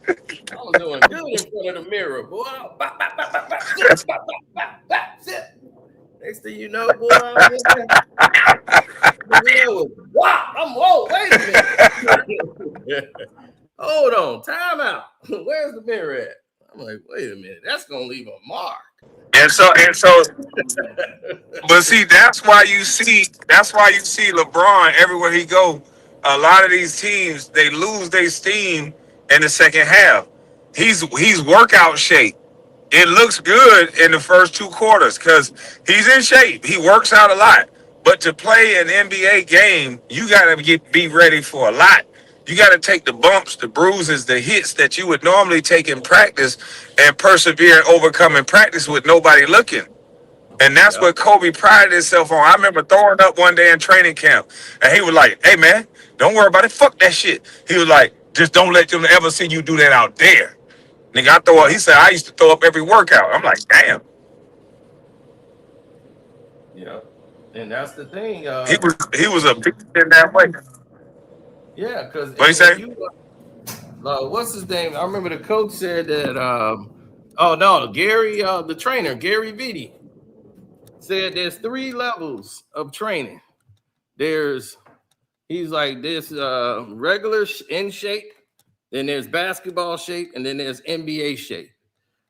I was doing good in front of the mirror, boy. Bop, bop, bop, bop, bop, zip, bop, bop, bop, bop, zip. Next thing you know, boy, whoa, wait a minute. Hold on, time out. Where's the mirror at? I'm like, wait a minute, that's gonna leave a mark. And so, but see, that's why you see LeBron everywhere he go. A lot of these teams, they lose their steam in the second half. He's workout shape. It looks good in the first 2 quarters because he's in shape. He works out a lot. But to play an NBA game, you got to be ready for a lot. You got to take the bumps, the bruises, the hits that you would normally take in practice and persevere and overcome in practice with nobody looking. And that's what Kobe prided himself on. I remember throwing up one day in training camp, and he was like, "Hey, man, don't worry about it. Fuck that shit." He was like, "Just don't let them ever see you do that out there." Nigga, I throw up. He said, "I used to throw up every workout." I'm like, damn. Yeah, and that's the thing. He was a beast in that way. Yeah, because What you say? What's his name? I remember the coach said that. Oh no, Gary, the trainer, Gary Vitti, said there's 3 levels of training. He's like this regular in shape, then there's basketball shape, and then there's NBA shape.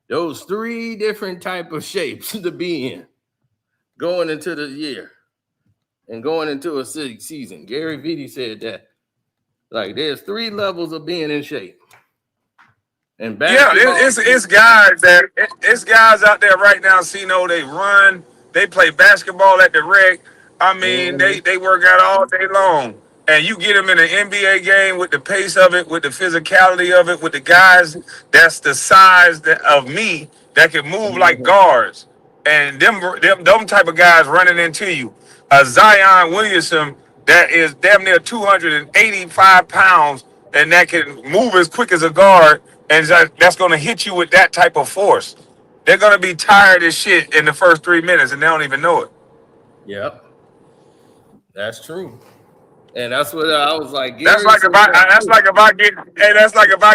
Those 3 different type of shapes to be in going into the year and going into a season. Gary Vitti said that. Like there's 3 levels of being in shape. And basketball, it's guys out there right now. They run, they play basketball at the rec. I mean, they work out all day long, and you get them in an NBA game with the pace of it, with the physicality of it, with the guys that's the size of me that can move like guards, and them type of guys running into you. A Zion Williamson that is damn near 285 pounds and that can move as quick as a guard, and that's going to hit you with that type of force. They're going to be tired as shit in the first 3 minutes, and they don't even know it. Yep, that's true, and that's what I was like. That's like if I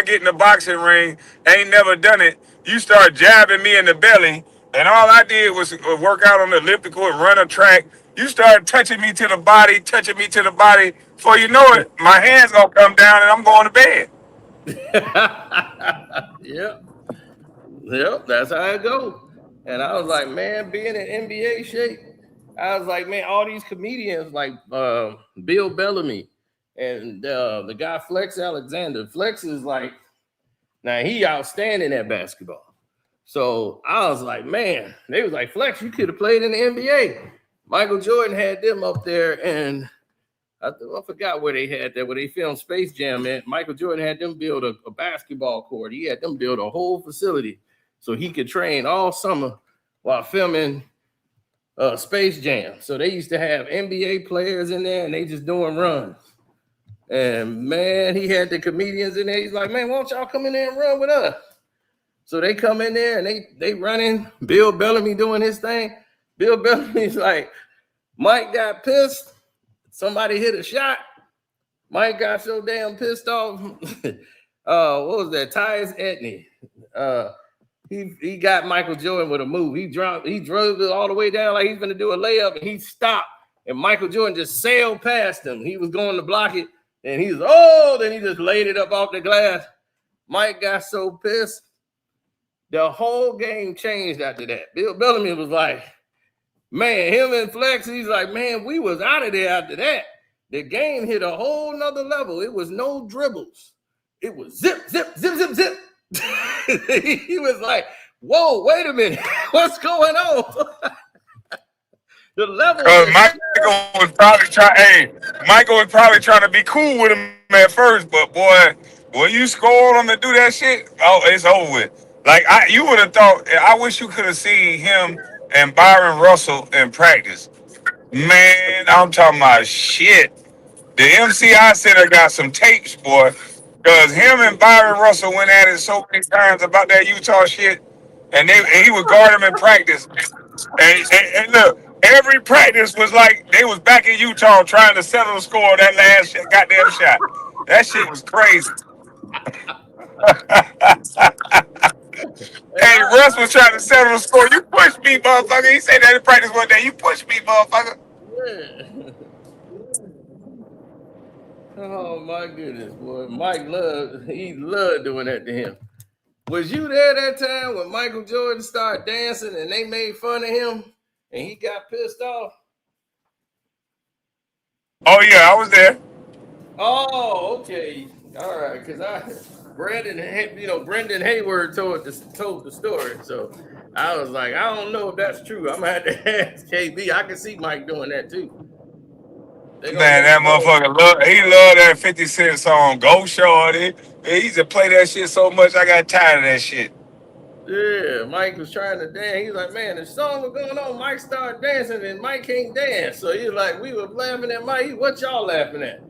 get in the boxing ring, ain't never done it. You start jabbing me in the belly, and all I did was work out on the elliptical and run a track. You start touching me to the body. Before you know it, my hands gonna come down and I'm going to bed. Yep, that's how it goes. And I was like, man, being in NBA shape, I was like, man, all these comedians like Bill Bellamy and the guy Flex Alexander. Flex is like, now he outstanding at basketball. So I was like, man, they was like, Flex, you could have played in the NBA. Michael Jordan had them up there, and I forgot where they had that, where they filmed Space Jam at. Michael Jordan had them build a basketball court. He had them build a whole facility so he could train all summer while filming Space Jam. So they used to have NBA players in there, and they just doing runs. And, man, he had the comedians in there. He's like, man, why don't y'all come in there and run with us? So they come in there, and they running. Bill Bellamy doing his thing. Bill Bellamy's like, Mike got pissed. Somebody hit a shot. Mike got so damn pissed off. What was that? Tyus Etney. He got Michael Jordan with a move. He drove it all the way down like he's going to do a layup, and he stopped. And Michael Jordan just sailed past him. He was going to block it, and then he just laid it up off the glass. Mike got so pissed. The whole game changed after that. Bill Bellamy was like, man, him and Flex, he's like, man, we was out of there after that. The game hit a whole nother level. It was no dribbles. It was zip, zip, zip, zip, zip. He was like, whoa, wait a minute. What's going on? The level. Because Michael was probably trying to be cool with him at first, but boy, when you score on him to do that shit, oh, it's over with. Like you would have thought. I wish you could have seen him and Byron Russell in practice. Man, I'm talking about shit. The MCI Center got some tapes, boy. Because him and Byron Russell went at it so many times about that Utah shit, and he would guard him in practice. And look, every practice was like they was back in Utah trying to settle the score of that last goddamn shot. That shit was crazy. Hey, Russ was trying to settle the score. You pushed me, motherfucker. He said that in practice one day. You pushed me, motherfucker. Yeah. Oh my goodness, boy. Mike loved doing that to him. Was you there that time when Michael Jordan started dancing and they made fun of him and he got pissed off? Oh yeah, I was there. Oh, okay. All right, because Brendan Hayward told the story. So I was like, I don't know if that's true. I'm gonna have to ask KB. I can see Mike doing that too. Man, that motherfucker he loved that 50 Cent song, Go Shorty. He used to play that shit so much I got tired of that shit. Yeah, Mike was trying to dance. He was like, man, the song was going on. Mike started dancing and Mike can't dance. So he was like, we were laughing at Mike. What y'all laughing at?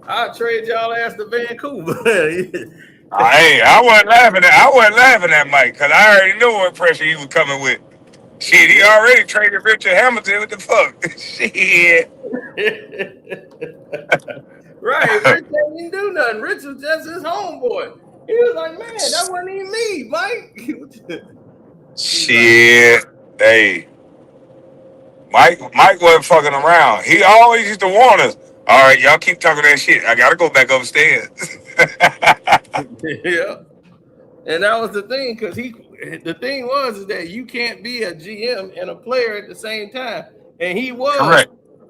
I'll trade y'all ass to Vancouver. Hey, I wasn't laughing at Mike because I already knew what pressure he was coming with. Shit, he already traded Richard Hamilton. What the fuck? Shit. Right, Rich didn't do nothing. Rich was just his homeboy. He was like, man, that wasn't even me, Mike. Shit. Hey. Mike wasn't fucking around. He always used to warn us. All right, y'all keep talking that shit. I gotta go back upstairs. Yeah. And that was the thing, because the thing was is that you can't be a GM and a player at the same time. And he was. Correct.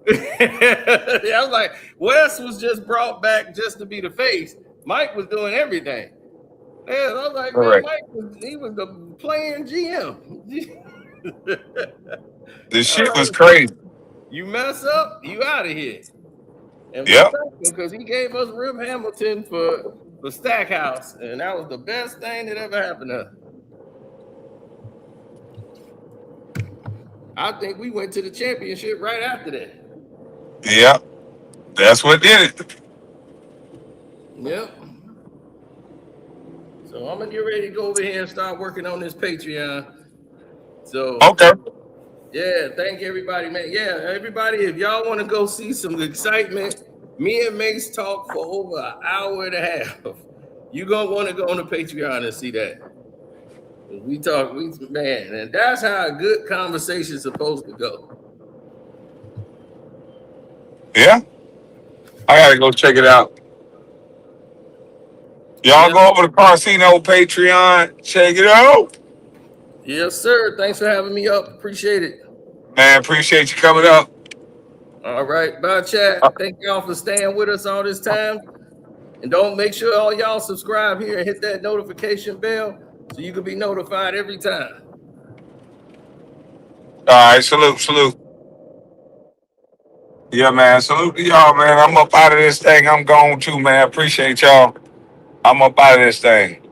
I was like, Wes was just brought back just to be the face. Mike was doing everything. Yeah, I was like, man, Mike was the playing GM. The shit was crazy. You mess up, you out of here. And because he gave us Rip Hamilton for Stackhouse, and that was the best thing that ever happened to us. I think we went to the championship right after that. Yep. That's what did it. Yep. So I'm gonna get ready to go over here and start working on this Patreon. So okay. Yeah, thank everybody, man. Yeah, everybody, if y'all want to go see some excitement, me and Mace talk for over an hour and a half. You're gonna want to go on the Patreon and see that. We talk, man, and that's how a good conversation is supposed to go. Yeah. I gotta go check it out. Y'all go over to Parcino Patreon, check it out. Yes, sir. Thanks for having me up. Appreciate it. Man, appreciate you coming up. All right. Bye, chat. Thank y'all for staying with us all this time. And don't make sure all y'all subscribe here and hit that notification bell so you can be notified every time. All right. Salute. Yeah, man. Salute to y'all, man. I'm up out of this thing. I'm gone too, man. Appreciate y'all. I'm up out of this thing.